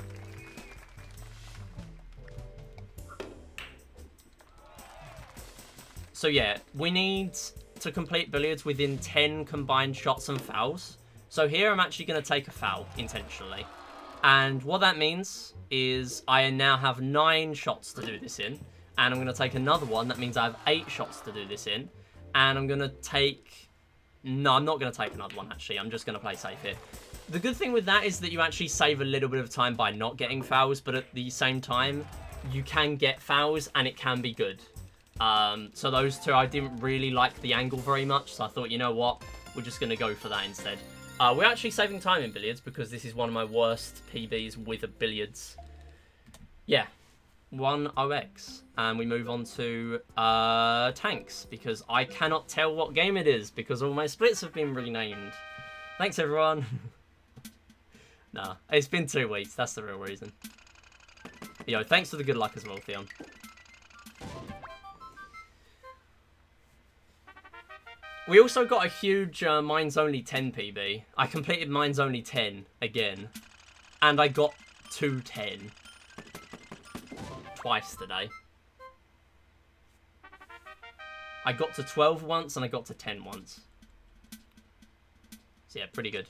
So yeah, we need to complete billiards within 10 combined shots and fouls. So here I'm actually going to take a foul intentionally. And what that means is I now have 9 shots to do this in. And I'm going to take another one. That means I have 8 shots to do this in. And I'm going to take... No, I'm not going to take another one, actually. I'm just going to play safe here. The good thing with that is that you actually save a little bit of time by not getting fouls. But at the same time, you can get fouls and it can be good. So those two, I didn't really like the angle very much. So I thought, you know what? We're just going to go for that instead. We're actually saving time in billiards because this is one of my worst PBs with a billiards. Yeah. 1-0x. And we move on to tanks because I cannot tell what game it is because all my splits have been renamed. Thanks, everyone. Nah, it's been 2 weeks. That's the real reason. Yo, thanks for the good luck as well, Theon. We also got a huge Mine's Only 10 PB. I completed Mine's Only 10 again. And I got 210. Twice today. I got to 12 once and I got to 10 once. So yeah, pretty good.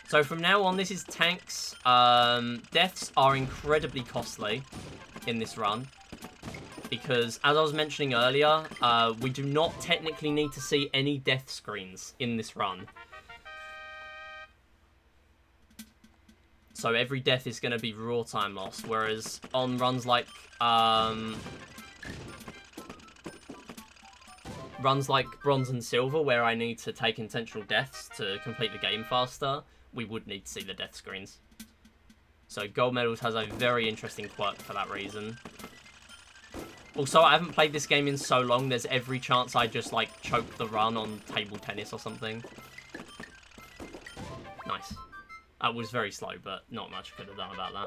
So from now on, this is tanks. Deaths are incredibly costly in this run. Because, as I was mentioning earlier, we do not technically need to see any death screens in this run. So every death is going to be raw time loss, whereas on runs like bronze and silver, where I need to take intentional deaths to complete the game faster, we would need to see the death screens. So gold medals has a very interesting quirk for that reason. Also, I haven't played this game in so long, there's every chance I just, like, choke the run on table tennis or something. Nice. That was very slow, but not much I could have done about that.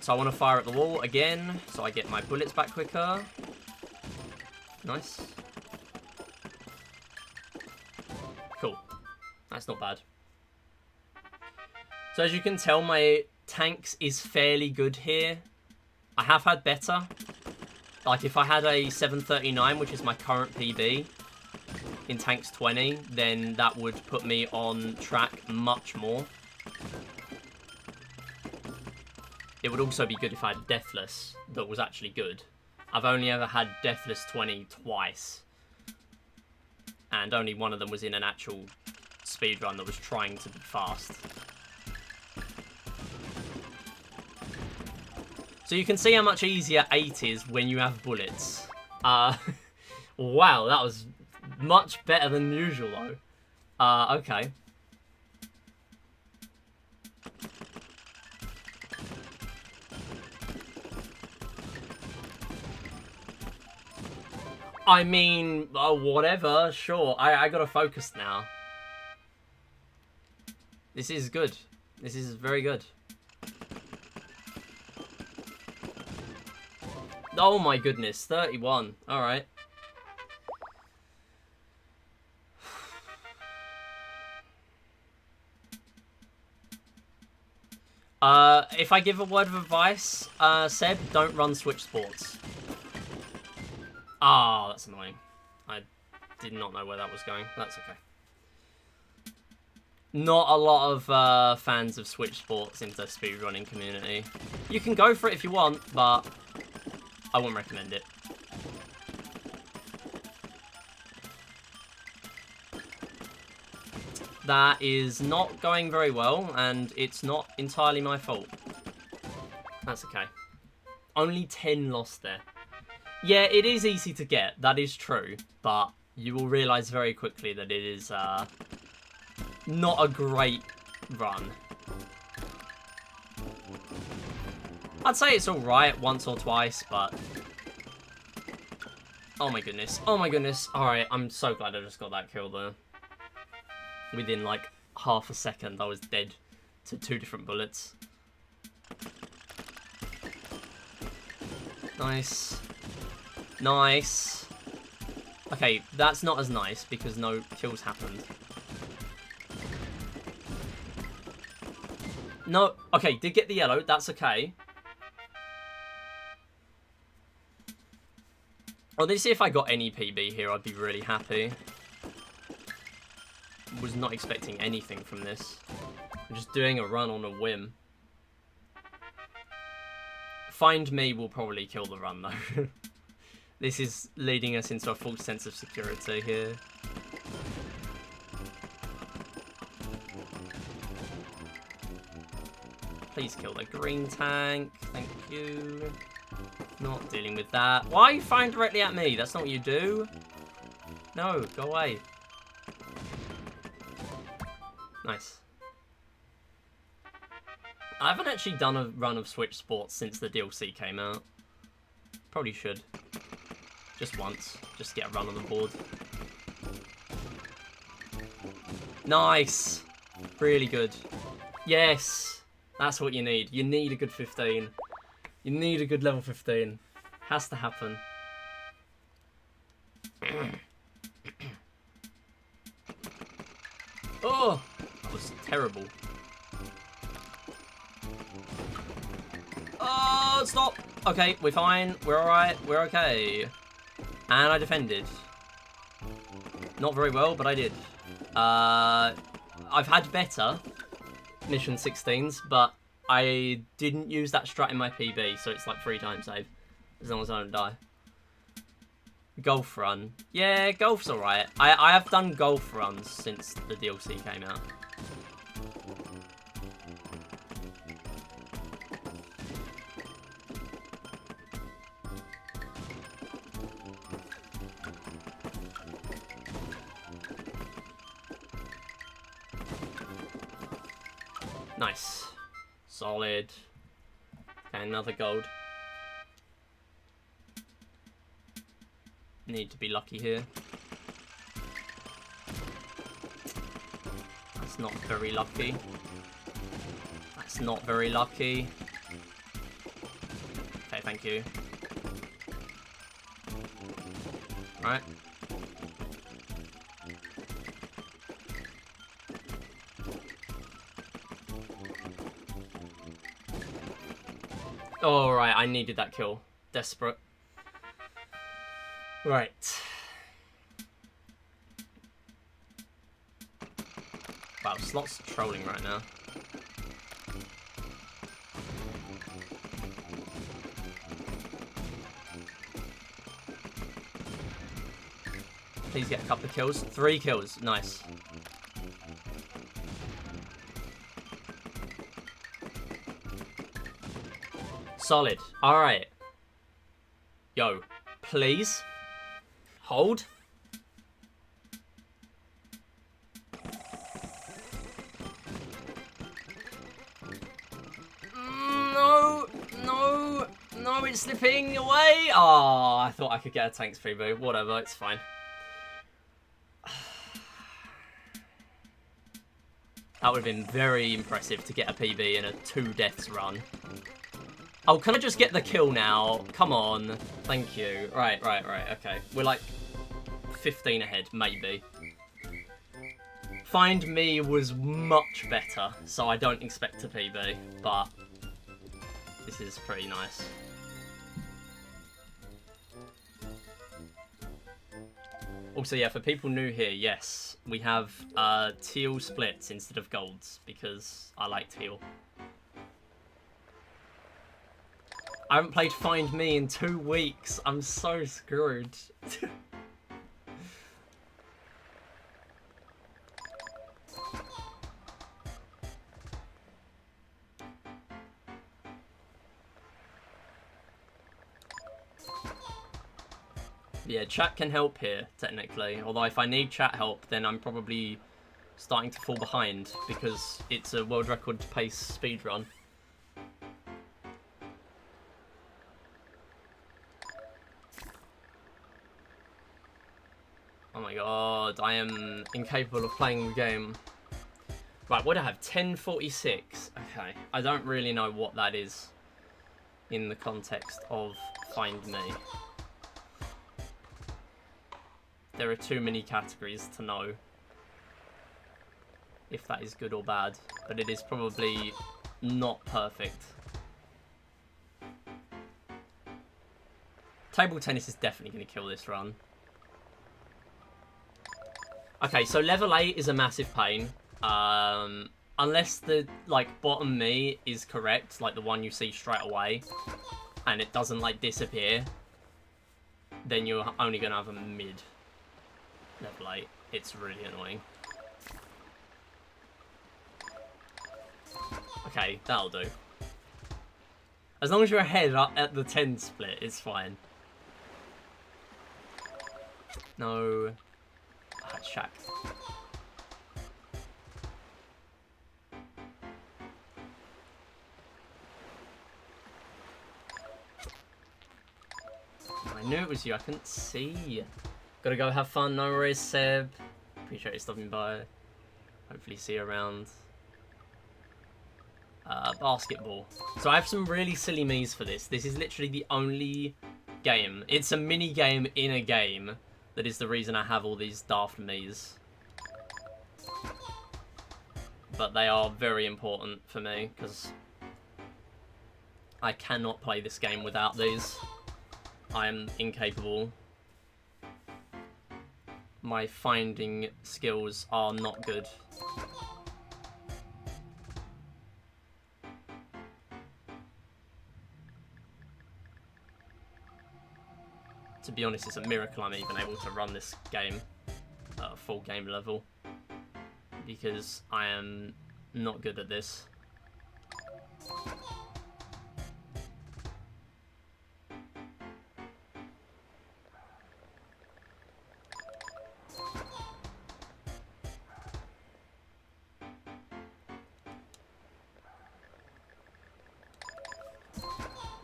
So I want to fire at the wall again, so I get my bullets back quicker. Nice. Cool. That's not bad. So as you can tell, my tanks is fairly good here. I have had better. Like if I had a 739, which is my current PB, in tanks 20, then that would put me on track much more. It would also be good if I had Deathless that was actually good. I've only ever had Deathless 20 twice. And only one of them was in an actual speedrun that was trying to be fast. So you can see how much easier 8 is when you have bullets. Wow, that was much better than usual though. Okay. I mean, whatever, sure. I gotta focus now. This is good. This is very good. Oh my goodness, 31. Alright. If I give a word of advice, Seb, don't run Switch Sports. Ah, that's annoying. I did not know where that was going. That's okay. Not a lot of fans of Switch Sports in the speedrunning community. You can go for it if you want, but I wouldn't recommend it. That is not going very well, and it's not entirely my fault. That's okay. Only 10 lost there. Yeah, it is easy to get, that is true, but you will realise very quickly that it is not a great run. I'd say it's alright once or twice, but... Oh my goodness. Oh my goodness. Alright, I'm so glad I just got that kill there. Within like half a second, I was dead to 2 different bullets. Nice. Nice. Okay, that's not as nice because no kills happened. No, okay, did get the yellow, that's okay. Honestly, if I got any PB here, I'd be really happy. Was not expecting anything from this. I'm just doing a run on a whim. Find me will probably kill the run, though. This is leading us into a false sense of security here. Please kill the green tank. Thank you. Not dealing with that. Why are you firing directly at me? That's not what you do. No, go away. Nice. I haven't actually done a run of Switch Sports since the DLC came out. Probably should. Just once. Just to get a run on the board. Nice. Really good. Yes. That's what you need. You need a good 15. You need a good level 15. Has to happen. Oh, that was terrible. Oh, stop. Okay, we're fine. We're alright. We're okay. And I defended. Not very well, but I did. I've had better mission 16s, but I didn't use that strat in my PB, so it's like 3 times save. As long as I don't die. Golf run. Yeah, golf's alright. I have done golf runs since the DLC came out. Nice. Solid. Okay, another gold. Need to be lucky here. That's not very lucky. That's not very lucky. Okay, thank you. Right. Oh, right, I needed that kill. Desperate. Right. Wow, Slot's trolling right now. Please get a couple of kills. 3 kills. Nice. Solid. Alright. Yo. Please. Hold. No. No. No, it's slipping away. Oh, I thought I could get a tanks freeboo. Whatever, it's fine. That would have been very impressive to get a PB in a 2 deaths run. Oh, can I just get the kill now? Come on. Thank you. Right, okay. We're like 15 ahead, maybe. Find Me was much better, so I don't expect a PB, but this is pretty nice. Also, yeah, for people new here, yes, we have teal splits instead of golds, because I like teal. I haven't played Find Me in 2 weeks. I'm so screwed. Yeah, chat can help here, technically. Although if I need chat help, then I'm probably starting to fall behind because it's a world record pace speedrun. Oh my god, I am incapable of playing the game. Right, what do I have? 1046. Okay, I don't really know what that is in the context of Find Me. There are too many categories to know if that is good or bad, but it is probably not perfect. Table tennis is definitely going to kill this run. Okay, so level 8 is a massive pain. Unless the, like, bottom me is correct, like the one you see straight away, and it doesn't, like, disappear, then you're only going to have a mid level 8. It's really annoying. Okay, that'll do. As long as you're ahead at the 10 split, it's fine. No. Ah, Shaq. I knew it was you, I couldn't see. Gotta go have fun, no worries, Seb. Appreciate you stopping by. Hopefully see you around. Basketball. So I have some really silly me's for this. This is literally the only game. It's a mini game in a game that is the reason I have all these daft me's. But they are very important for me because I cannot play this game without these. I am incapable. My finding skills are not good. To be honest, it's a miracle I'm even able to run this game at a full game level, because I am not good at this.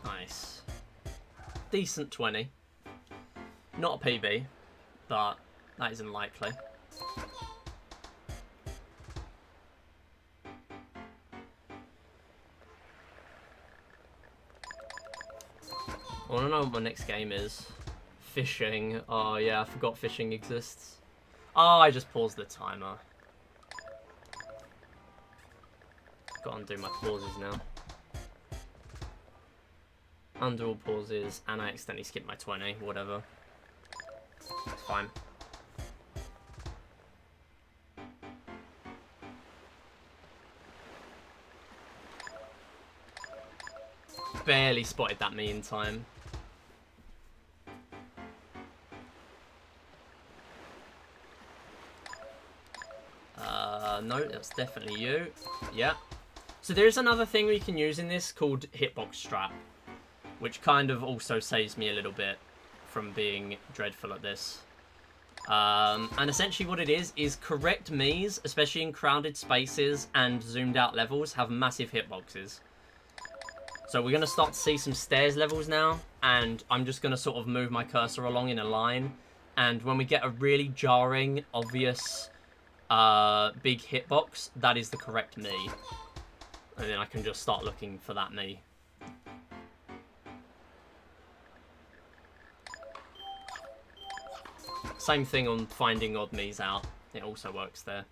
Nice. Decent 20. Not a PB, but that isn't likely. I want to know what my next game is. Fishing. Oh yeah, I forgot fishing exists. Oh, I just paused the timer. Got to undo my pauses now. Undo all pauses, and I accidentally skipped my 20, whatever. It's fine. Barely spotted that me in time. No, that's definitely you. Yeah. So there's another thing we can use in this called hitbox strap, which kind of also saves me a little bit from being dreadful at this. And essentially what it is correct me's, especially in crowded spaces and zoomed out levels, have massive hitboxes. So we're going to start to see some stairs levels now, and I'm just going to sort of move my cursor along in a line, and when we get a really jarring, obvious, big hitbox, that is the correct me. And then I can just start looking for that me. Same thing on finding odd me's out. It also works there.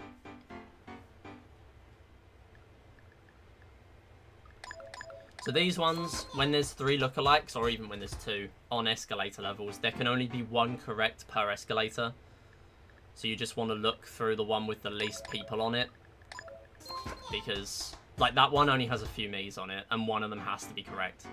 So these ones, when there's 3 lookalikes, or even when there's 2, on escalator levels, there can only be 1 correct per escalator. So you just want to look through the one with the least people on it. Because, like, that one only has a few me's on it, and one of them has to be correct.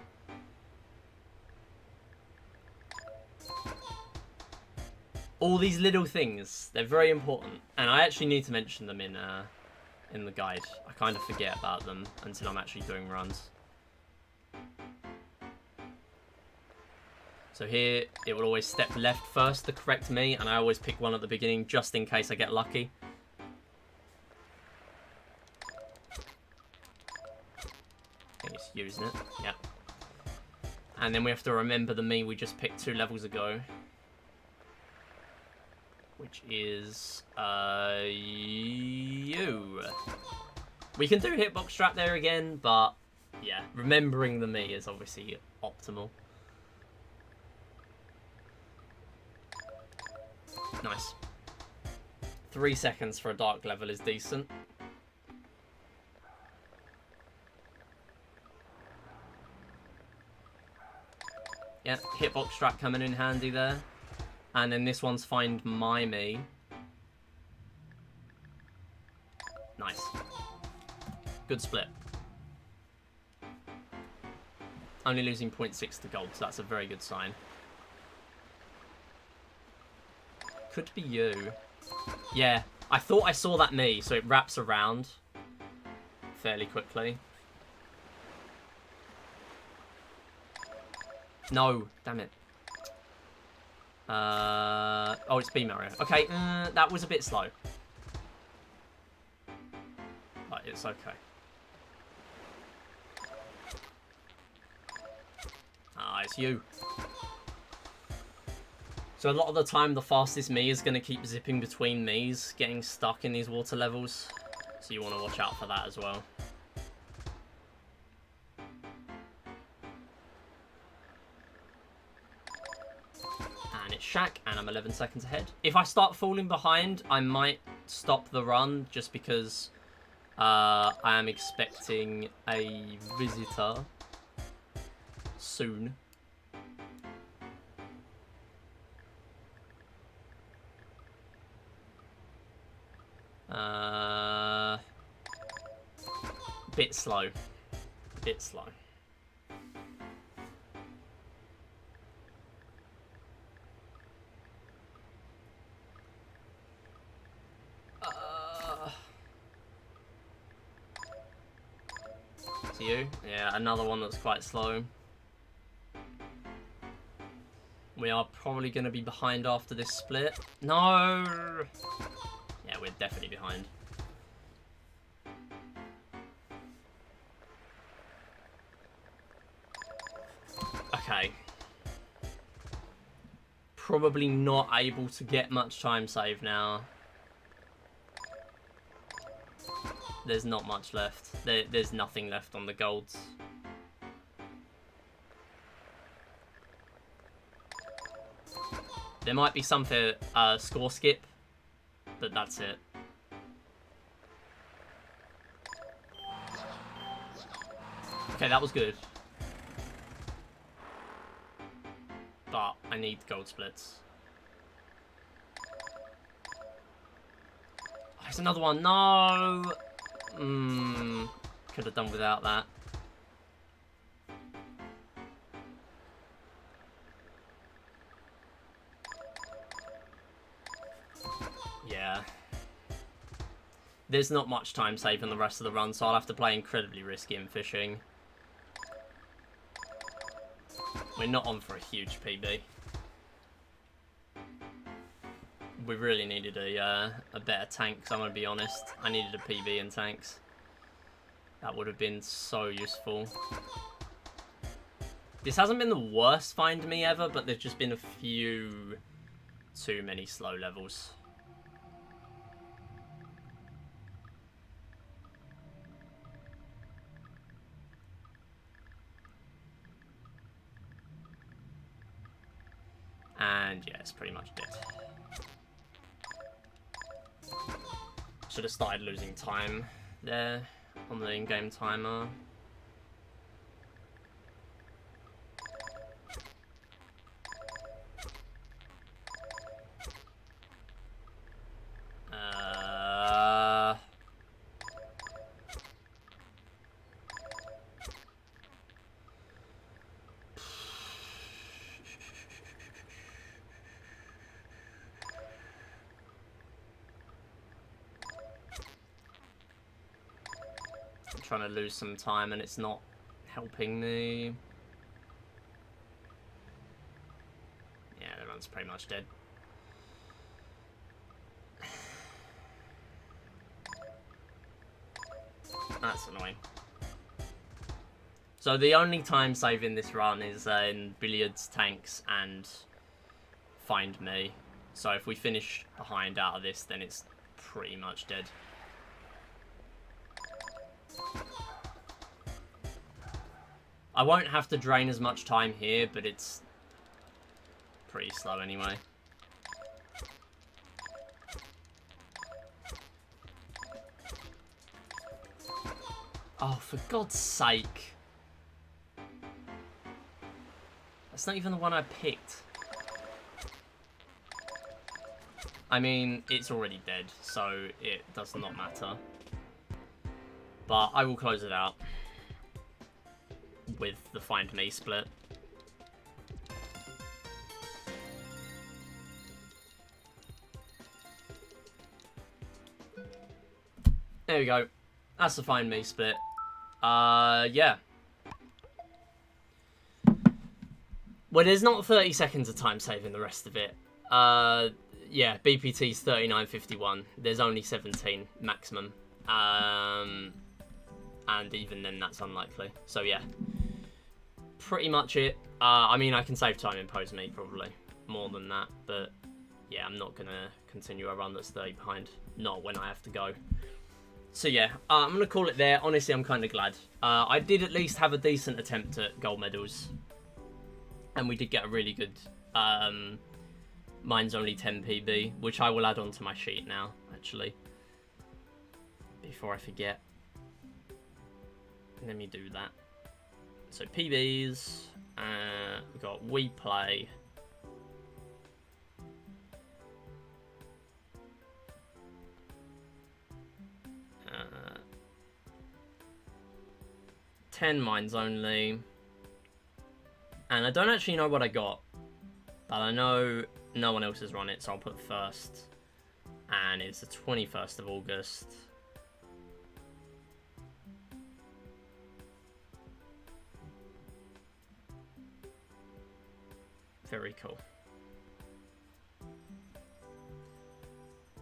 All these little things, they're very important. And I actually need to mention them in the guide. I kind of forget about them until I'm actually doing runs. So here, it will always step left first to correct me, and I always pick one at the beginning just in case I get lucky. I think it's using it, yeah. And then we have to remember the me we just picked 2 levels ago. Which is, you. We can do hitbox trap there again, but yeah, remembering the me is obviously optimal. Nice. 3 seconds for a dark level is decent. Yeah, hitbox trap coming in handy there. And then this one's find my me. Nice. Good split. Only losing 0.6 to gold, so that's a very good sign. Could be you. Yeah, I thought I saw that me, so it wraps around fairly quickly. No, damn it. Oh, it's B Mario. Okay, that was a bit slow. But it's okay. Ah, it's you. So a lot of the time, the fastest me is going to keep zipping between me's, getting stuck in these water levels. So you want to watch out for that as well. And it's Shaq, and I'm 11 seconds ahead. If I start falling behind, I might stop the run, just because I am expecting a visitor soon. Bit slow. Bit slow. To you? Yeah, another one that's quite slow. We are probably going to be behind after this split. No! Yeah, we're definitely behind. Okay. Probably not able to get much time save now. There's not much left. There's nothing left on the golds. There might be some for score skip, but that's it. Okay, that was good. But I need gold splits. Oh, there's another one. No! Could have done without that. Yeah. There's not much time save in the rest of the run, so I'll have to play incredibly risky in fishing. We're not on for a huge PB. We really needed a better tank, so I'm going to be honest. I needed a PB in tanks. That would have been so useful. This hasn't been the worst find me ever, but there's just been a few too many slow levels. And yeah, it's pretty much dead. Should have started losing time there on the in-game timer. Trying to lose some time and it's not helping me. That's pretty much dead. That's annoying. So the only time save in this run is in billiards, tanks, and find me. So if we finish behind out of this, then it's pretty much dead. I won't have to drain as much time here, but it's pretty slow anyway. Oh, for God's sake. That's not even the one I picked. I mean, it's already dead, so it does not matter. But I will close it out with the Find Me split. There we go. That's the Find Me split. Yeah. Well, there's not 30 seconds of time saving the rest of it. Yeah, BPT's 39.51. There's only 17 maximum. And even then, that's unlikely. So, yeah. Pretty much it. I mean, I can save time in pose me, probably. More than that. But, yeah, I'm not going to continue a run that's 30 behind. Not when I have to go. So, yeah. I'm going to call it there. Honestly, I'm kind of glad. I did at least have a decent attempt at gold medals. And we did get a really good... mine's only 10 PB, which I will add onto my sheet now, actually. Before I forget. Let me do that. So PBs, we've got We Play. 10 mines only. And I don't actually know what I got, but I know no one else has run it, so I'll put first. And it's the 21st of August. Very cool.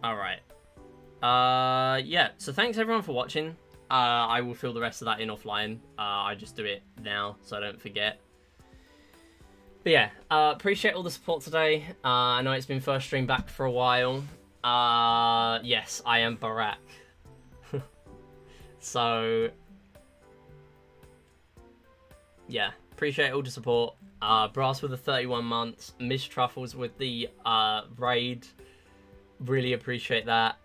Alright. Yeah, so thanks everyone for watching. I will fill the rest of that in offline. I just do it now, so I don't forget. But yeah, appreciate all the support today. I know it's been first stream back for a while. Yes, I am Barack. So, yeah, appreciate all the support. Brass with the 31 months. Miss Truffles with the raid. Really appreciate that.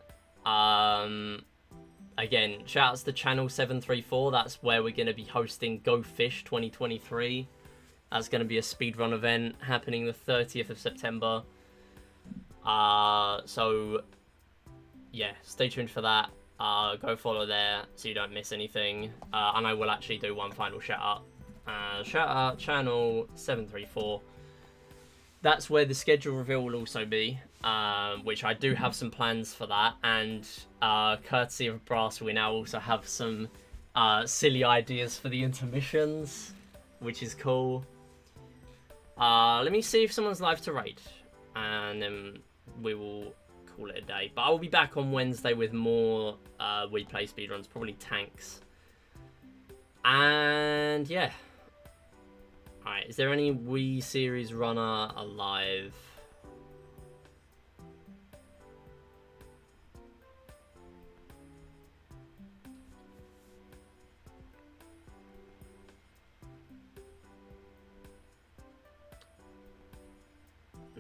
Again, shoutouts to Channel 734. That's where we're going to be hosting gofish 2023. That's going to be a speedrun event happening the 30th of September. So, yeah, stay tuned for that. Go follow there so you don't miss anything. And I will actually do one final shout out. Shout out Channel 734. That's where the schedule reveal will also be, which I do have some plans for that. And courtesy of Brass, we now also have some silly ideas for the intermissions, which is cool. Let me see if someone's live to raid, and then we will call it a day. But I will be back on Wednesday with more We Play speedruns, probably tanks. And yeah. Alright, is there any Wii Series runner alive?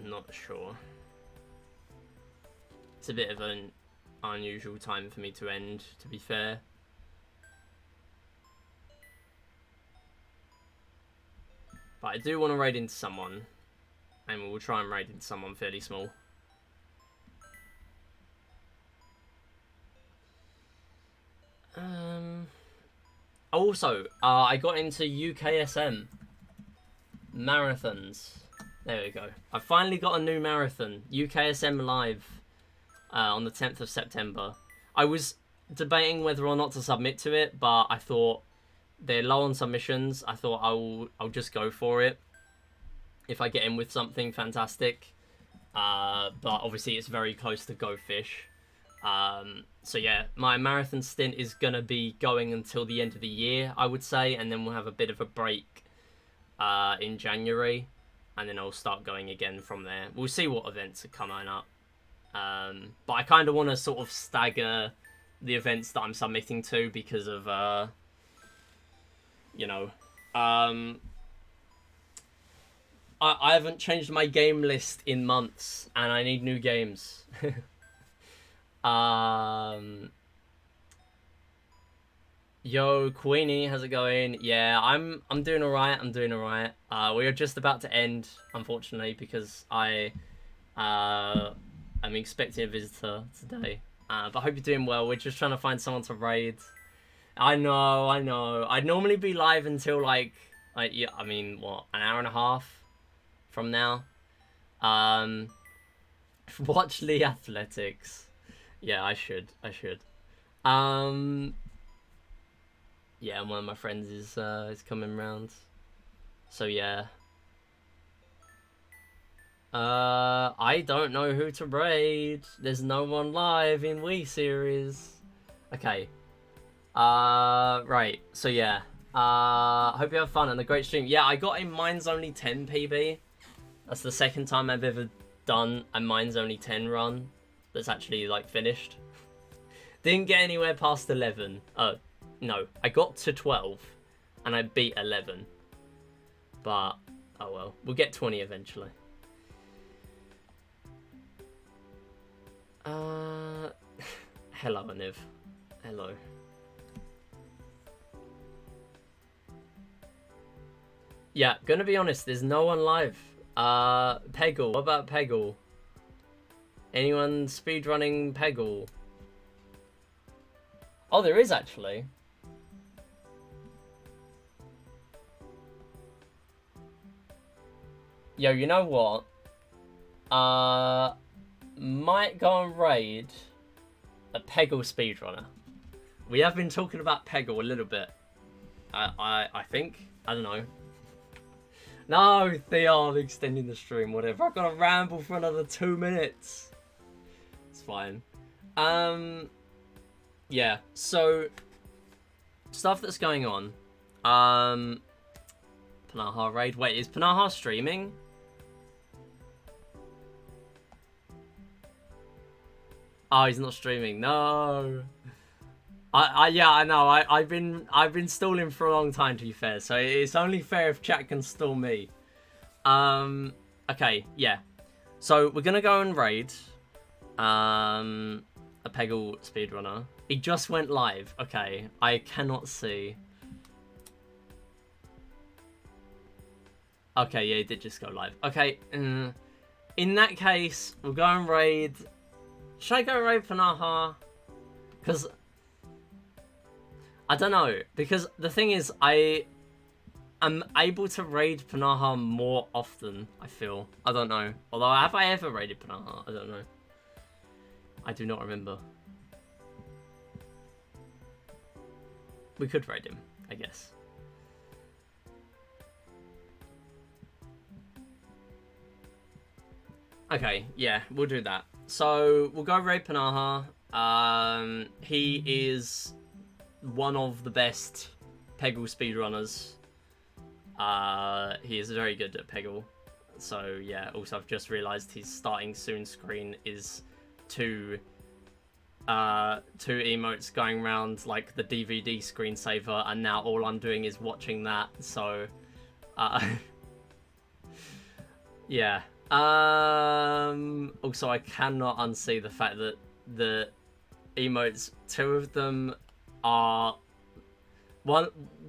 Not sure. It's a bit of an unusual time for me to end, to be fair. But I do want to raid into someone, and we'll try and raid into someone fairly small. Also, I got into UKSM marathons. There we go. I finally got a new marathon, UKSM Live, on the 10th of September. I was debating whether or not to submit to it, but I thought they're low on submissions. I thought I'll just go for it. If I get in with something fantastic. but obviously it's very close to gofish. So yeah, my marathon stint is gonna be going until the end of the year, I would say, and then we'll have a bit of a break in January, and then I'll start going again from there. We'll see what events are coming up. But I kind of want to sort of stagger the events that I'm submitting to because of, you know, I haven't changed my game list in months, and I need new games. Yo, Queenie, how's it going? Yeah, I'm doing alright. I'm doing alright. We are just about to end, unfortunately, because I'm expecting a visitor today. But I hope you're doing well. We're just trying to find someone to raid. I know. I'd normally be live until like yeah, I mean, what, an hour and a half from now. Watch Lee Athletics. Yeah, I should. Yeah, and one of my friends is coming round. So yeah. I don't know who to raid. There's no one live in Wii series. Okay. Right. So yeah. Hope you have fun and a great stream. Yeah, I got a Mine's Only 10 PB. That's the second time I've ever done a Mine's Only 10 run that's actually like finished. Didn't get anywhere past 11. No, I got to 12 and I beat 11. But oh well, we'll get 20 eventually. Hello, Aniv. Hello. Yeah, gonna be honest, there's no one live. Peggle. What about Peggle? Anyone speedrunning Peggle? Oh, there is actually. Yo, you know what? Might go and raid a Peggle speedrunner. We have been talking about Peggle a little bit. I think. I don't know. No, Theon, extending the stream, whatever. I've got to ramble for another 2 minutes. It's fine. Yeah, so stuff that's going on. Panaha raid. Wait, is Panaha streaming? Oh, he's not streaming. No. Yeah, I know. I've been stalling for a long time, to be fair. So it's only fair if chat can stall me. Okay, yeah. So we're gonna go and raid a Peggle speedrunner. He just went live. Okay, I cannot see. Okay, yeah, he did just go live. Okay, in that case, we'll go and raid. Should I go raid Panaha? Because I don't know. Because the thing is, I am able to raid Panaha more often, I feel. I don't know. Although, have I ever raided Panaha? I don't know. I do not remember. We could raid him, I guess. Okay, yeah, we'll do that. So, we'll go raid Panaha. He is one of the best Peggle speedrunners. He is very good at Peggle. So, yeah, also I've just realised his starting soon screen is two emotes going around like the DVD screensaver, and now all I'm doing is watching that. So, yeah. Also, I cannot unsee the fact that the emotes, two of them are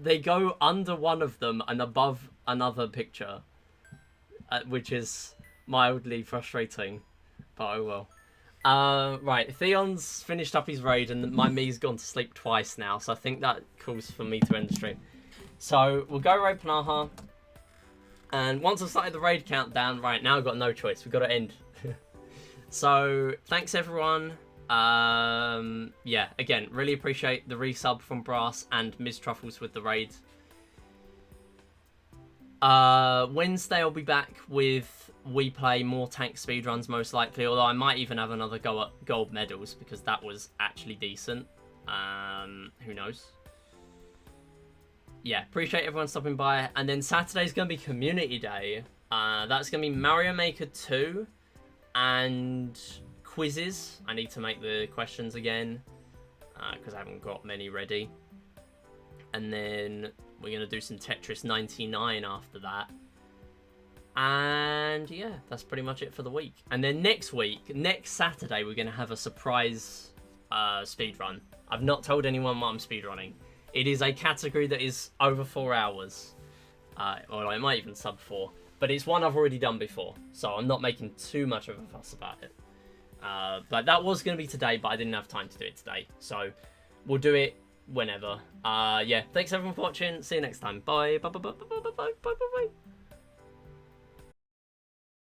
they go under one of them and above another picture, which is mildly frustrating, but oh well. Right, Theon's finished up his raid and my me's gone to sleep twice now, so I think that calls for me to end the stream. So we'll go raid Panaha. And once I've started the raid countdown, right, now I've got no choice. We've got to end. So, thanks everyone. Yeah, again, really appreciate the resub from Brass and Ms. Truffles with the raid. Wednesday I'll be back with We Play more tank speedruns most likely, although I might even have another go at gold medals because that was actually decent. Who knows? Yeah, appreciate everyone stopping by. And then Saturday's going to be Community Day. That's going to be Mario Maker 2 and quizzes. I need to make the questions again because I haven't got many ready. And then we're going to do some Tetris 99 after that. And yeah, that's pretty much it for the week. And then next Saturday, we're going to have a surprise speedrun. I've not told anyone what I'm speedrunning. It is a category that is over 4 hours. Or I might even sub 4. But it's one I've already done before. So I'm not making too much of a fuss about it. But that was going to be today, but I didn't have time to do it today. So we'll do it whenever. Yeah, thanks everyone for watching. See you next time. Bye. Bye. Bye. Bye. Bye. Bye. Bye. Bye. Bye.